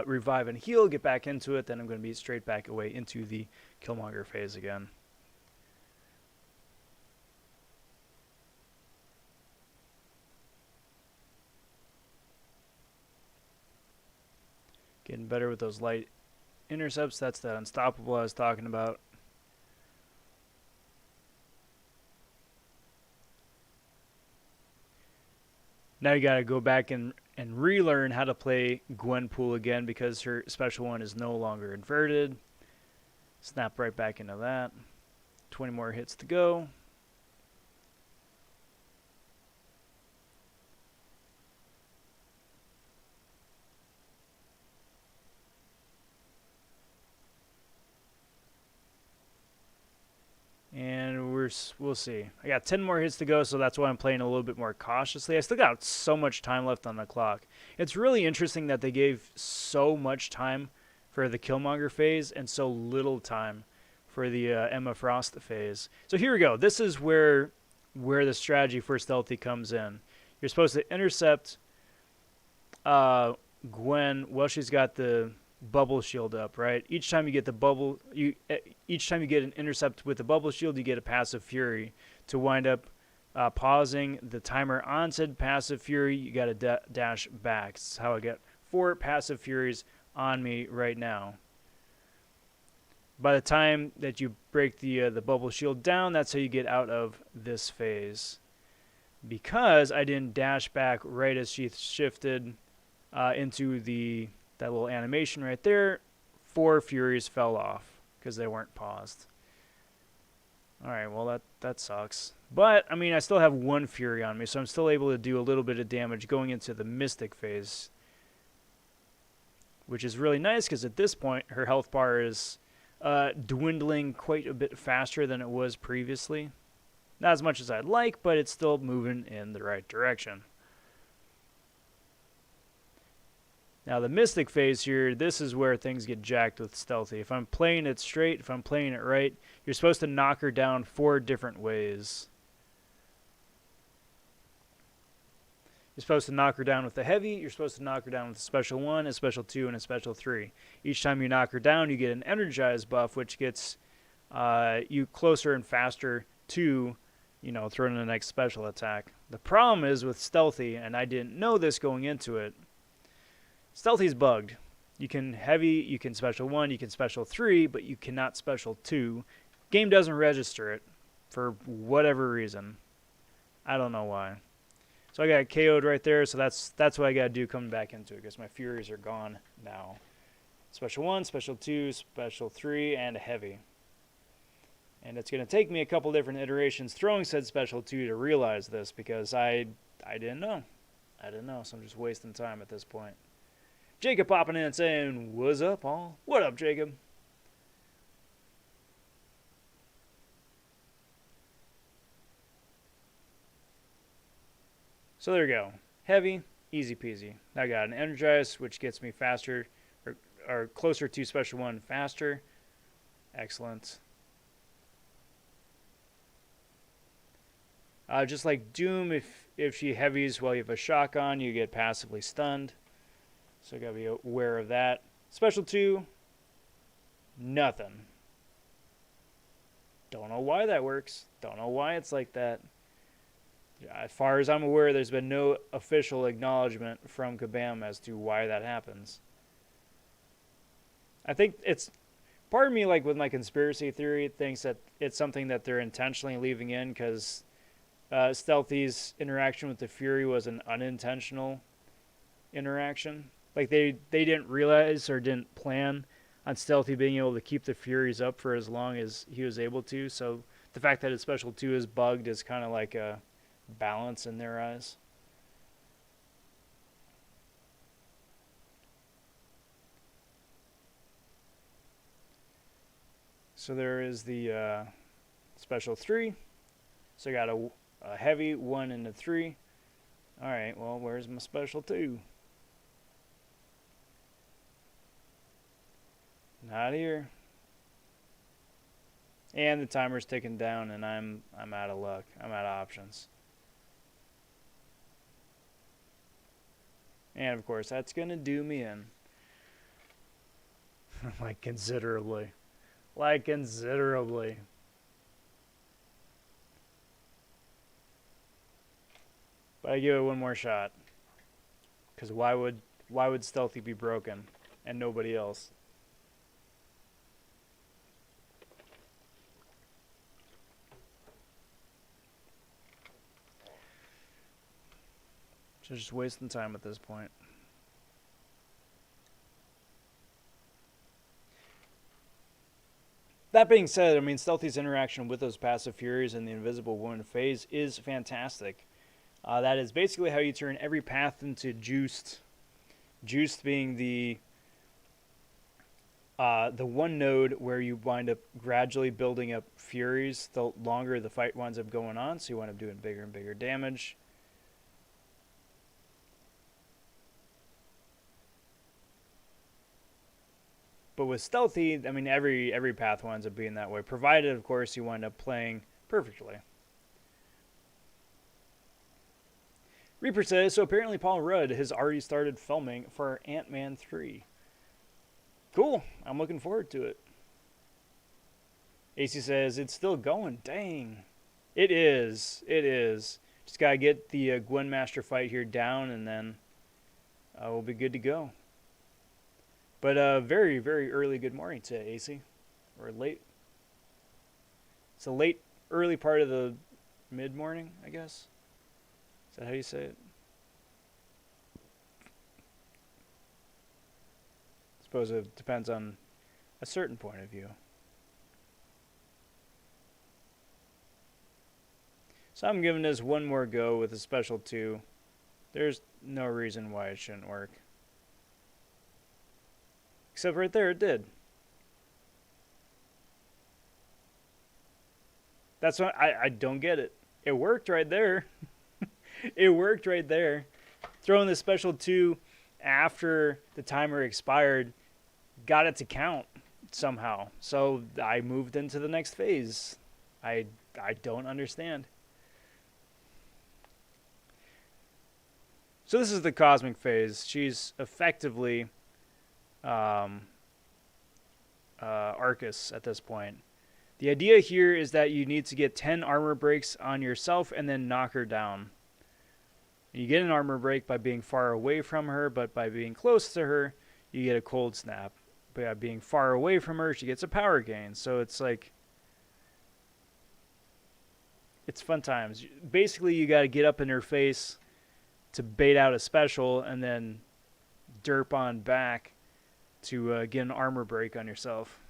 revive and heal, get back into it, then I'm going to be straight back away into the Killmonger phase again. Getting better with those light intercepts. That's that unstoppable I was talking about. Now you got to go back and relearn how to play Gwenpool again because her special one is no longer inverted. Snap right back into that. 20 more hits to go. And we'll see. I got 10 more hits to go, so that's why I'm playing a little bit more cautiously. I still got so much time left on the clock. It's really interesting that they gave so much time for the Killmonger phase and so little time for the Emma Frost phase. So here we go. This is where the strategy for Stealthy comes in. You're supposed to intercept Gwen while she's got the bubble shield up, right? Each time you get the bubble, each time you get an intercept with the bubble shield, you get a passive fury. To wind up pausing the timer on said passive fury, you got to dash back. That's how I get 4 passive furies on me right now. By the time that you break the bubble shield down, that's how you get out of this phase. Because I didn't dash back right as she shifted into that little animation right there, 4 furies fell off because they weren't paused. Alright, well that sucks. But, I mean, I still have 1 fury on me, so I'm still able to do a little bit of damage going into the Mystic phase. Which is really nice because at this point, her health bar is dwindling quite a bit faster than it was previously. Not as much as I'd like, but it's still moving in the right direction. Now the Mystic phase here, this is where things get jacked with Stealthy. If I'm playing it straight, if I'm playing it right, you're supposed to knock her down 4 different ways. You're supposed to knock her down with the heavy, you're supposed to knock her down with a special 1, a special 2, and a special 3. Each time you knock her down, you get an energized buff, which gets you closer and faster to, throwing the next special attack. The problem is with Stealthy, and I didn't know this going into it, Stealthy's bugged. You can heavy, you can special 1, you can special 3, but you cannot special 2. Game doesn't register it for whatever reason. I don't know why. So I got KO'd right there, so that's what I got to do coming back into it because my Furies are gone now. Special 1, special 2, special 3, and a heavy. And it's going to take me a couple different iterations throwing said special 2 to realize this because I didn't know. I didn't know, so I'm just wasting time at this point. Jacob popping in and saying, "What's up, Paul?" What up, Jacob? So there we go. Heavy, easy peasy. I got an Energize, which gets me faster, or closer to special 1 faster. Excellent. Just like Doom, if she heavies while you have a shotgun, you get passively stunned. So gotta be aware of that. Special 2, nothing. Don't know why that works. Don't know why it's like that. As far as I'm aware, there's been no official acknowledgement from Kabam as to why that happens. I think it's part of me, like with my conspiracy theory, thinks that it's something that they're intentionally leaving in because Stealthy's interaction with the Fury was an unintentional interaction. Like they didn't realize or didn't plan on Stealthy being able to keep the Furies up for as long as he was able to. So the fact that his special 2 is bugged is kind of like a balance in their eyes. So there is the special 3. So I got a heavy 1 and a 3. Alright, well, where's my special 2? Not here. And the timer's ticking down and I'm out of luck. I'm out of options. And of course that's gonna do me in. Like considerably. Like considerably. But I give it one more shot. Because why would Stealthy be broken and nobody else? Just wasting time at this point. That being said, I mean, Stealthy's interaction with those passive Furies in the Invisible Woman phase is fantastic. That is basically how you turn every path into juiced. Juiced being the one node where you wind up gradually building up Furies the longer the fight winds up going on, so you wind up doing bigger and bigger damage. But with Stealthy, I mean, every path winds up being that way, provided, of course, you wind up playing perfectly. Reaper says, so apparently Paul Rudd has already started filming for Ant-Man 3. Cool. I'm looking forward to it. AC says, it's still going. Dang. It is. It is. Just got to get the GWENMASTER fight here down, and then we'll be good to go. But very, very early good morning to AC. Or late. It's a late, early part of the mid-morning, I guess. Is that how you say it? I suppose it depends on a certain point of view. So I'm giving this one more go with a special 2. There's no reason why it shouldn't work. Except right there, it did. That's what I don't get it. It worked right there. It worked right there. Throwing the special 2 after the timer expired got it to count somehow. So I moved into the next phase. I don't understand. So this is the cosmic phase. She's effectively Arcus at this point. The idea here is that you need to get 10 armor breaks on yourself and then knock her down. You get an armor break by being far away from her, but by being close to her, you get a cold snap. By being far away from her, she gets a power gain. So it's like, it's fun times. Basically, you got to get up in her face to bait out a special and then derp on back to get an armor break on yourself.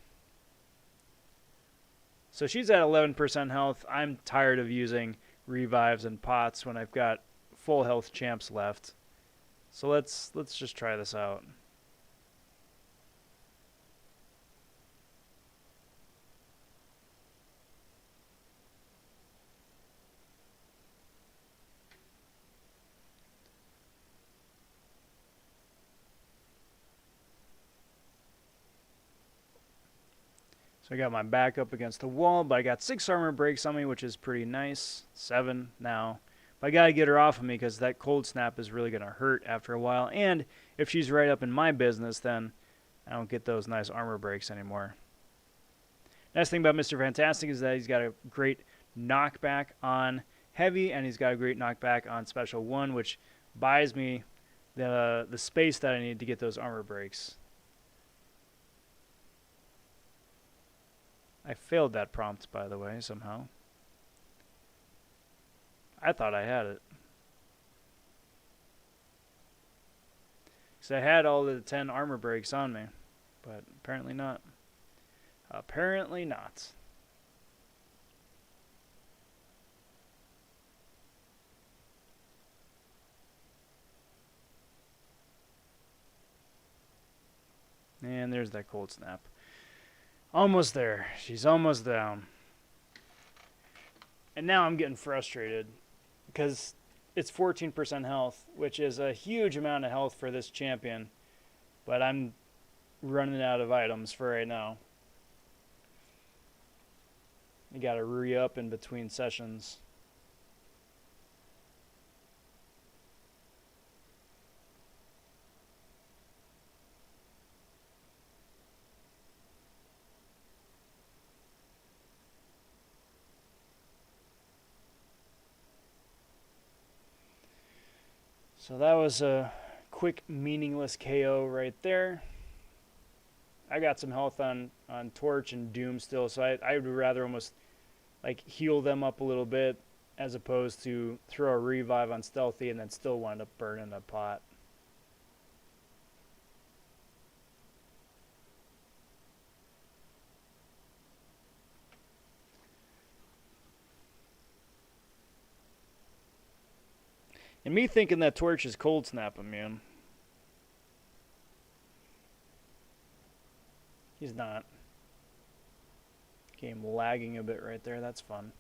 So she's at 11% health. I'm tired of using revives and pots when I've got full health champs left. So let's just try this out. So I got my back up against the wall, but I got 6 armor breaks on me, which is pretty nice. 7 now. But I gotta get her off of me because that cold snap is really gonna hurt after a while. And if she's right up in my business, then I don't get those nice armor breaks anymore. Nice thing about Mr. Fantastic is that he's got a great knockback on heavy, and he's got a great knockback on special 1, which buys me the space that I need to get those armor breaks. I failed that prompt, by the way, somehow. I thought I had it. Because I had all the 10 armor breaks on me, but apparently not. Apparently not. And there's that cold snap. Almost there. She's almost down. And now I'm getting frustrated because it's 14% health, which is a huge amount of health for this champion. But I'm running out of items for right now. You gotta re-up in between sessions. So that was a quick, meaningless KO right there. I got some health on Torch and Doom still, so I would rather almost like heal them up a little bit as opposed to throw a revive on Stealthy and then still wind up burning a pot. And me thinking that Torch is cold snap immune. He's not. Game lagging a bit right there. That's fun.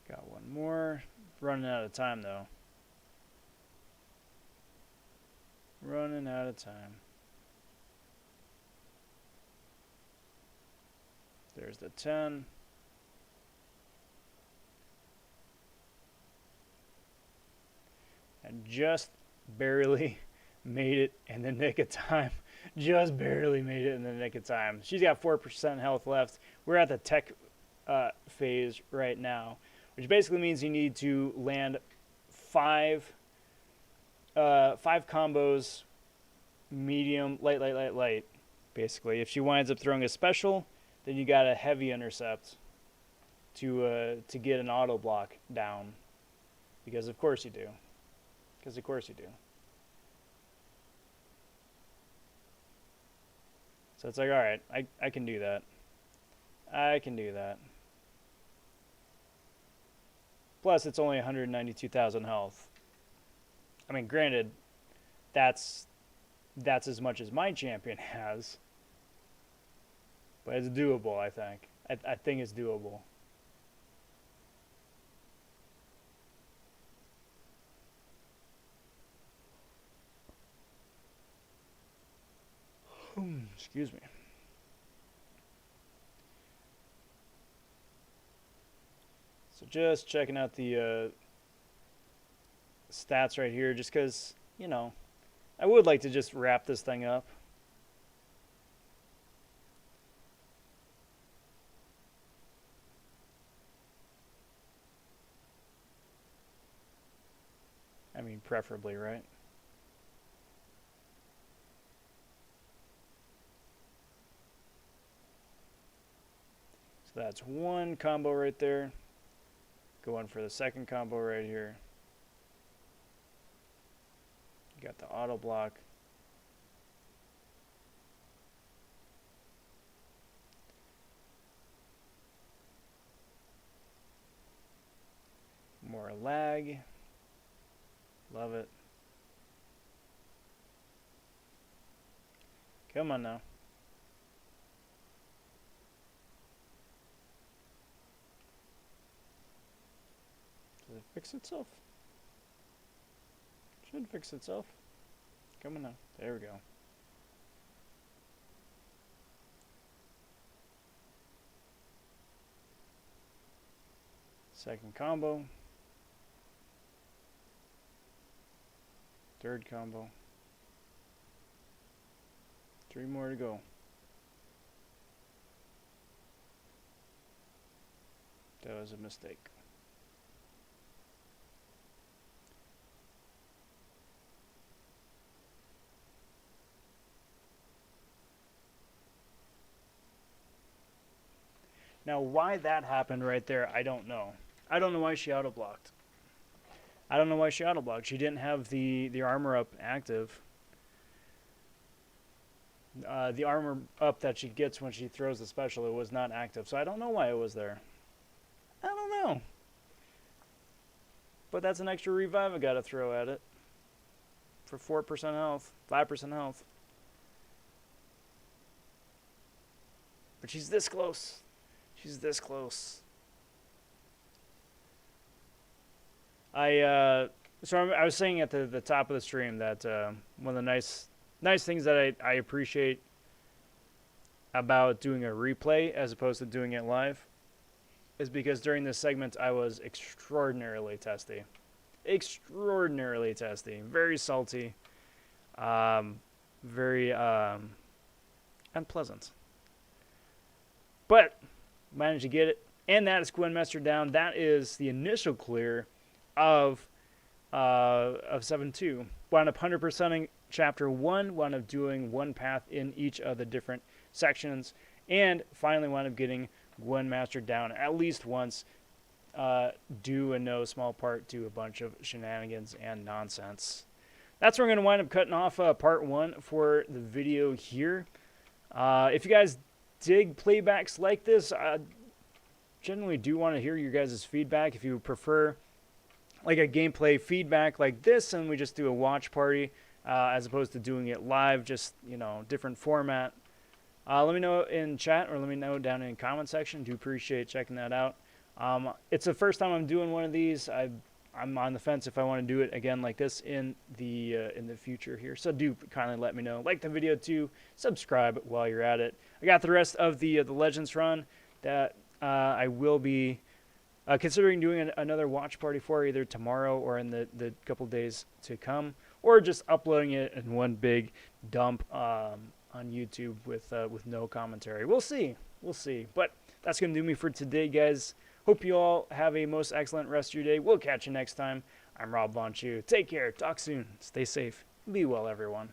Got one more. Running out of time, though. Running out of time. There's the 10. And just barely made it in the nick of time. Just barely made it in the nick of time. She's got 4% health left. We're at the tech phase right now, which basically means you need to land five combos, medium, light. Basically, if she winds up throwing a special, then you got a heavy intercept to get an auto block down, because of course you do. Because of course you do. So it's like, all right, I can do that. I can do that. Plus, it's only 192,000 health. I mean, granted, that's as much as my champion has. But it's doable, I think. I think it's doable. Excuse me. So just checking out the stats right here, just because, you know, I would like to just wrap this thing up. I mean, preferably, right? So that's one combo right there. Going for the second combo right here. You got the auto block. More lag. Love it. Come on now. fix itself. Should fix itself. Coming up. There we go. Second combo. Third combo. 3 more to go. That was a mistake. Now, why that happened right there, I don't know. I don't know why she auto-blocked. I don't know why she auto-blocked. She didn't have the armor up active. The armor up that she gets when she throws the special, it was not active. So I don't know why it was there. I don't know. But that's an extra revive I gotta throw at it. For 4% health, 5% health. But she's this close. She's this close. I was saying at the top of the stream that one of the nice things that I appreciate about doing a replay as opposed to doing it live is because during this segment I was extraordinarily testy. Extraordinarily testy. Very salty. Very unpleasant. But managed to get it. And that is GWENMASTER down. That is the initial clear of 7-2. Wound up 100%ing Chapter 1. Wound up doing one path in each of the different sections. And finally wound up getting GWENMASTER down at least once. Due in no small part to a bunch of shenanigans and nonsense. That's where I'm going to wind up cutting off part 1 for the video here. If you guys dig playbacks like this, I generally do want to hear your guys' feedback. If you prefer like a gameplay feedback like this and we just do a watch party as opposed to doing it live, just, you know, different format, let me know in chat or let me know down in the comment section. Do appreciate checking that out. It's the first time I'm doing one of these. I'm on the fence if I want to do it again like this in the future here. So do kindly let me know. Like the video too. Subscribe while you're at it. I got the rest of the Legends run that I will be considering doing another watch party for either tomorrow or in the couple days to come, or just uploading it in one big dump on YouTube with no commentary. We'll see. We'll see. But that's going to do me for today, guys. Hope you all have a most excellent rest of your day. We'll catch you next time. I'm Rob vonShoe. Take care. Talk soon. Stay safe. Be well, everyone.